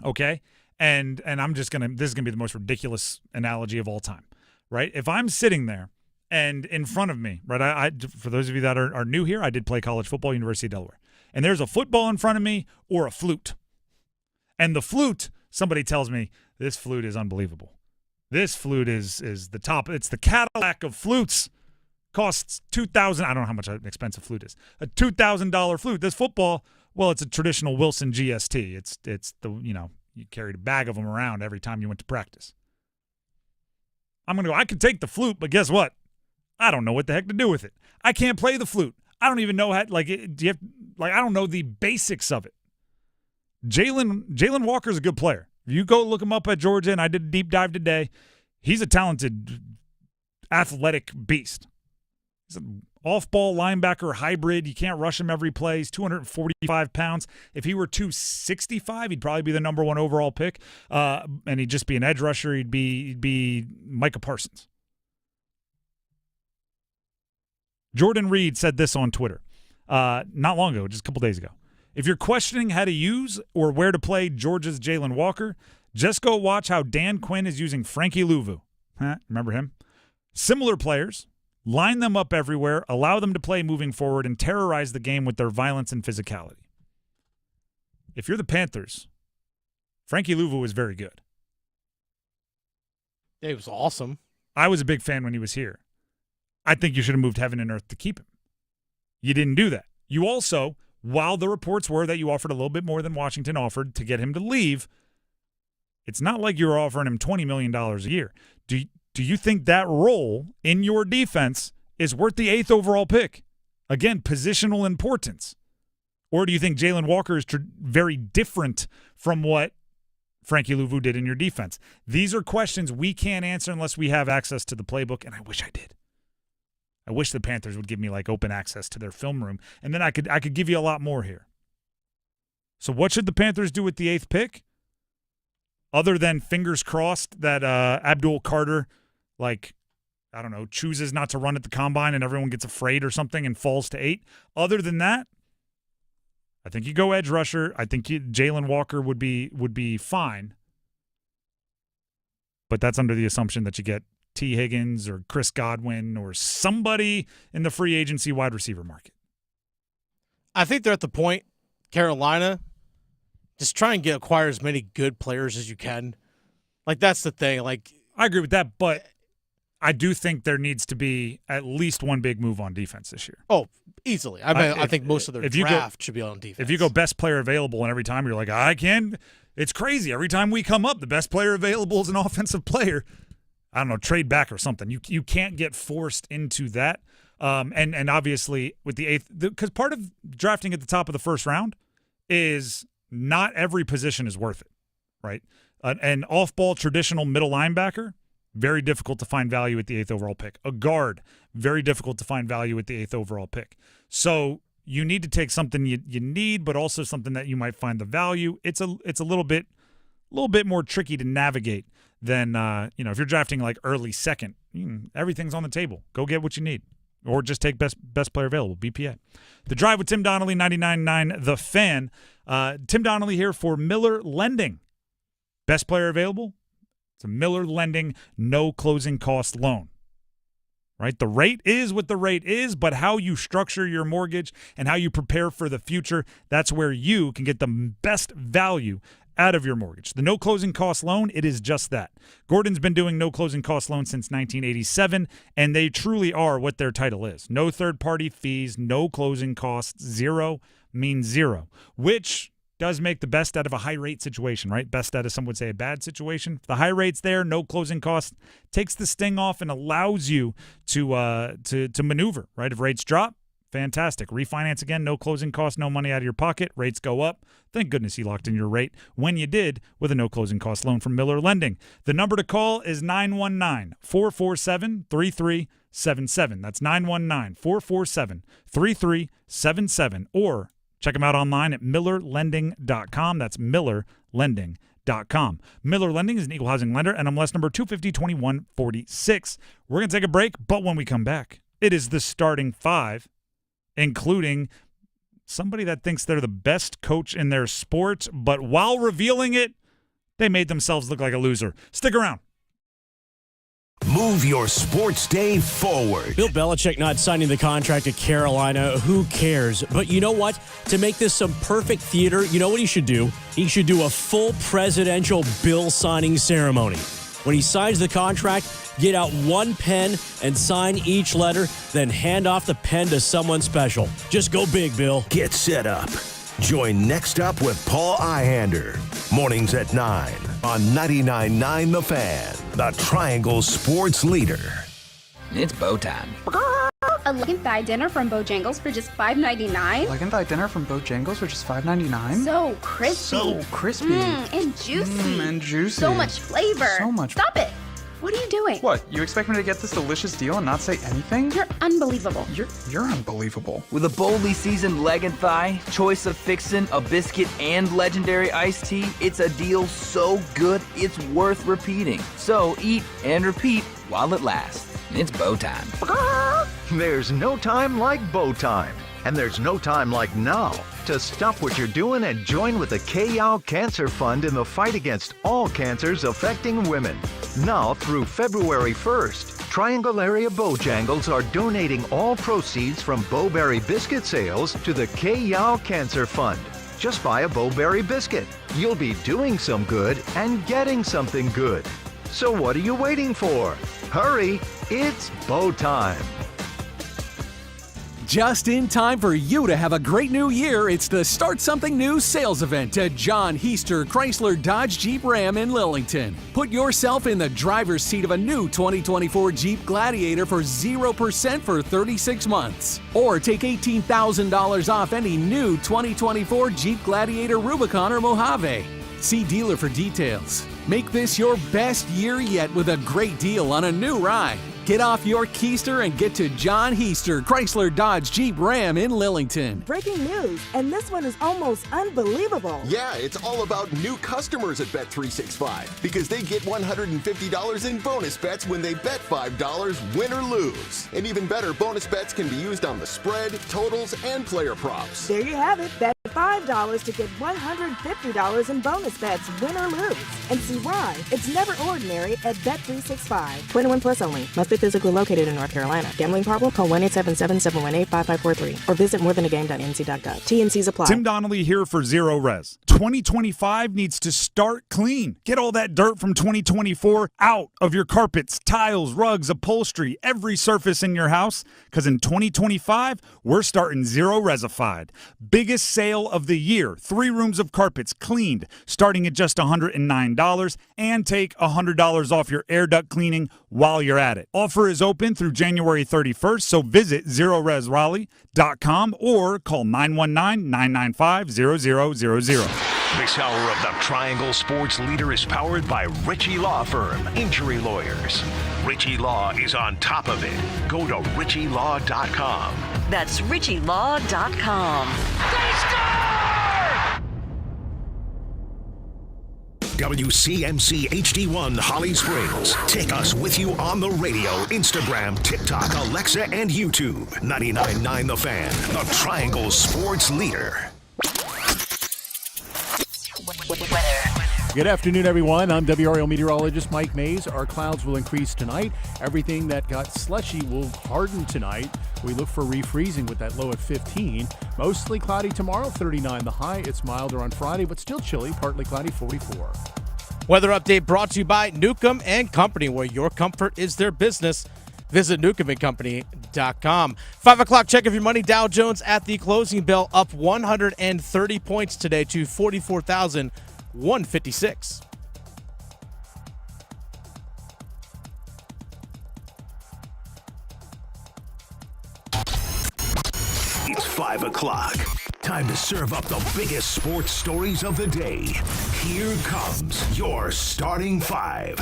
okay, and I'm just going to – this is going to be the most ridiculous analogy of all time, right? If I'm sitting there and in front of me, right, I for those of you that are new here, I did play college football, University of Delaware, and there's a football in front of me or a flute. And the flute, somebody tells me, this flute is unbelievable. This flute is the top. It's the Cadillac of flutes. Costs $2,000. I don't know how much an expensive flute is. A $2,000 flute. This football, well, it's a traditional Wilson GST. It's the, you carried a bag of them around every time you went to practice. I'm going to go, I could take the flute, but guess what? I don't know what the heck to do with it. I can't play the flute. I don't even know how, I don't know the basics of it. Jalen Walker's a good player. If you go look him up at Georgia, and I did a deep dive today, he's a talented, athletic beast. He's an off-ball linebacker hybrid. You can't rush him every play. He's 245 pounds. If he were 265, he'd probably be the number 1 overall pick, and he'd just be an edge rusher. He'd be Micah Parsons. Jordan Reed said this on Twitter not long ago, just a couple days ago. If you're questioning how to use or where to play Georgia's Jalen Walker, just go watch how Dan Quinn is using Frankie Louvu. Remember him? Similar players. Line them up everywhere, allow them to play moving forward, and terrorize the game with their violence and physicality. If you're the Panthers, Frankie Louvu was very good. Yeah, he was awesome. I was a big fan when he was here. I think you should have moved heaven and earth to keep him. You didn't do that. You also, while the reports were that you offered a little bit more than Washington offered to get him to leave, it's not like you were offering him $20 million a year. Do you think that role in your defense is worth the 8th overall pick? Again, positional importance. Or do you think Jalen Walker is very different from what Frankie Louvu did in your defense? These are questions we can't answer unless we have access to the playbook, and I wish I did. I wish the Panthers would give me open access to their film room, and then I could give you a lot more here. So what should the Panthers do with the 8th pick? Other than fingers crossed that Abdul Carter chooses not to run at the combine and everyone gets afraid or something and falls to 8. Other than that, I think you go edge rusher. I think Jalen Walker would be fine. But that's under the assumption that you get T. Higgins or Chris Godwin or somebody in the free agency wide receiver market. I think they're at the point, Carolina, just try and acquire as many good players as you can. That's the thing. I agree with that, but I do think there needs to be at least one big move on defense this year. Oh, easily. I think most of their draft should be on defense. If you go best player available and every time you're like, I can, it's crazy. Every time we come up, the best player available is an offensive player. I don't know, trade back or something. You can't get forced into that. And obviously with the 8th, because part of drafting at the top of the first round is not every position is worth it, right? An off-ball traditional middle linebacker, very difficult to find value at the 8th overall pick. A guard, very difficult to find value at the 8th overall pick. So you need to take something you need, but also something that you might find the value. It's a little bit more tricky to navigate than if you're drafting early second. Everything's on the table. Go get what you need, or just take best player available. BPA. The Drive with Tim Donnelly, 99.9 The Fan. Tim Donnelly here for Miller Lending. Best player available. It's a Miller Lending no closing cost loan. Right? The rate is what the rate is, but how you structure your mortgage and how you prepare for the future, that's where you can get the best value out of your mortgage. The no closing cost loan, it is just that. Gordon's been doing no closing cost loans since 1987, and they truly are what their title is. No third-party fees, no closing costs, zero means zero, which does make the best out of a high-rate situation, right? Best out of, some would say, a bad situation. If the high rate's there, no closing costs, takes the sting off and allows you to maneuver, right? If rates drop, fantastic. Refinance again, no closing costs, no money out of your pocket. Rates go up. Thank goodness you locked in your rate when you did with a no closing cost loan from Miller Lending. The number to call is 919-447-3377. 3377. That's 919-447-3377. Or check them out online at millerlending.com. That's millerlending.com. Miller Lending is an equal housing lender, NMLS number 250-2146. We're going to take a break, but when we come back, it is the starting five, including somebody that thinks they're the best coach in their sport, but while revealing it, they made themselves look like a loser. Stick around. Move your sports day forward. Bill Belichick not signing the contract at Carolina, who cares? But you know what? To make this some perfect theater, you know what he should do? He should do a full presidential bill signing ceremony. When he signs the contract, get out one pen and sign each letter, then hand off the pen to someone special. Just go big, Bill. Get set up. Join Next Up with Paul Ihander. Mornings at 9 on 99.9 The Fan, the Triangle Sports Leader. It's bow time. A leg and thigh dinner from Bojangles for just $5.99. Leg and thigh dinner from Bojangles for just $5.99. So crispy. So crispy. And juicy. And juicy. So much flavor. So much. Stop it. What are you doing? What? You expect me to get this delicious deal and not say anything? You're unbelievable. You're unbelievable. With a boldly seasoned leg and thigh, choice of fixin', a biscuit, and legendary iced tea, it's a deal so good it's worth repeating. So eat and repeat while it lasts. It's bow time. There's no time like bow time. And there's no time like now to stop what you're doing and join with the K-Yow Cancer Fund in the fight against all cancers affecting women. Now through February 1st, Triangle area Bojangles are donating all proceeds from Bowberry biscuit sales to the K-Yow Cancer Fund. Just buy a Bowberry biscuit. You'll be doing some good and getting something good. So what are you waiting for? Hurry, it's bow time. Just in time for you to have a great new year, it's the Start Something New sales event at John Heister Chrysler Dodge Jeep Ram in Lillington. Put yourself in the driver's seat of a new 2024 Jeep Gladiator for 0% for 36 months. Or take $18,000 off any new 2024 Jeep Gladiator Rubicon or Mojave. See dealer for details. Make this your best year yet with a great deal on a new ride. Get off your keister and get to John Heister Chrysler Dodge Jeep Ram in Lillington. Breaking news, and this one is almost unbelievable. Yeah, it's all about new customers at Bet365 because they get $150 in bonus bets when they bet $5, win or lose. And even better, bonus bets can be used on the spread, totals, and player props. There you have it. Bet $5 to get $150 in bonus bets, win or lose. And see why. It's never ordinary at Bet365. 21 plus only. Must be physically located in North Carolina. Gambling problem? Call 1-877-718-5543 or visit morethanagame.nc.gov. T&Cs apply. Tim Donnelly here for Zero Res. 2025 needs to start clean. Get all that dirt from 2024 out of your carpets, tiles, rugs, upholstery, every surface in your house. Because in 2025, we're starting Zero Resified. Biggest sale of the year. 3 rooms of carpets cleaned, starting at just $109, and take $100 off your air duct cleaning while you're at it. Offer is open through January 31st, so visit ZeroResRaleigh.com or call 919-995-0000. This hour of the Triangle Sports Leader is powered by Ritchie Law Firm, injury lawyers. Ritchie Law is on top of it. Go to RitchieLaw.com. That's RitchieLaw.com. WCMC HD1 Holly Springs. Take us with you on the radio, Instagram, TikTok, Alexa, and YouTube. 99.9 The Fan, the Triangle Sports Leader. Good afternoon, everyone. I'm WRAL meteorologist Mike Mays. Our clouds will increase tonight. Everything that got slushy will harden tonight. We look for refreezing with that low at 15. Mostly cloudy tomorrow, 39 the high. It's milder on Friday, but still chilly, partly cloudy, 44. Weather update brought to you by Newcomb and Company, where your comfort is their business. Visit newcombandcompany.com. 5 o'clock check of your money. Dow Jones at the closing bell up 130 points today to 44,156. It's 5 o'clock. Time to serve up the biggest sports stories of the day. Here comes your starting 5.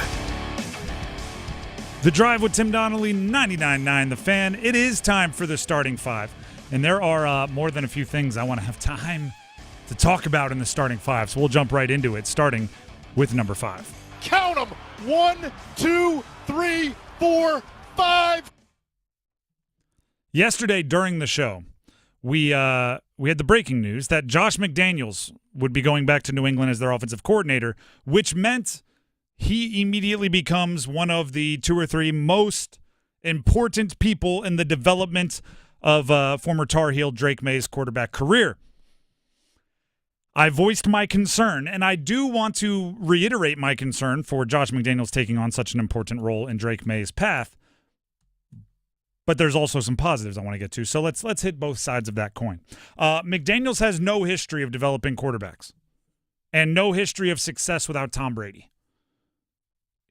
The Drive with Tim Donnelly, 99.9 The Fan. It is time for the starting five. And there are more than a few things I want to have time to talk about in the starting five. So we'll jump right into it, starting with number 5. Count them. 1, 2, 3, 4, 5. Yesterday during the show, we had the breaking news that Josh McDaniels would be going back to New England as their offensive coordinator, which meant he immediately becomes one of the 2 or 3 most important people in the development of former Tar Heel Drake May's quarterback career. I voiced my concern, and I do want to reiterate my concern for Josh McDaniels taking on such an important role in Drake May's path. But there's also some positives I want to get to, so let's hit both sides of that coin. McDaniels has no history of developing quarterbacks and no history of success without Tom Brady.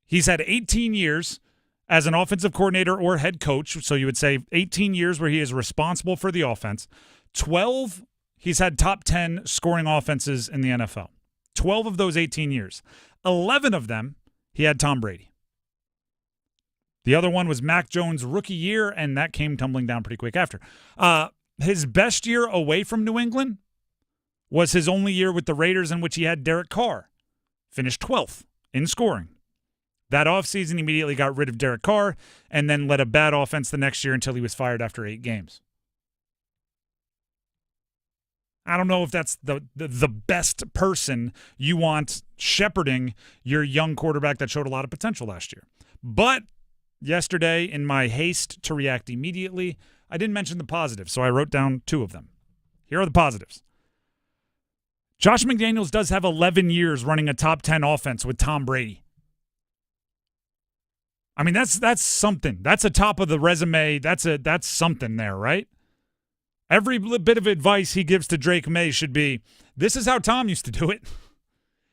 He's had 18 years as an offensive coordinator or head coach, so you would say 18 years where he is responsible for the offense. 12, he's had top 10 scoring offenses in the NFL. 12 of those 18 years. 11 of them, he had Tom Brady. The other one was Mac Jones' rookie year, and that came tumbling down pretty quick after. His best year away from New England was his only year with the Raiders in which he had Derek Carr. Finished 12th in scoring. That offseason immediately got rid of Derek Carr and then led a bad offense the next year until he was fired after 8 games. I don't know if that's the best person you want shepherding your young quarterback that showed a lot of potential last year. But yesterday, in my haste to react immediately, I didn't mention the positives, so I wrote down 2 of them. Here are the positives. Josh McDaniels does have 11 years running a top 10 offense with Tom Brady. I mean, that's something. That's a top of the resume. That's something there, right? Every bit of advice he gives to Drake May should be, this is how Tom used to do it.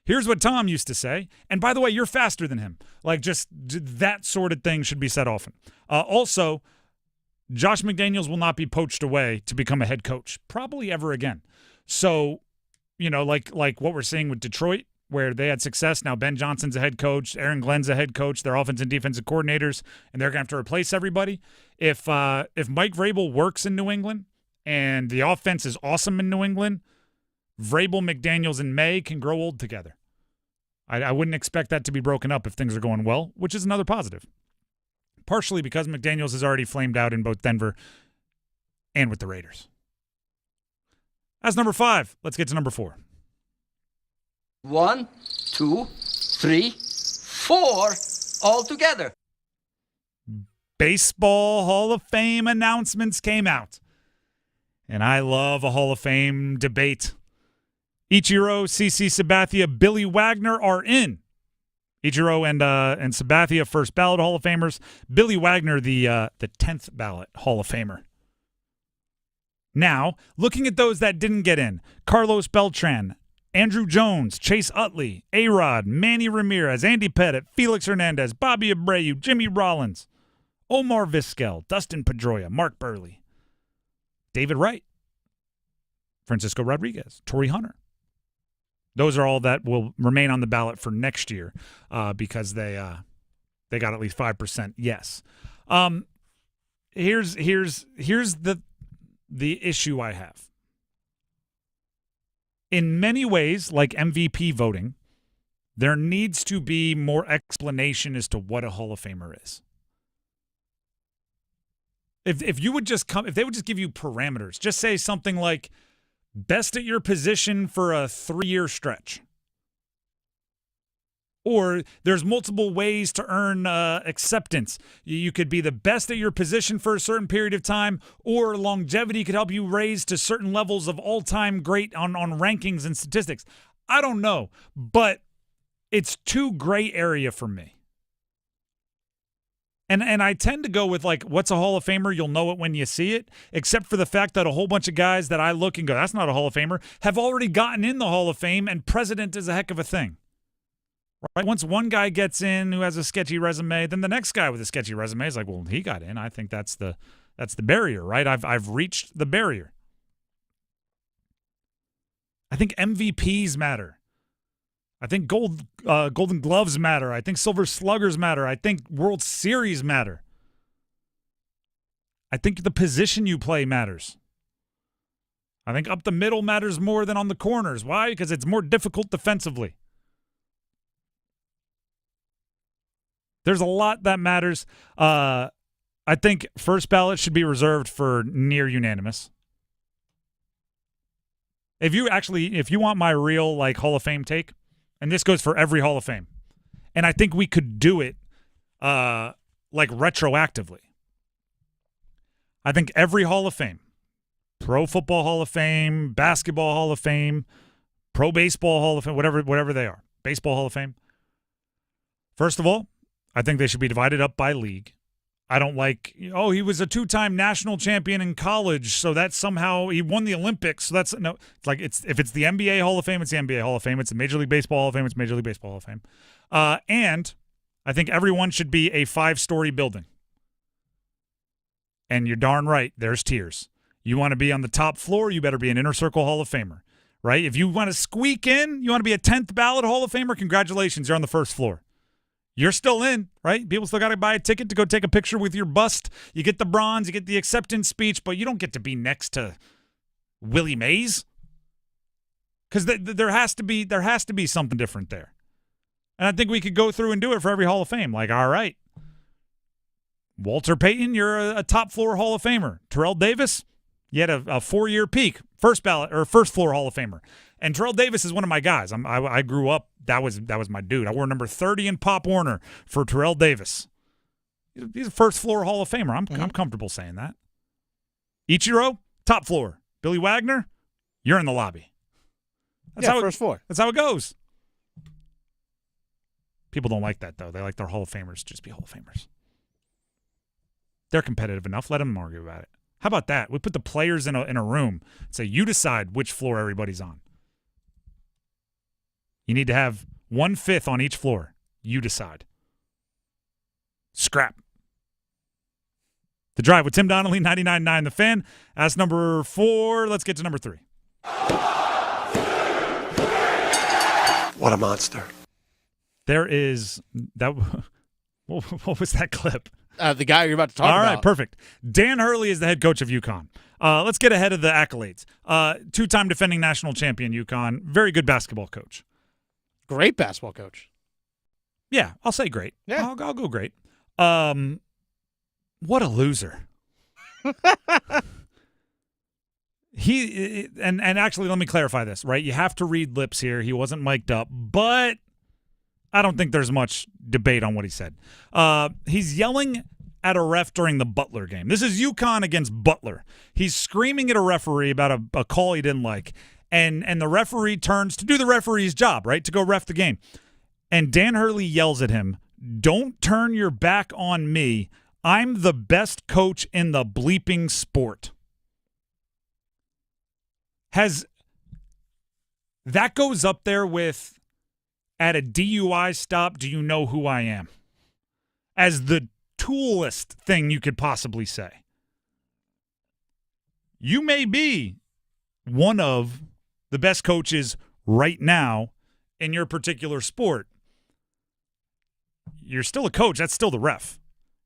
Here's what Tom used to say. And by the way, you're faster than him. Like, just that sort of thing should be said often. Also, Josh McDaniels will not be poached away to become a head coach, probably ever again. So, you know, like what we're seeing with Detroit, where they had success. Now Ben Johnson's a head coach. Aaron Glenn's a head coach. They're offensive and defensive coordinators, and they're going to have to replace everybody. If Mike Vrabel works in New England and the offense is awesome in New England, Vrabel, McDaniels, and May can grow old together. I wouldn't expect that to be broken up if things are going well, which is another positive. Partially because McDaniels has already flamed out in both Denver and with the Raiders. That's number 5. Let's get to number 4. 1, 2, 3, 4, all together. Baseball Hall of Fame announcements came out. And I love a Hall of Fame debate. Ichiro, CC Sabathia, Billy Wagner are in. Ichiro and Sabathia, first ballot Hall of Famers. Billy Wagner, the 10th ballot Hall of Famer. Now, looking at those that didn't get in, Carlos Beltran, Andrew Jones, Chase Utley, A-Rod, Manny Ramirez, Andy Pettit, Felix Hernandez, Bobby Abreu, Jimmy Rollins, Omar Vizquel, Dustin Pedroia, Mark Burley, David Wright, Francisco Rodriguez, Torrey Hunter. Those are all that will remain on the ballot for next year because they got at least 5% yes. Here's the issue I have. In many ways, like MVP voting, there needs to be more explanation as to what a Hall of Famer is. If they would just give you parameters, just say something like best at your position for a 3-year stretch. Or there's multiple ways to earn acceptance. You could be the best at your position for a certain period of time, or longevity could help you raise to certain levels of all-time great on rankings and statistics. I don't know, but it's too gray area for me. And I tend to go with, like, what's a Hall of Famer? You'll know it when you see it, except for the fact that a whole bunch of guys that I look and go, that's not a Hall of Famer, have already gotten in the Hall of Fame, and president is a heck of a thing. Right? Once one guy gets in who has a sketchy resume, then the next guy with a sketchy resume is like, well, he got in. I think that's the barrier, right? I've reached the barrier. I think MVPs matter. I think Golden Gloves matter. I think Silver Sluggers matter. I think World Series matter. I think the position you play matters. I think up the middle matters more than on the corners. Why? Because it's more difficult defensively. There's a lot that matters. I think first ballot should be reserved for near unanimous. If you want my real Hall of Fame take, and this goes for every Hall of Fame, and I think we could do it retroactively. I think every Hall of Fame, Pro Football Hall of Fame, Basketball Hall of Fame, Pro Baseball Hall of Fame, whatever they are, Baseball Hall of Fame. First of all, I think they should be divided up by league. I don't he was a 2-time national champion in college, so that's somehow he won the Olympics. So that's no. It's if it's the NBA Hall of Fame, it's the NBA Hall of Fame. It's the Major League Baseball Hall of Fame, it's Major League Baseball Hall of Fame. And I think everyone should be a 5-story building. And you're darn right, there's tiers. You want to be on the top floor, you better be an Inner Circle Hall of Famer, right? If you want to squeak in, you want to be a 10th ballot Hall of Famer, congratulations, you're on the first floor. You're still in, right? People still got to buy a ticket to go take a picture with your bust. You get the bronze, you get the acceptance speech, but you don't get to be next to Willie Mays. Because there has to be something different there. And I think we could go through and do it for every Hall of Fame. All right, Walter Payton, you're a top floor Hall of Famer. Terrell Davis, you had a 4-year peak, first ballot or first floor Hall of Famer. And Terrell Davis is one of my guys. I grew up. That was my dude. I wore number 30 in Pop Warner for Terrell Davis. He's a first floor Hall of Famer. I'm comfortable saying that. Ichiro, top floor. Billy Wagner, you're in the lobby. First floor. That's how it goes. People don't like that though. They like their Hall of Famers just be Hall of Famers. They're competitive enough. Let them argue about it. How about that? We put the players in a room. Say you decide which floor everybody's on. You need to have 1/5 on each floor. You decide. Scrap. The Drive with Tim Donnelly, 99.9 The Fan. That's number 4. Let's get to number 3. What a monster. There is that. What was that clip? The guy you're about to talk about. All right, perfect. Dan Hurley is the head coach of UConn. Let's get ahead of the accolades. 2-time defending national champion UConn. Very good basketball coach. Great basketball coach. Yeah, I'll say great. Yeah. I'll go great. What a loser. And actually, let me clarify this, right? You have to read lips here. He wasn't mic'd up, but I don't think there's much debate on what he said. He's yelling at a ref during the Butler game. This is UConn against Butler. He's screaming at a referee about a call he didn't like. And the referee turns to do the referee's job, right, to go ref the game. And Dan Hurley yells at him, "Don't turn your back on me. I'm the best coach in the bleeping sport." That goes up there with, at a DUI stop, do you know who I am? As the toolest thing you could possibly say. You may be one of the best coaches right now in your particular sport. You're still a coach. That's still the ref.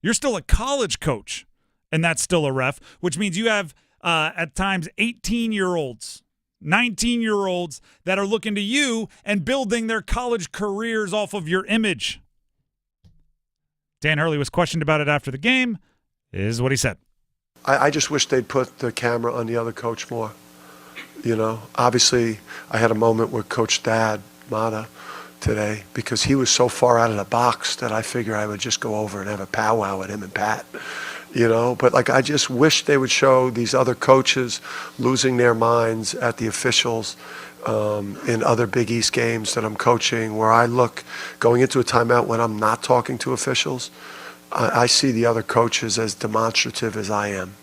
You're still a college coach, and that's still a ref, which means you have, at times, 18-year-olds, 19-year-olds that are looking to you and building their college careers off of your image. Dan Hurley was questioned about it after the game. This is what he said. I just wish they'd put the camera on the other coach more. You know, obviously I had a moment with Coach Dad Mata today because he was so far out of the box that I figure I would just go over and have a powwow with him and Pat. You know, but I just wish they would show these other coaches losing their minds at the officials in other Big East games that I'm coaching, where I look going into a timeout when I'm not talking to officials. I see the other coaches as demonstrative as I am.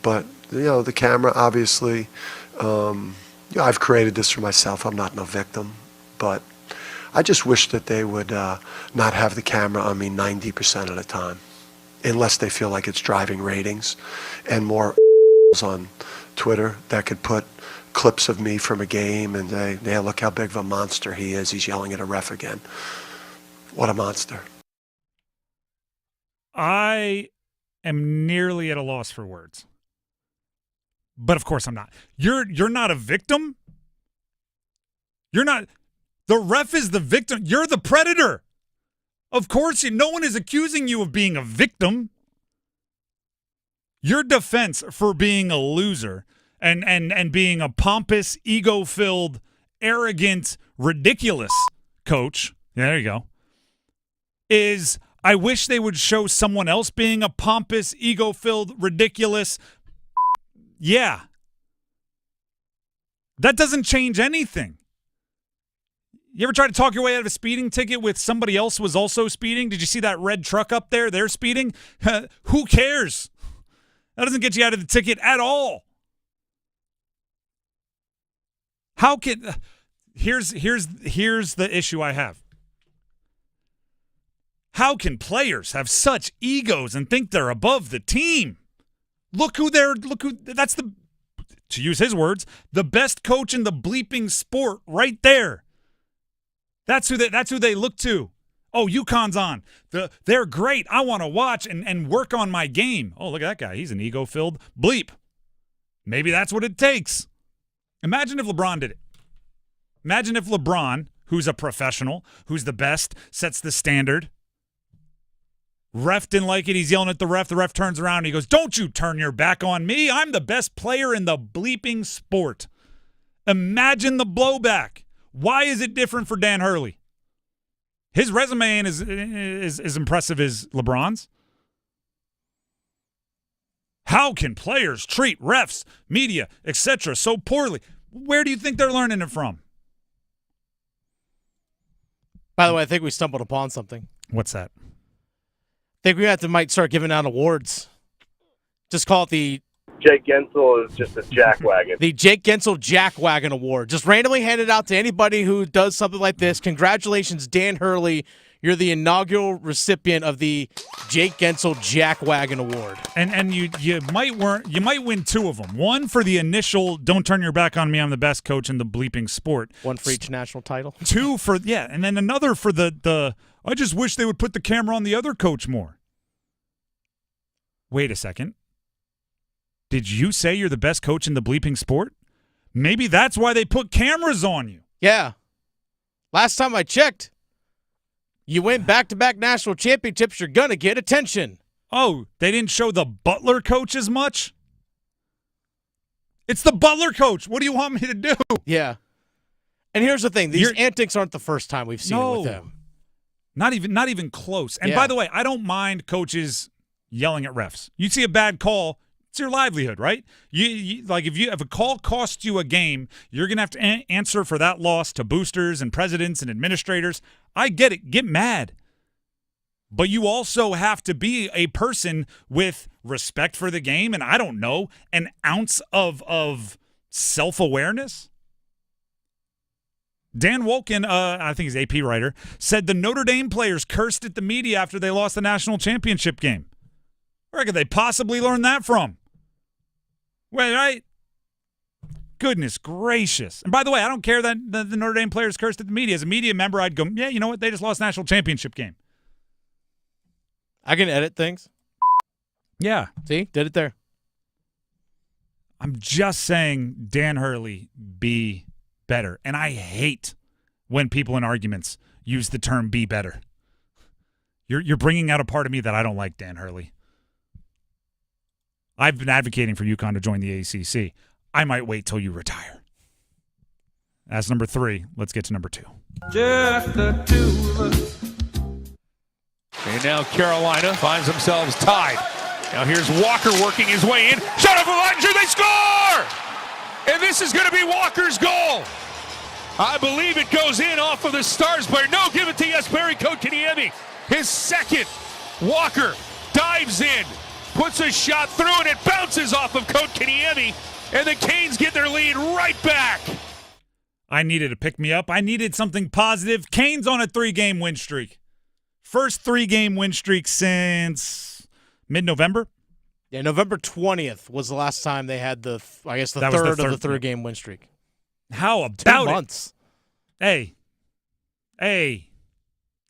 But, you know, the camera, obviously, I've created this for myself. I'm not no victim. But I just wish that they would not have the camera on me 90% of the time, unless they feel like it's driving ratings, and more on Twitter that could put clips of me from a game and say, yeah, look how big of a monster he is. He's yelling at a ref again. What a monster. I am nearly at a loss for words. But of course I'm not. You're not a victim. You're not. The ref is the victim. You're the predator. Of course, no one is accusing you of being a victim. Your defense for being a loser and being a pompous, ego-filled, arrogant, ridiculous coach, there you go, is I wish they would show someone else being a pompous, ego-filled, ridiculous. Yeah. That doesn't change anything. You ever try to talk your way out of a speeding ticket with somebody else was also speeding? Did you see that red truck up there? They're speeding? Who cares? That doesn't get you out of the ticket at all. How can here's the issue I have. How can players have such egos and think they're above the team? That's the, to use his words, the best coach in the bleeping sport right there. That's who they look to. Oh, UConn's on. They're great. I want to watch and work on my game. Oh, look at that guy. He's an ego-filled bleep. Maybe that's what it takes. Imagine if LeBron did it. Imagine if LeBron, who's a professional, who's the best, sets the standard. Ref didn't like it. He's yelling at the ref. The ref turns around and he goes, "Don't you turn your back on me. I'm the best player in the bleeping sport." Imagine the blowback. Why is it different for Dan Hurley? His resume ain't as impressive as LeBron's. How can players treat refs, media, etc. so poorly? Where do you think they're learning it from? By the way, I think we stumbled upon something. What's that? I think we might start giving out awards. Just call it the Jake Gensel is just a jackwagon. The Jake Gensel Jackwagon Award. Just randomly handed out to anybody who does something like this. Congratulations, Dan Hurley. You're the inaugural recipient of the Jake Gensel Jackwagon Award. And you might win two of them. One for the initial "Don't turn your back on me, I'm the best coach in the bleeping sport." One for each national title. Two for and then another for the I just wish they would put the camera on the other coach more. Wait a second. Did you say you're the best coach in the bleeping sport? Maybe that's why they put cameras on you. Yeah. Last time I checked, you win back-to-back national championships, you're going to get attention. Oh, they didn't show the Butler coach as much? It's the Butler coach. What do you want me to do? Yeah. And here's the thing. These antics aren't the first time we've seen it with him. Not even close. And by the way, I don't mind coaches yelling at refs. You see a bad call, it's your livelihood, right? You like if a call costs you a game, you're going to have to answer for that loss to boosters and presidents and administrators. I get it. Get mad. But you also have to be a person with respect for the game and, I don't know, an ounce of self-awareness. Dan Wolken, I think he's AP writer, said the Notre Dame players cursed at the media after they lost the national championship game. Where could they possibly learn that from? Well, right? Goodness gracious. And by the way, I don't care that the Notre Dame players cursed at the media. As a media member, I'd go, yeah, you know what? They just lost the national championship game. I can edit things. Yeah. See? Did it there. I'm just saying, Dan Hurley, be better. And I hate when people in arguments use the term be better. You're bringing out a part of me that I don't like, Dan Hurley. I've been advocating for UConn to join the ACC. I might wait till you retire. That's number 3. Let's get to number 2. Just the two of us. And now Carolina finds themselves tied. Now here's Walker working his way in. Shot off Elijah, they score! And this is going to be Walker's goal. I believe it goes in off of the Stars player. No, give it to Jesperi Kotkaniemi. His second. Walker dives in, puts a shot through, and it bounces off of Kotkaniemi, and the Canes get their lead right back. I needed to pick me up. I needed something positive. Canes on a 3-game win streak. First 3-game win streak since mid-November. Yeah, November 20th was the last time they had the That was third of the third-game win streak. How about 2 it? months. Hey. Yeah,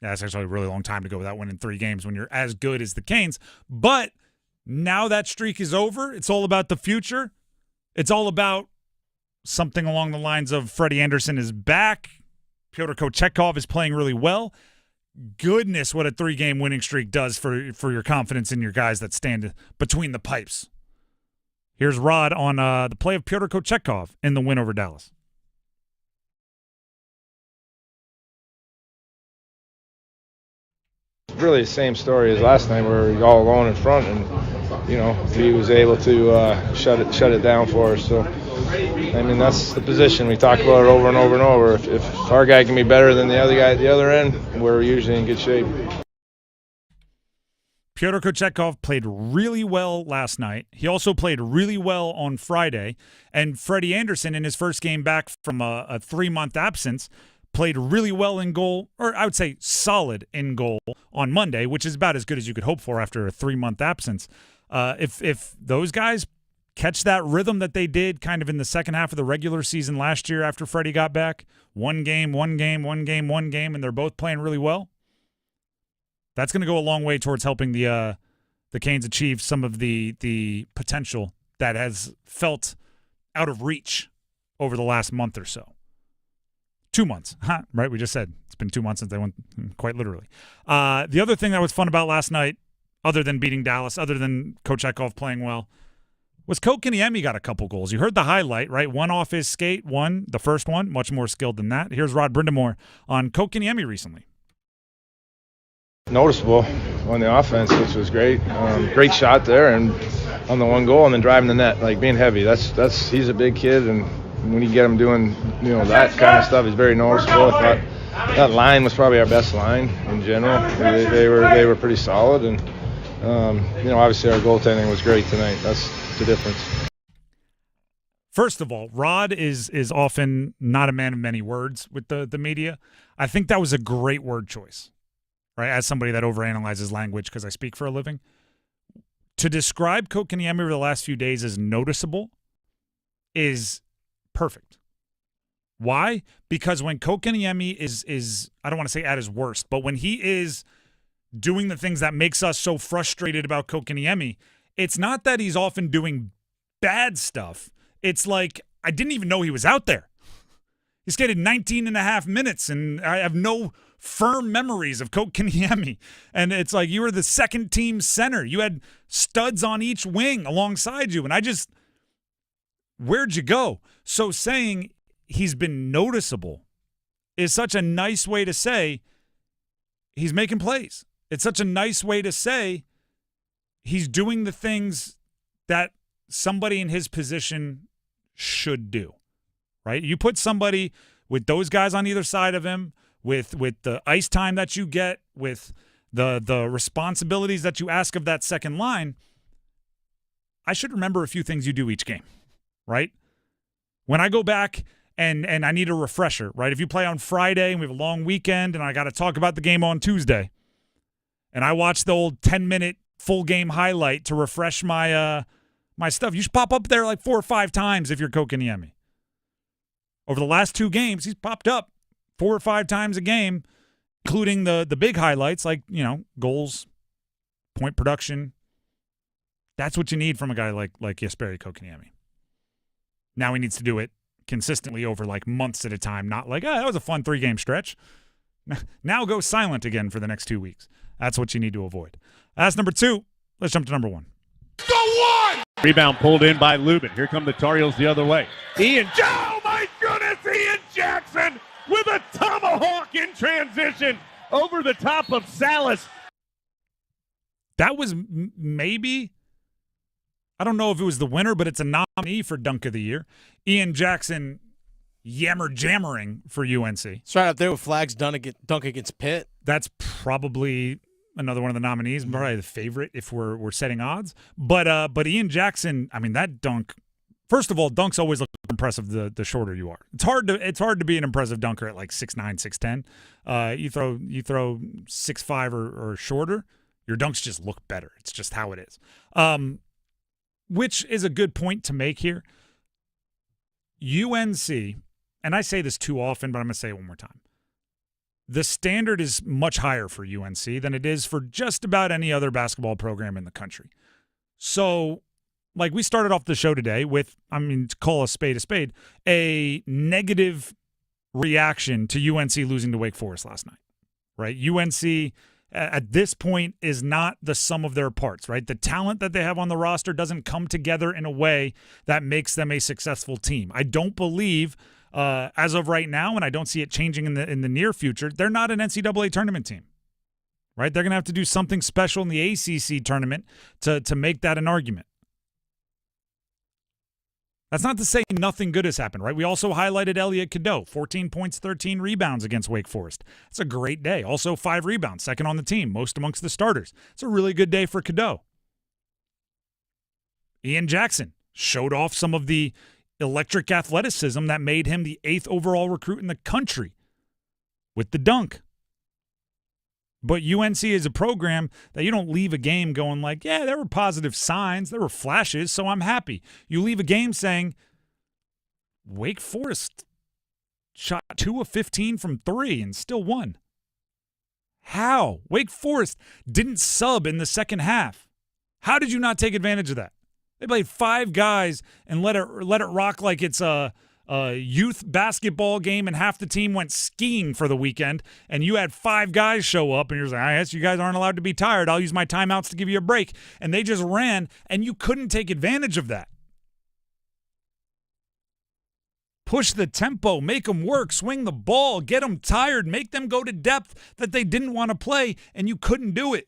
that's actually a really long time to go without winning 3 games when you're as good as the Canes. But now that streak is over. It's all about the future. It's all about something along the lines of Freddie Anderson is back. Pyotr Kochetkov is playing really well. Goodness, what a 3-game winning streak does for your confidence in your guys that stand between the pipes. Here's Rod on the play of Pyotr Kochetkov in the win over Dallas. Really the same story as last night where we were all alone in front and, he was able to shut it down for us. So, that's the position. We talk about it over and over and over. If our guy can be better than the other guy at the other end, we're usually in good shape. Pyotr Kochetkov played really well last night. He also played really well on Friday. And Freddie Anderson, in his first game back from a 3-month absence, played really well in goal, or I would say solid in goal on Monday, which is about as good as you could hope for after a 3-month absence. If those guys catch that rhythm that they did kind of in the second half of the regular season last year after Freddie got back, one game, and they're both playing really well, that's going to go a long way towards helping the Canes achieve some of the potential that has felt out of reach over the last month or so. 2 months, right? We just said it's been 2 months since they went, quite literally. The other thing that was fun about last night, other than beating Dallas, other than Kochetkov playing well, was Kotkaniemi got a couple goals. You heard the highlight, right? One off his skate, the first one, much more skilled than that. Here's Rod Brindamore on Kotkaniemi recently. Noticeable on the offense, which was great. Great shot there, and on the one goal, and then driving the net, like being heavy. He's a big kid, and when you get him doing, that kind of stuff, he's very noticeable. I thought that line was probably our best line in general. They were pretty solid, and obviously our goaltending was great tonight. That's the difference. First of all, Rod is often not a man of many words with the media. I think that was a great word choice, right? As somebody that overanalyzes language because I speak for a living, to describe Kotkaniemi over the last few days as noticeable is perfect. Why? Because when Kotkaniemi is I don't want to say at his worst, but when he is doing the things that makes us so frustrated about Kotkaniemi, it's not that he's often doing bad stuff. It's like, I didn't even know he was out there. He skated 19 and a half minutes, and I have no firm memories of Kotkaniemi. And it's like you were the second team center. You had studs on each wing alongside you, and where'd you go? So saying he's been noticeable is such a nice way to say he's making plays. It's such a nice way to say he's doing the things that somebody in his position should do, right? You put somebody with those guys on either side of him, with the ice time that you get, with the responsibilities that you ask of that second line, I should remember a few things you do each game, right? When I go back and I need a refresher, right? If you play on Friday and we have a long weekend and I got to talk about the game on Tuesday, and I watch the old 10-minute full game highlight to refresh my my stuff, you should pop up there like 4 or 5 times if you're Kotkaniemi. Over the last 2 games, he's popped up 4 or 5 times a game, including the big highlights like, goals, point production. That's what you need from a guy like Jesperi Kotkaniemi. Now he needs to do it consistently over like months at a time, not like, that was a fun 3-game stretch. Now go silent again for the next 2 weeks. That's what you need to avoid. That's number 2. Let's jump to number 1. Go one! Rebound pulled in by Lubin. Here come the Tar Heels the other way. Oh my goodness, Ian Jackson with a tomahawk in transition over the top of Salas. That was maybe, I don't know if it was the winner, but it's a nominee for Dunk of the Year. Ian Jackson jammering for UNC. It's right up there with Flag's dunk against Pitt. That's probably another one of the nominees, probably the favorite if we're setting odds. But Ian Jackson, that dunk. First of all, dunks always look impressive the shorter you are. It's hard to be an impressive dunker at like 6'9", 6'10". You throw 6'5" or shorter, your dunks just look better. It's just how it is. which is a good point to make here. UNC, and I say this too often, but I'm going to say it one more time. The standard is much higher for UNC than it is for just about any other basketball program in the country. So, like we started off the show today with, to call a spade, a negative reaction to UNC losing to Wake Forest last night, right? UNC at this point is not the sum of their parts, right? The talent that they have on the roster doesn't come together in a way that makes them a successful team. I don't believe, as of right now, and I don't see it changing in the near future, they're not an NCAA tournament team, right? They're going to have to do something special in the ACC tournament to make that an argument. That's not to say nothing good has happened, right? We also highlighted Elliot Cadeau, 14 points, 13 rebounds against Wake Forest. It's a great day. Also 5 rebounds, second on the team, most amongst the starters. It's a really good day for Cadeau. Ian Jackson showed off some of the electric athleticism that made him the 8th overall recruit in the country with the dunk. But UNC is a program that you don't leave a game going like, yeah, there were positive signs, there were flashes, so I'm happy. You leave a game saying, Wake Forest shot 2 of 15 from 3 and still won. How? Wake Forest didn't sub in the second half. How did you not take advantage of that? They played 5 guys and let it rock like it's a youth basketball game, and half the team went skiing for the weekend, and you had 5 guys show up, and you're like, I guess you guys aren't allowed to be tired. I'll use my timeouts to give you a break. And they just ran, and you couldn't take advantage of that. Push the tempo, make them work, swing the ball, get them tired, make them go to depth that they didn't want to play, and you couldn't do it.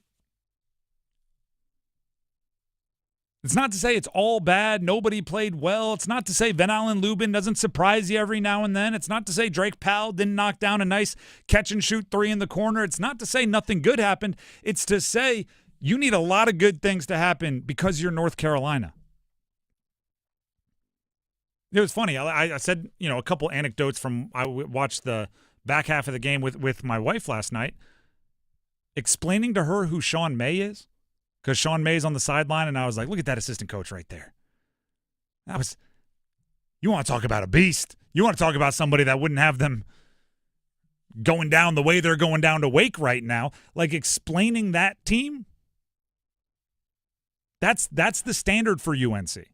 It's not to say it's all bad, nobody played well. It's not to say Van Allen Lubin doesn't surprise you every now and then. It's not to say Drake Powell didn't knock down a nice catch-and-shoot 3 in the corner. It's not to say nothing good happened. It's to say you need a lot of good things to happen because you're North Carolina. It was funny. I said, a couple anecdotes from I watched the back half of the game with my wife last night, explaining to her who Sean May is. Because Sean May's on the sideline, and I was like, look at that assistant coach right there. You want to talk about a beast. You want to talk about somebody that wouldn't have them going down the way they're going down to Wake right now. Like, explaining that team, that's the standard for UNC.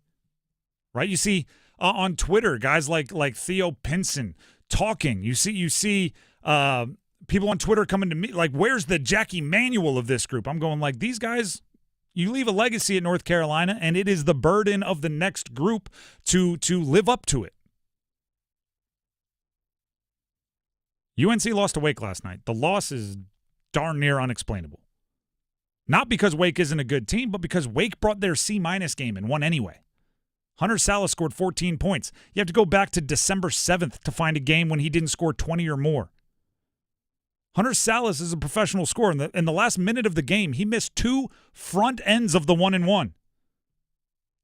Right? You see on Twitter, guys like Theo Pinson talking. You see people on Twitter coming to me, like, where's the Jackie Manuel of this group? I'm going like, these guys, you leave a legacy at North Carolina, and it is the burden of the next group to live up to it. UNC lost to Wake last night. The loss is darn near unexplainable. Not because Wake isn't a good team, but because Wake brought their C- game and won anyway. Hunter Salas scored 14 points. You have to go back to December 7th to find a game when he didn't score 20 or more. Hunter Salas is a professional scorer. In the last minute of the game, he missed 2 front ends of the 1-and-1.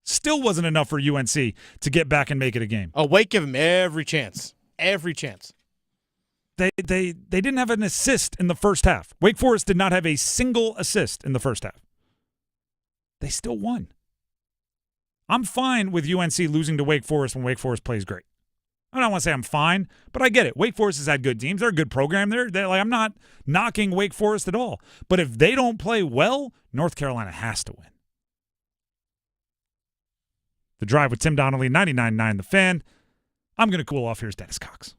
Still wasn't enough for UNC to get back and make it a game. Oh, Wake give him every chance. Every chance. They didn't have an assist in the first half. Wake Forest did not have a single assist in the first half. They still won. I'm fine with UNC losing to Wake Forest when Wake Forest plays great. I don't want to say I'm fine, but I get it. Wake Forest has had good teams. They're a good program. They're like, I'm not knocking Wake Forest at all. But if they don't play well, North Carolina has to win. The Drive with Tim Donnelly, 99.9 The Fan. I'm going to cool off. Here's Dennis Cox.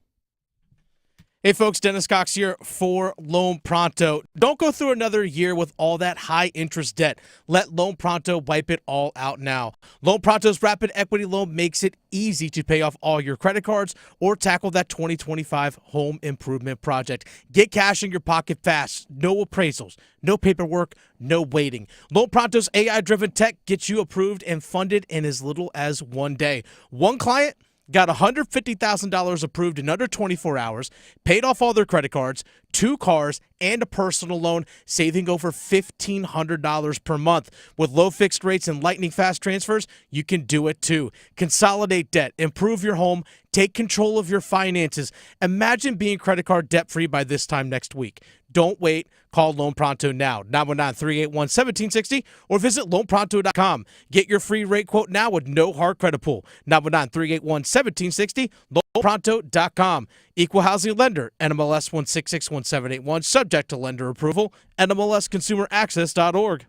Hey, folks, Dennis Cox here for Loan Pronto. Don't go through another year with all that high-interest debt. Let Loan Pronto wipe it all out now. Loan Pronto's rapid equity loan makes it easy to pay off all your credit cards or tackle that 2025 home improvement project. Get cash in your pocket fast. No appraisals, no paperwork, no waiting. Loan Pronto's AI-driven tech gets you approved and funded in as little as 1 day. One client got $150,000 approved in under 24 hours, paid off all their credit cards, 2 cars, and a personal loan, saving over $1,500 per month. With low fixed rates and lightning fast transfers, you can do it too. Consolidate debt, improve your home, take control of your finances. Imagine being credit card debt-free by this time next week. Don't wait. Call Loan Pronto now, 919-381-1760, or visit loanpronto.com. Get your free rate quote now with no hard credit pull. 919-381-1760, loanpronto.com. Equal housing lender, NMLS 1661781, subject to lender approval, NMLSconsumeraccess.org.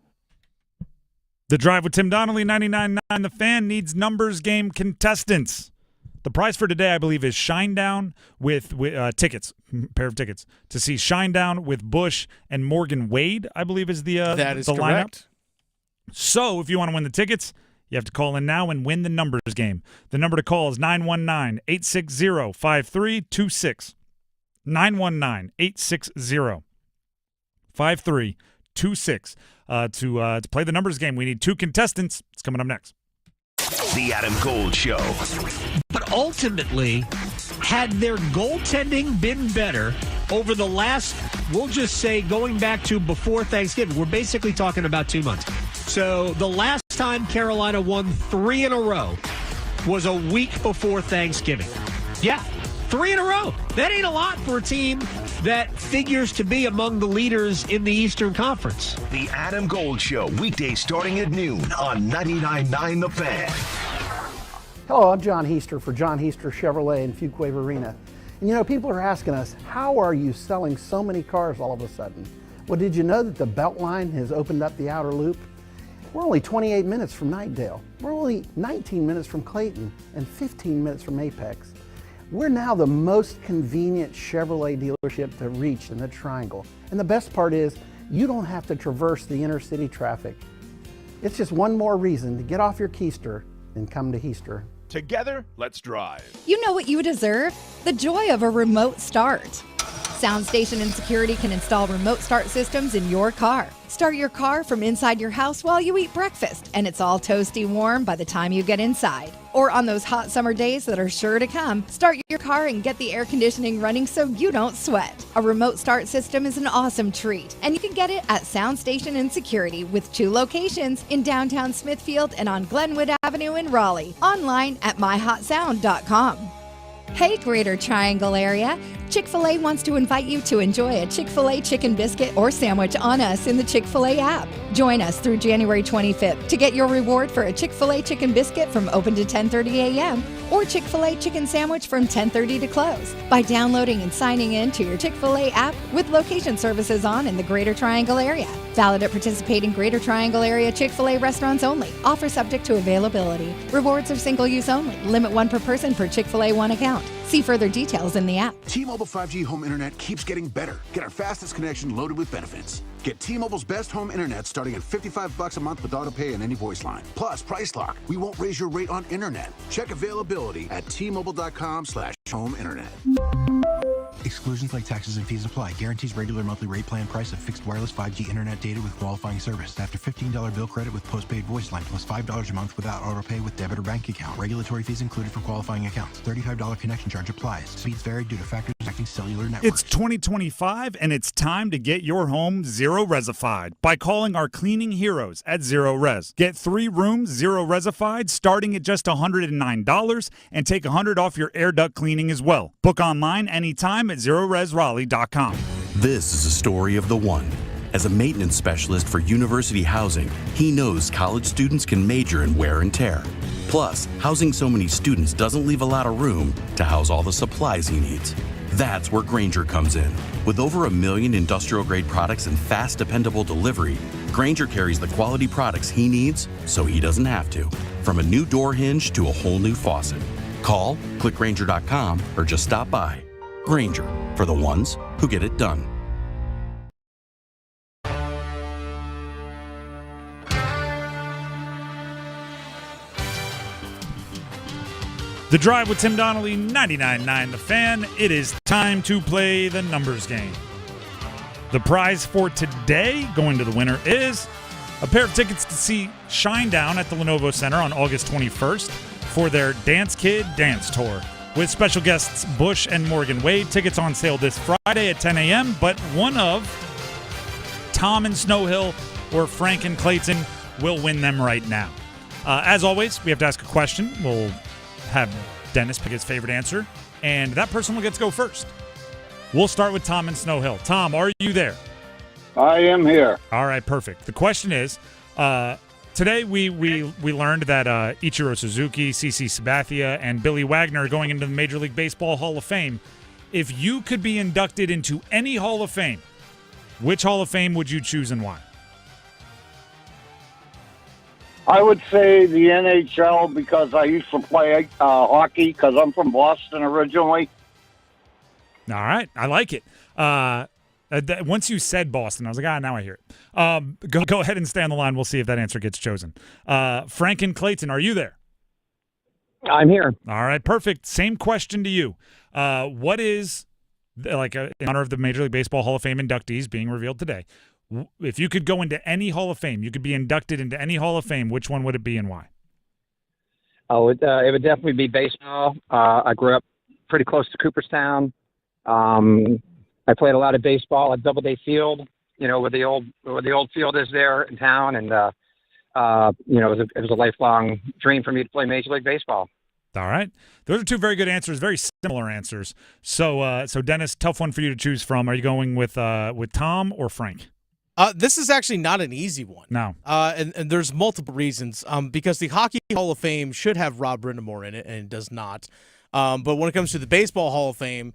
The Drive with Tim Donnelly, 99.9 The Fan, needs numbers game contestants. The prize for today, I believe, is Shinedown with tickets, pair of tickets, to see Shinedown with Bush and Morgan Wade, I believe is the that is the correct. lineup. So if you want to win the tickets, you have to call in now and win the numbers game. The number to call is 919-860-5326. 919-860-5326. To play the numbers game, we need 2 contestants. It's coming up next. The Adam Gold Show. But ultimately, had their goaltending been better over the last, we'll just say, going back to before Thanksgiving, we're basically talking about 2 months. So the last time Carolina won 3 in a row was a week before Thanksgiving. Yeah, 3 in a row. That ain't a lot for a team that figures to be among the leaders in the Eastern Conference. The Adam Gold Show, weekdays starting at noon on 99.9 The Fan. Hello, I'm John Heister for John Heister Chevrolet in Fuquay Arena. And you know, people are asking us, how are you selling so many cars all of a sudden? Well, did you know that the Beltline has opened up the outer loop? We're only 28 minutes from Knightdale. We're only 19 minutes from Clayton and 15 minutes from Apex. We're now the most convenient Chevrolet dealership to reach in the Triangle. And the best part is, you don't have to traverse the inner city traffic. It's just one more reason to get off your keister and come to Heister. Together, let's drive. You know what you deserve? The joy of a remote start. Sound Station and Security can install remote start systems in your car. Start your car from inside your house while you eat breakfast, and it's all toasty warm by the time you get inside. Or on those hot summer days that are sure to come, start your car and get the air conditioning running so you don't sweat. A remote start system is an awesome treat, and you can get it at Sound Station and Security with 2 locations in downtown Smithfield and on Glenwood Avenue in Raleigh. Online at myhotsound.com. Hey, Greater Triangle area. Chick-fil-A wants to invite you to enjoy a Chick-fil-A chicken biscuit or sandwich on us in the Chick-fil-A app. Join us through January 25th to get your reward for a Chick-fil-A chicken biscuit from open to 10:30 a.m. or Chick-fil-A chicken sandwich from 10:30 to close by downloading and signing in to your Chick-fil-A app with location services on in the Greater Triangle area. Valid at participating Greater Triangle area Chick-fil-A restaurants only. Offer subject to availability. Rewards are single use only. Limit 1 per person per Chick-fil-A 1 account. See further details in the app. T-Mobile 5G home internet keeps getting better. Get our fastest connection loaded with benefits. Get T-Mobile's best home internet starting at $55 a month with autopay and any voice line. Plus, Price Lock. We won't raise your rate on internet. Check availability at T-Mobile.com/home internet. Exclusions like taxes and fees apply. Guarantees regular monthly rate plan price of fixed wireless 5G internet data with qualifying service. After $15 bill credit with postpaid voice line plus $5 a month without autopay with debit or bank account. Regulatory fees included for qualifying accounts. $35 connection charge applies. Speeds vary due to factors affecting cellular networks. It's 2025, and it's time to get your home zero-resified by calling our cleaning heroes at Zero Res. Get 3 rooms zero-resified starting at just $109 and take $100 off your air duct cleaning as well. Book online anytime at ZeroResRaleigh.com. This is a story of the one. As a maintenance specialist for university housing, he knows college students can major in wear and tear. Plus, housing so many students doesn't leave a lot of room to house all the supplies he needs. That's where Grainger comes in. With over 1 million industrial-grade products and fast, dependable delivery, Grainger carries the quality products he needs so he doesn't have to. From a new door hinge to a whole new faucet. Call, click Grainger.com, or just stop by. Grainger, for the ones who get it done. The Drive with Tim Donnelly, 99.9 The Fan. It is time to play the numbers game. The prize for today, going to the winner, is a pair of tickets to see Shinedown at the Lenovo Center on August 21st for their Dance Kid Dance Tour. With special guests Bush and Morgan Wade. Tickets on sale this Friday at 10 a.m., but one of Tom and Snow Hill or Frank and Clayton will win them right now. As always, we have to ask a question. We'll have Dennis pick his favorite answer, and that person will get to go first. We'll start with Tom in Snow Hill. Tom, are you there? I am here. All right, perfect. The question is, today we learned that Ichiro Suzuki, CC Sabathia, and Billy Wagner are going into the Major League Baseball Hall of Fame. If you could be inducted into any Hall of Fame, which Hall of Fame would you choose and why? I would say the NHL because I used to play hockey because I'm from Boston originally. All right, I like it. Once you said Boston, I was like, now I hear it. Go ahead and stay on the line. We'll see if that answer gets chosen. Frank and Clayton, are you there? I'm here. All right, perfect. Same question to you. What is, in honor of the Major League Baseball Hall of Fame inductees being revealed today, if you could go into any Hall of Fame, you could be inducted into any Hall of Fame, which one would it be and why? Oh, it would definitely be baseball. I grew up pretty close to Cooperstown. I played a lot of baseball at Doubleday Field, where the old field is there in town, and it was a lifelong dream for me to play Major League Baseball. All right, those are two very good answers, very similar answers. So Dennis, tough one for you to choose from. Are you going with Tom or Frank? This is actually not an easy one. No. And there's multiple reasons. Because the Hockey Hall of Fame should have Rob Brindamore in it, and it does not. But when it comes to the Baseball Hall of Fame,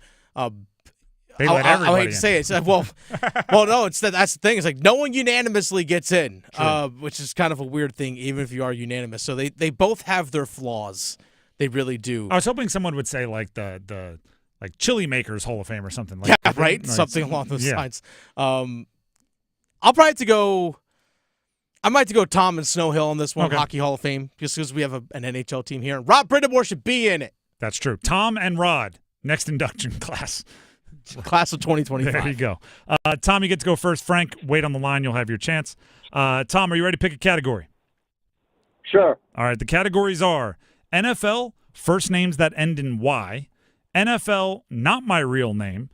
they let everybody I hate to say it. No, that's the thing. It's like no one unanimously gets in, which is kind of a weird thing, even if you are unanimous. So they both have their flaws. They really do. I was hoping someone would say like the Chili Makers Hall of Fame or something. Yeah, right? Something along those lines. I'll probably have to go. I might have to go Tom and Snow Hill on this one, Hockey Hall of Fame, just because we have an NHL team here. Rob Brindamore should be in it. That's true. Tom and Rod, next induction class. Class of 2025. There you go. Tom, you get to go first. Frank, wait on the line. You'll have your chance. Tom, are you ready to pick a category? Sure. All right. The categories are NFL, first names that end in Y, NFL, not my real name,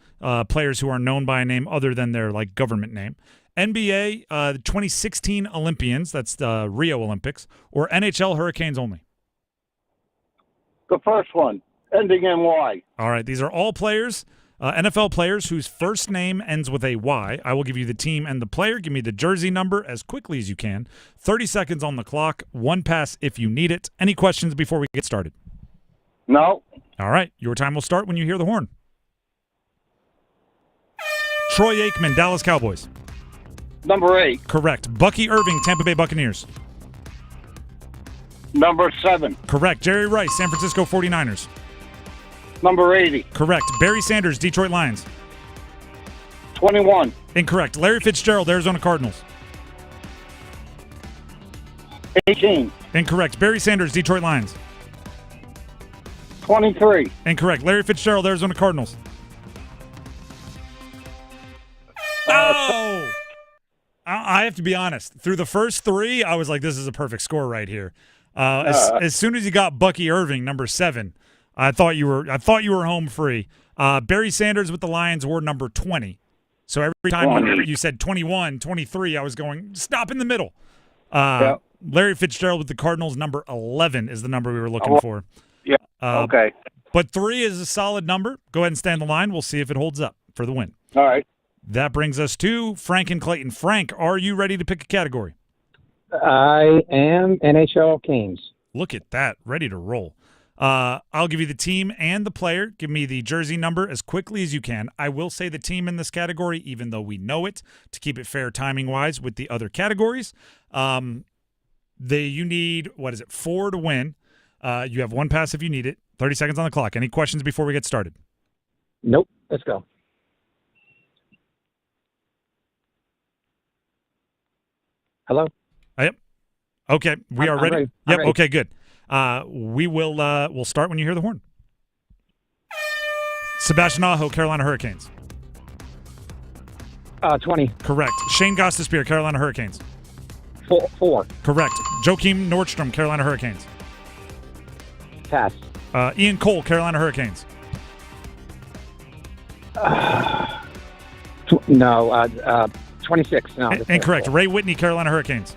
players who are known by a name other than their government name, NBA, 2016 Olympians, that's the Rio Olympics, or NHL Hurricanes only? The first one, ending in Y. All right, these are all players, NFL players whose first name ends with a Y. I will give you the team and the player. Give me the jersey number as quickly as you can. 30 seconds on the clock, one pass if you need it. Any questions before we get started? No. All right, your time will start when you hear the horn. Troy Aikman, Dallas Cowboys. Number 8. Correct. Bucky Irving, Tampa Bay Buccaneers. Number 7. Correct. Jerry Rice, San Francisco 49ers. Number 80. Correct. Barry Sanders, Detroit Lions. 21. Incorrect. Larry Fitzgerald, Arizona Cardinals. 18. Incorrect. Barry Sanders, Detroit Lions. 23. Incorrect. Larry Fitzgerald, Arizona Cardinals. Oh! I have to be honest. Through the first 3, I was like, this is a perfect score right here. As soon as you got Bucky Irving, number 7, I thought you were home free. Barry Sanders with the Lions were number 20. So every time you said 21, 23, I was going, stop in the middle. Larry Fitzgerald with the Cardinals, number 11 is the number we were looking for. Yeah, okay. But 3 is a solid number. Go ahead and stay on the line. We'll see if it holds up for the win. All right. That brings us to Frank and Clayton. Frank, are you ready to pick a category? I am. NHL Canes. Look at that. Ready to roll. I'll give you the team and the player. Give me the jersey number as quickly as you can. I will say the team in this category, even though we know it, to keep it fair timing-wise with the other categories. You need, 4 to win. You have 1 pass if you need it. 30 seconds on the clock. Any questions before we get started? Nope. Let's go. Hello? Yep. Okay, we are ready. Yep. Ready. Okay, good. We'll start when you hear the horn. Sebastian Aho, Carolina Hurricanes. 20. Correct. Shane Gostisbehere, Carolina Hurricanes. 4. Correct. Joakim Nordstrom, Carolina Hurricanes. Pass. Ian Cole, Carolina Hurricanes. No. 26. No. Incorrect. Ray Whitney, Carolina Hurricanes.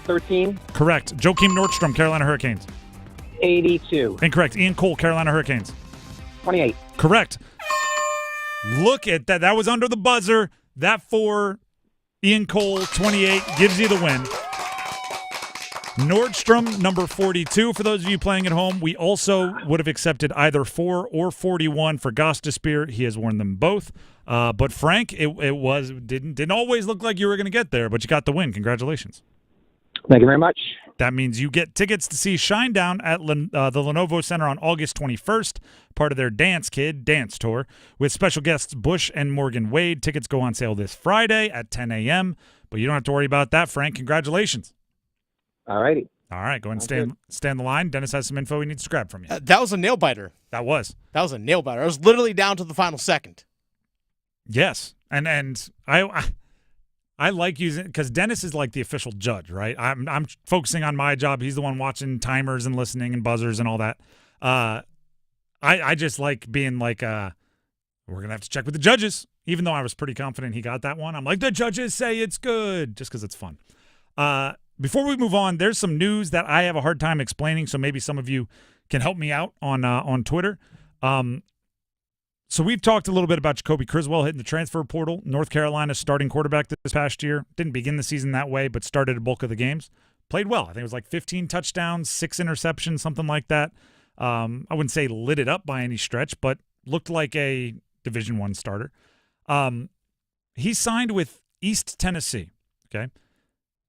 13. Correct. Joakim Nordstrom, Carolina Hurricanes. 82. Incorrect. Ian Cole, Carolina Hurricanes. 28. Correct. Look at that. That was under the buzzer. That for Ian Cole, 28, gives you the win. Nordstrom, number 42, for those of you playing at home. We also would have accepted either 4 or 41 for Gostisbehere. He has worn them both. But Frank, it didn't always look like you were going to get there, but you got the win. Congratulations. Thank you very much. That means you get tickets to see Shinedown at the Lenovo Center on August 21st, part of their Dance Kid Dance Tour, with special guests Bush and Morgan Wade. Tickets go on sale this Friday at 10 a.m., but you don't have to worry about that, Frank. Congratulations. All righty. All right, go ahead and stand the line. Dennis has some info he needs to grab from you. That was a nail-biter. That was a nail-biter. I was literally down to the final second. Yes, and I like using, because Dennis is like the official judge, right? I'm focusing on my job. He's the one watching timers and listening and buzzers and all that. I just like being like, we're going to have to check with the judges, even though I was pretty confident he got that one. I'm like, the judges say it's good, just because it's fun. Before we move on, there's some news that I have a hard time explaining, so maybe some of you can help me out on Twitter. So we've talked a little bit about Jacoby Criswell hitting the transfer portal. North Carolina's starting quarterback this past year. Didn't begin the season that way, but started a bulk of the games. Played well. I think it was like 15 touchdowns, 6 interceptions, something like that. I wouldn't say lit it up by any stretch, but looked like a Division I starter. He signed with East Tennessee, okay?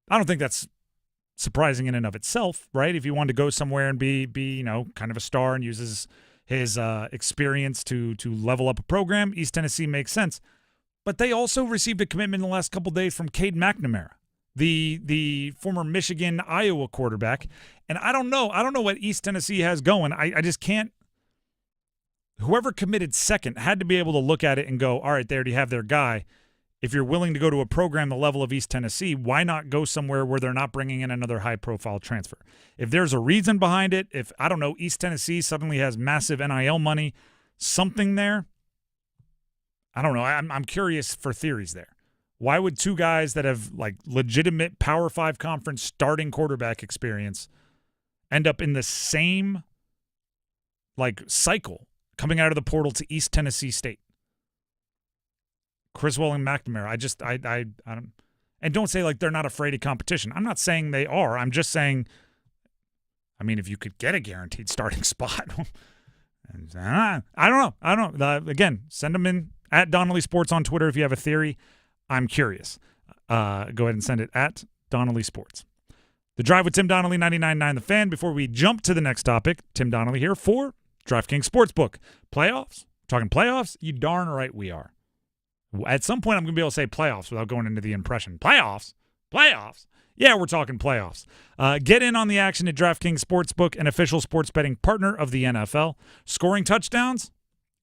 I don't think that's surprising in and of itself, right? If you wanted to go somewhere and be kind of a star and uses his experience to level up a program, East Tennessee makes sense. But they also received a commitment in the last couple of days from Cade McNamara, the former Michigan, Iowa quarterback. And I don't know what East Tennessee has going. I just can't. Whoever committed second had to be able to look at it and go, all right, they already have their guy. If you're willing to go to a program the level of East Tennessee, why not go somewhere where they're not bringing in another high-profile transfer? If there's a reason behind it, if, I don't know, East Tennessee suddenly has massive NIL money, something there, I don't know. I'm curious for theories there. Why would two guys that have, like, legitimate Power 5 conference starting quarterback experience end up in the same, like, cycle coming out of the portal to East Tennessee State? Criswell and McNamara, I don't, and don't say like they're not afraid of competition. I'm not saying they are. I'm just saying, I mean, if you could get a guaranteed starting spot, I don't know. Again, send them in at Donnelly Sports on Twitter if you have a theory. I'm curious. Go ahead and send it at Donnelly Sports. The Drive with Tim Donnelly, 99.9 The Fan. Before we jump to the next topic, Tim Donnelly here for DraftKings Sportsbook. Playoffs? Talking playoffs? You darn right we are. At some point, I'm going to be able to say playoffs without going into the impression. Playoffs? Yeah, we're talking playoffs. Get in on the action at DraftKings Sportsbook, an official sports betting partner of the NFL. Scoring touchdowns?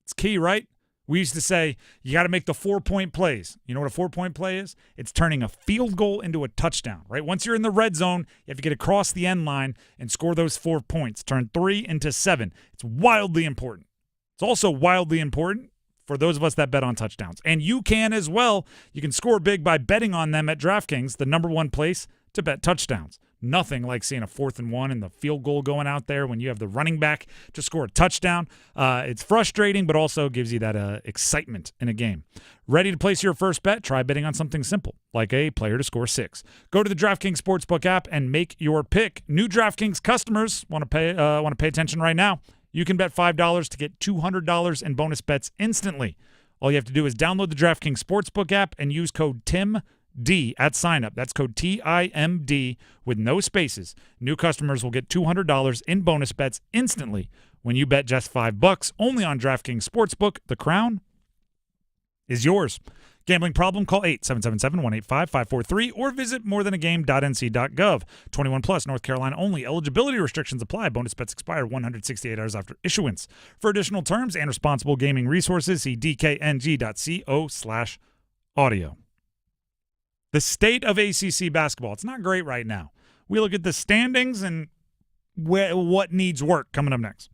It's key, right? We used to say, you got to make the 4-point plays. You know what a 4-point play is? It's turning a field goal into a touchdown, right? Once you're in the red zone, you have to get across the end line and score those 4 points. Turn 3 into 7. It's wildly important. It's also wildly important for those of us that bet on touchdowns. And you can as well. You can score big by betting on them at DraftKings, the number one place to bet touchdowns. Nothing like seeing a 4th and 1 and the field goal going out there when you have the running back to score a touchdown. It's frustrating, but also gives you that excitement in a game. Ready to place your first bet? Try betting on something simple, like a player to score 6. Go to the DraftKings Sportsbook app and make your pick. New DraftKings customers want to pay attention right now. You can bet $5 to get $200 in bonus bets instantly. All you have to do is download the DraftKings Sportsbook app and use code TIMD at signup. That's code TIMD with no spaces. New customers will get $200 in bonus bets instantly when you bet just $5 only on DraftKings Sportsbook. The crown is yours. Gambling problem? Call 877-185-543 or visit morethanagame.nc.gov. 21 plus, North Carolina only. Eligibility restrictions apply. Bonus bets expire 168 hours after issuance. For additional terms and responsible gaming resources, see dkng.co/audio. The state of ACC basketball. It's not great right now. We look at the standings and what needs work coming up next.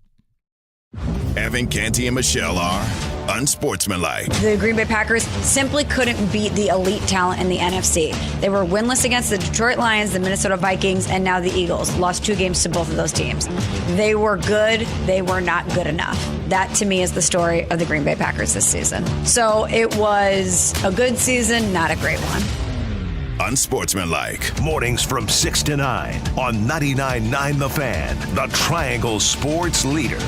Evan, Canty, and Michelle are unsportsmanlike. The Green Bay Packers simply couldn't beat the elite talent in the NFC. They were winless against the Detroit Lions, the Minnesota Vikings, and now the Eagles. Lost 2 games to both of those teams. They were good. They were not good enough. That, to me, is the story of the Green Bay Packers this season. So it was a good season, not a great one. Unsportsmanlike. Mornings from 6 to 9 on 99.9 The Fan, the Triangle Sports Leader.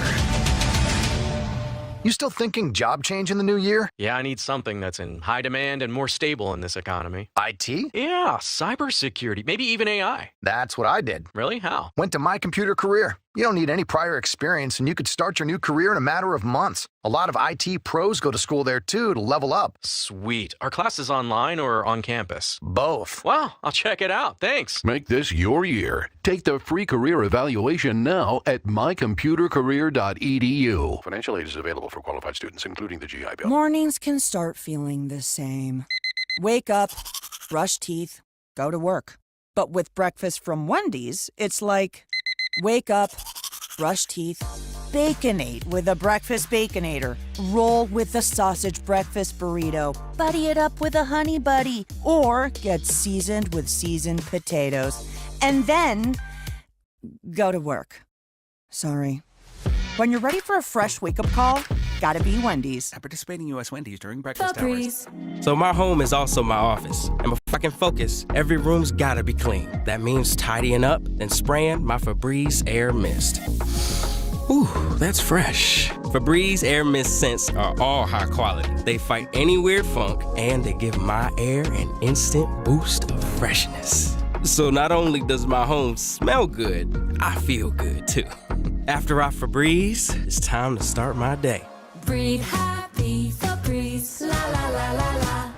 You still thinking job change in the new year? Yeah, I need something that's in high demand and more stable in this economy. IT? Yeah, cybersecurity, maybe even AI. That's what I did. Really? How? Went to My Computer Career. You don't need any prior experience, and you could start your new career in a matter of months. A lot of IT pros go to school there, too, to level up. Sweet. Are classes online or on campus? Both. Wow, I'll check it out. Thanks. Make this your year. Take the free career evaluation now at mycomputercareer.edu. Financial aid is available for qualified students, including the GI Bill. Mornings can start feeling the same. Wake up, brush teeth, go to work. But with breakfast from Wendy's, it's like, wake up, brush teeth, Baconate with a breakfast Baconator. Roll with a sausage breakfast burrito. Buddy it up with a Honey Buddy. Or get seasoned with seasoned potatoes. And then go to work. Sorry. When you're ready for a fresh wake-up call, gotta be Wendy's. At participating U.S. Wendy's during breakfast hours. So my home is also my office. And before I can focus, every room's gotta be clean. That means tidying up, then spraying my Febreze Air Mist. Ooh, that's fresh. Febreze Air Mist scents are all high quality. They fight any weird funk, and they give my air an instant boost of freshness. So not only does my home smell good, I feel good too. After I Febreze, it's time to start my day. Breathe happy, Febreze, la la la la la.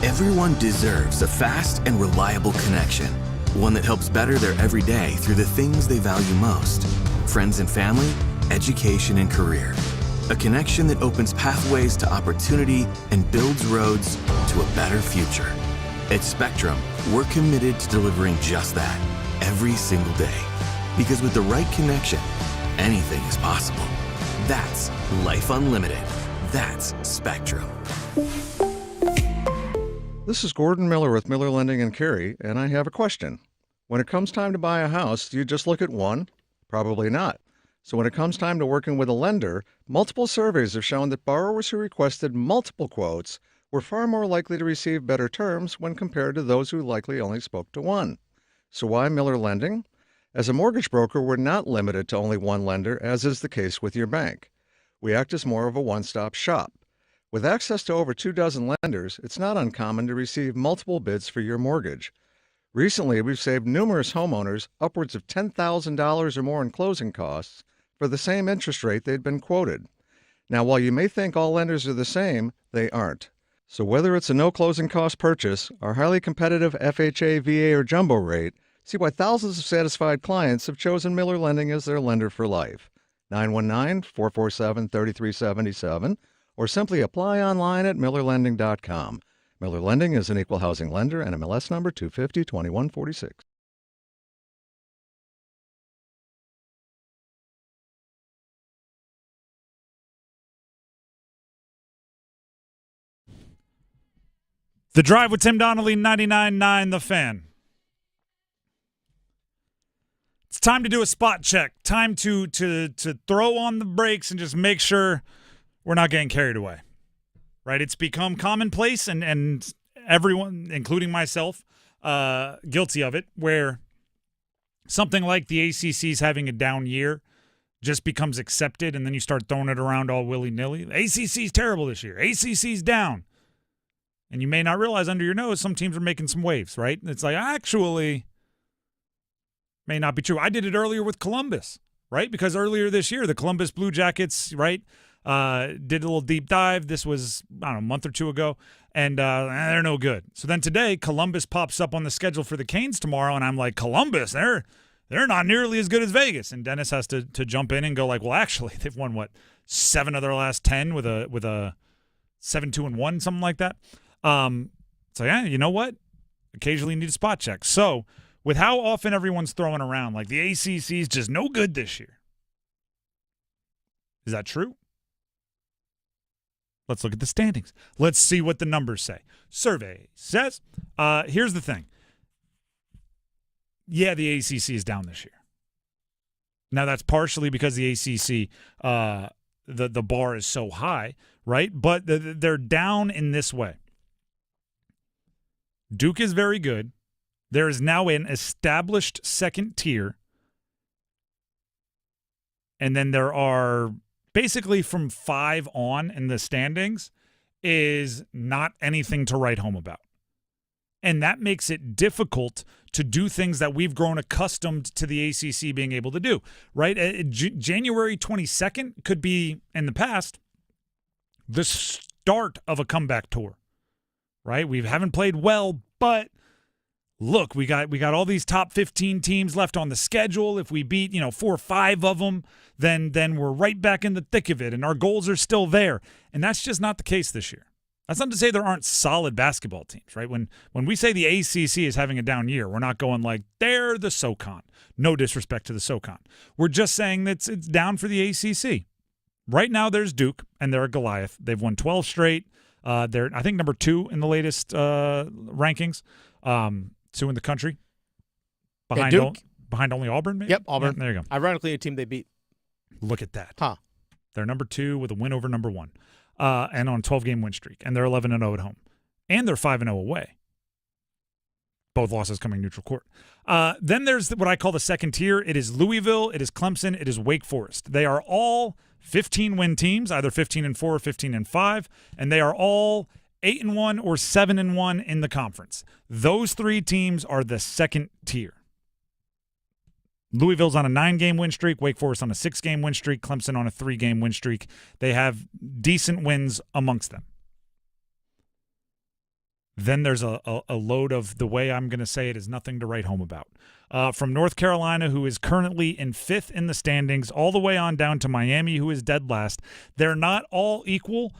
Everyone deserves a fast and reliable connection. One that helps better their everyday through the things they value most. Friends and family, education and career. A connection that opens pathways to opportunity and builds roads to a better future. At Spectrum, we're committed to delivering just that every single day. Because with the right connection, anything is possible. That's Life Unlimited. That's Spectrum. This is Gordon Miller with Miller Lending and Carey, and I have a question. When it comes time to buy a house, do you just look at one? Probably not. So when it comes time to working with a lender, multiple surveys have shown that borrowers who requested multiple quotes were far more likely to receive better terms when compared to those who likely only spoke to one. So why Miller Lending? As a mortgage broker, we're not limited to only one lender, as is the case with your bank. We act as more of a one-stop shop. With access to over 24 lenders, it's not uncommon to receive multiple bids for your mortgage. Recently, we've saved numerous homeowners upwards of $10,000 or more in closing costs for the same interest rate they'd been quoted. Now, while you may think all lenders are the same, they aren't. So whether it's a no closing cost purchase, our highly competitive FHA, VA, or jumbo rate, see why thousands of satisfied clients have chosen Miller Lending as their lender for life. 919-447-3377, or simply apply online at millerlending.com. Miller Lending is an equal housing lender and MLS number 250-2146. The Drive with Tim Donnelly, 99.9 The Fan. It's time to do a spot check. Time to throw on the brakes and just make sure we're not getting carried away. Right? It's become commonplace, and everyone, including myself, guilty of it, where something like the ACC's having a down year just becomes accepted, and then you start throwing it around all willy-nilly. The ACC's terrible this year. ACC's down. And you may not realize under your nose some teams are making some waves, right? It's like, actually, may not be true. I did it earlier with Columbus, right? Because earlier this year, the Columbus Blue Jackets, right, did a little deep dive. This was, I don't know, a month or two ago, and they're no good. So then today, Columbus pops up on the schedule for the Canes tomorrow, and I'm like, Columbus, they're not nearly as good as Vegas. And Dennis has to jump in and go like, well, actually, they've won, what, 7 of their last 10 with a 7-2-1, something like that. So yeah, you know what? Occasionally you need a spot check. So with how often everyone's throwing around, like the ACC's just no good this year. Is that true? Let's look at the standings. Let's see what the numbers say. Survey says, here's the thing. Yeah, the ACC is down this year. Now, that's partially because the ACC, the bar is so high, right? But they're down in this way. Duke is very good. There is now an established second tier. And then there are basically from 5 on in the standings is not anything to write home about. And that makes it difficult to do things that we've grown accustomed to the ACC being able to do, right? January 22nd could be, in the past, the start of a comeback tour, right? We haven't played well, but look, we got all these top 15 teams left on the schedule. If we beat, 4 or 5 of them, then we're right back in the thick of it, and our goals are still there. And that's just not the case this year. That's not to say there aren't solid basketball teams, right? When we say the ACC is having a down year, we're not going like, they're the SoCon. No disrespect to the SoCon. We're just saying that it's down for the ACC. Right now there's Duke, and they're a Goliath. They've won 12 straight. They're, I think, number 2 in the latest rankings. 2 in the country. Behind only Auburn, maybe? Yep, Auburn. Yeah, there you go. Ironically, a team they beat. Look at that. Huh. They're number 2 with a win over number 1. And on a 12-game win streak. And they're 11-0 at home. And they're 5-0 away. Both losses coming neutral court. Then there's what I call the second tier. It is Louisville, it is Clemson, it is Wake Forest. They are all 15-win teams, either 15-4 or 15-5, and they are all 8-1 or 7-1 in the conference. Those 3 teams are the second tier. Louisville's on a 9-game win streak, Wake Forest on a 6-game win streak, Clemson on a 3-game win streak. They have decent wins amongst them. Then there's a load of, the way I'm going to say it is nothing to write home about. From North Carolina, who is currently in 5th in the standings, all the way on down to Miami, who is dead last. They're not all equal,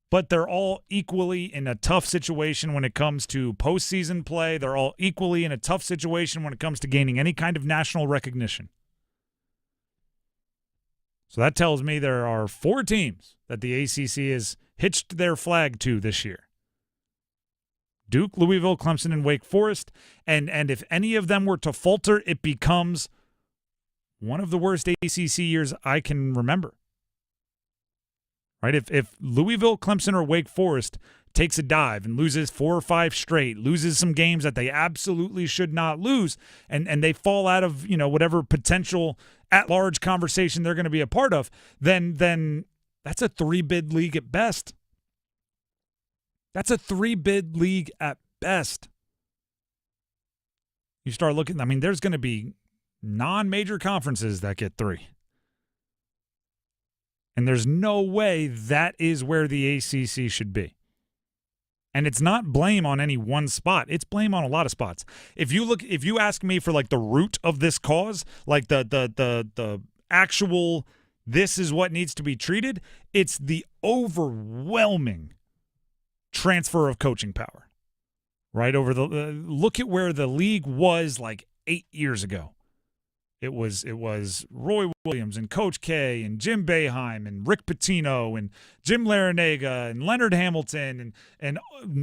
but they're all equally in a tough situation when it comes to postseason play. They're all equally in a tough situation when it comes to gaining any kind of national recognition. So that tells me there are 4 teams that the ACC has hitched their flag to this year. Duke, Louisville, Clemson, and Wake Forest. And if any of them were to falter, it becomes one of the worst ACC years I can remember. Right? If Louisville, Clemson, or Wake Forest takes a dive and loses 4 or 5 straight, loses some games that they absolutely should not lose, and they fall out of, whatever potential at-large conversation they're going to be a part of, then that's a 3-bid league at best. That's a 3-bid league at best. You start looking, there's going to be non-major conferences that get 3. And there's no way that is where the ACC should be. And it's not blame on any one spot. It's blame on a lot of spots. If you ask me for like the root of this cause, like the actual, this is what needs to be treated, it's the overwhelming transfer of coaching power. Right? Look at where the league was like 8 years ago. It was Roy Williams and Coach K and Jim Boeheim and Rick Pitino and Jim Larrañaga and Leonard Hamilton and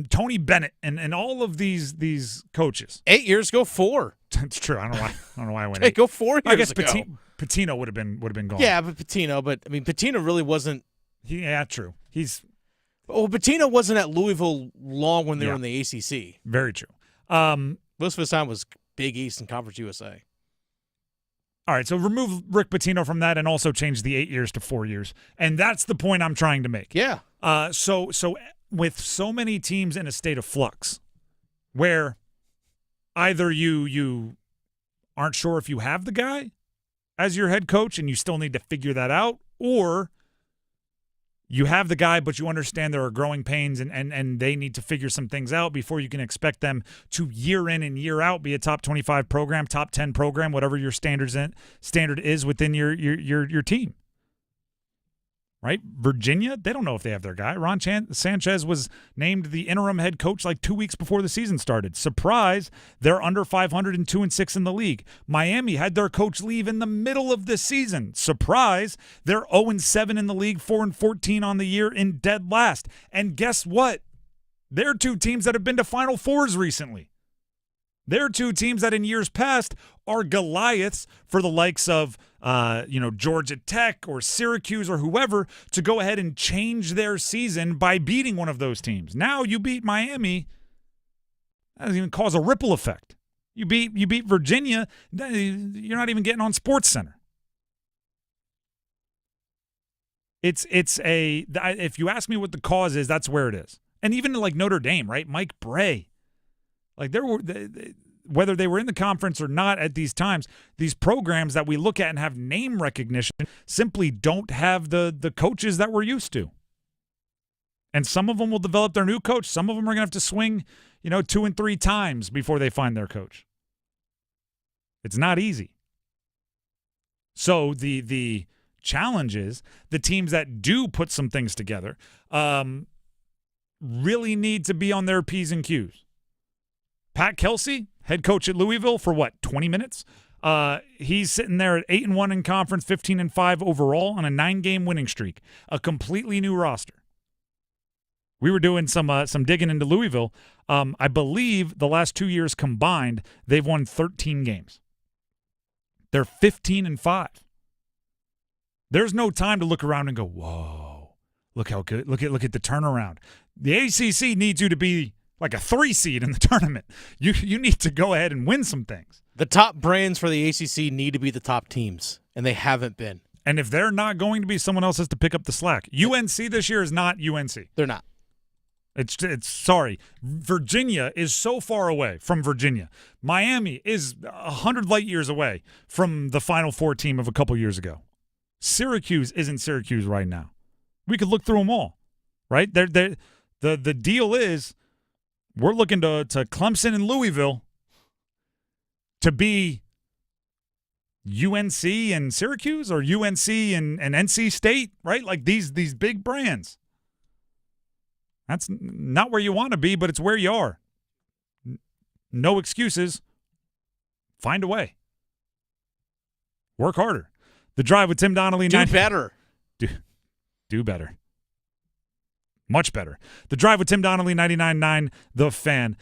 Tony Bennett and all of these coaches. 8 years ago, 4. That's true. I don't know why I went. Hey, go 4 years I guess ago. Pitino would have been gone. Yeah, but Pitino really wasn't. Yeah, true. Pitino wasn't at Louisville long when they were in the ACC. Very true. Most of his time was Big East and Conference USA. All right, so remove Rick Pitino from that and also change the 8 years to 4 years. And that's the point I'm trying to make. Yeah. So with so many teams in a state of flux where either you aren't sure if you have the guy as your head coach and you still need to figure that out, or you have the guy, but you understand there are growing pains and they need to figure some things out before you can expect them to year in and year out be a top 25 program, top 10 program, whatever your standard is within your team. right? Virginia, they don't know if they have their guy. Ron Sanchez was named the interim head coach like 2 weeks before the season started. Surprise, they're under 500 and 2-6 in the league. Miami had their coach leave in the middle of the season. Surprise, they're 0-7 in the league, 4-14 on the year in dead last. And guess what? They're two teams that have been to Final Fours recently. They're two teams that in years past are Goliaths for the likes of Georgia Tech or Syracuse or whoever to go ahead and change their season by beating one of those teams. Now you beat Miami, that doesn't even cause a ripple effect. You beat Virginia, you're not even getting on SportsCenter. If you ask me what the cause is, that's where it is. And even like Notre Dame, right? Mike Bray. Like whether they were in the conference or not at these times, these programs that we look at and have name recognition simply don't have the coaches that we're used to. And some of them will develop their new coach. Some of them are going to have to swing, 2 and 3 times before they find their coach. It's not easy. So the challenge is the teams that do put some things together really need to be on their P's and Q's. Pat Kelsey, head coach at Louisville for 20 minutes? He's sitting there at 8-1 in conference, 15-5 overall on a 9-game winning streak. A completely new roster. We were doing some digging into Louisville. I believe the last 2 years combined, they've won 13 games. They're 15-5. There's no time to look around and go, whoa, look how good. Look at the turnaround. The ACC needs you to be like a 3 seed in the tournament. You need to go ahead and win some things. The top brands for the ACC need to be the top teams, and they haven't been. And if they're not going to be, someone else has to pick up the slack. UNC this year is not UNC. They're not. It's sorry. Virginia is so far away from Virginia. Miami is 100 light years away from the Final Four team of a couple years ago. Syracuse isn't Syracuse right now. We could look through them all, right? The deal is we're looking to Clemson and Louisville to be UNC and Syracuse or UNC and NC State, right? Like these big brands. That's not where you want to be, but it's where you are. No excuses. Find a way. Work harder. The Drive with Tim Donnelly. Do better. Do better. Much better. The Drive with Tim Donnelly, 99.9 The Fan.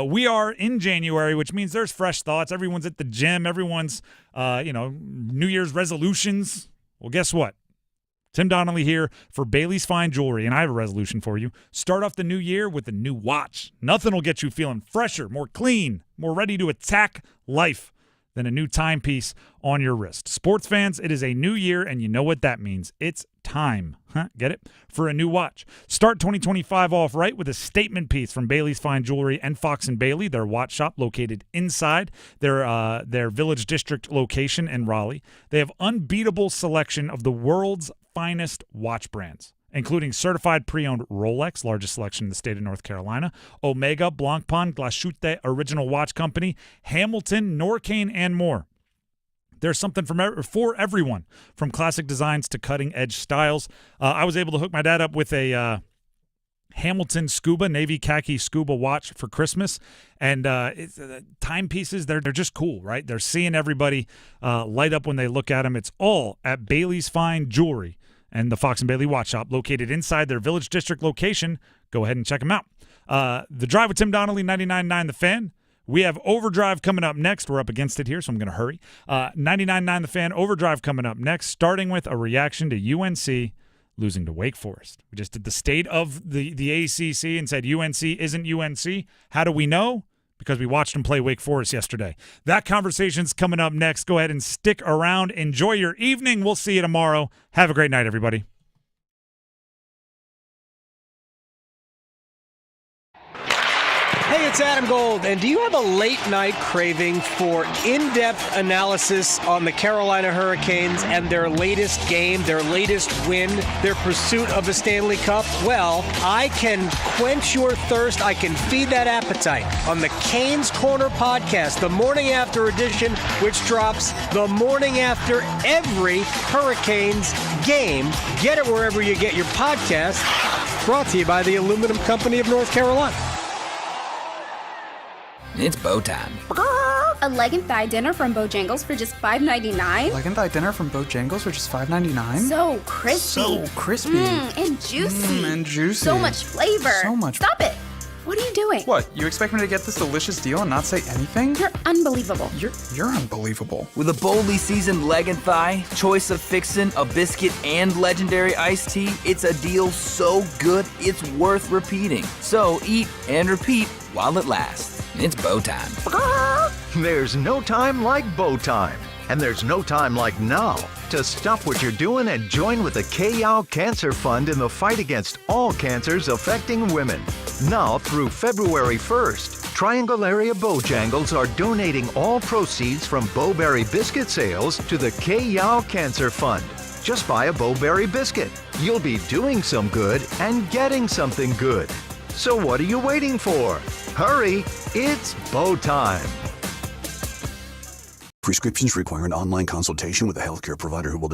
We are in January, which means there's fresh thoughts. Everyone's at the gym. Everyone's, New Year's resolutions. Well, guess what? Tim Donnelly here for Bailey's Fine Jewelry, and I have a resolution for you. Start off the new year with a new watch. Nothing will get you feeling fresher, more clean, more ready to attack life than a new timepiece on your wrist. Sports fans, it is a new year, and you know what that means. It's time. Get it? For a new watch. Start 2025 off right with a statement piece from Bailey's Fine Jewelry and Fox & Bailey, their watch shop located inside their Village District location in Raleigh. They have unbeatable selection of the world's finest watch brands, including certified pre-owned Rolex, largest selection in the state of North Carolina, Omega, Blancpain, Glashütte, Original Watch Company, Hamilton, Norcane, and more. There's something for everyone, from classic designs to cutting-edge styles. I was able to hook my dad up with a Hamilton Scuba, navy khaki scuba watch for Christmas. And timepieces, they're just cool, right? They're seeing everybody light up when they look at them. It's all at Bailey's Fine Jewelry and the Fox & Bailey Watch Shop, located inside their Village District location. Go ahead and check them out. The Drive with Tim Donnelly, 99.9 The Fan. We have Overdrive coming up next. We're up against it here, so I'm going to hurry. 99.9 The Fan, Overdrive coming up next, starting with a reaction to UNC losing to Wake Forest. We just did the state of the ACC and said UNC isn't UNC. How do we know? Because we watched them play Wake Forest yesterday. That conversation's coming up next. Go ahead and stick around. Enjoy your evening. We'll see you tomorrow. Have a great night, everybody. Hey, it's Adam Gold. And do you have a late night craving for in-depth analysis on the Carolina Hurricanes and their latest game, their latest win, their pursuit of the Stanley Cup? Well, I can quench your thirst. I can feed that appetite on the Canes Corner podcast, the morning after edition, which drops the morning after every Hurricanes game. Get it wherever you get your podcast. Brought to you by the Aluminum Company of North Carolina. It's bow time. A leg and thigh dinner from Bojangles for just $5.99? Leg and thigh dinner from Bojangles for just $5.99? So crispy. So crispy. And juicy. And juicy. So much flavor. So much. Stop it. What are you doing? What? You expect me to get this delicious deal and not say anything? You're unbelievable. You're unbelievable. With a boldly seasoned leg and thigh, choice of fixin', a biscuit, and legendary iced tea, it's a deal so good it's worth repeating. So eat and repeat while it lasts. It's bow time. There's no time like bow time. And there's no time like now to stop what you're doing and join with the K-Yow Cancer Fund in the fight against all cancers affecting women. Now through February 1st, Triangle Area Bojangles are donating all proceeds from Bowberry biscuit sales to the K-Yow Cancer Fund. Just buy a Bowberry biscuit. You'll be doing some good and getting something good. So what are you waiting for? Hurry, it's bow time. Prescriptions require an online consultation with a healthcare provider who will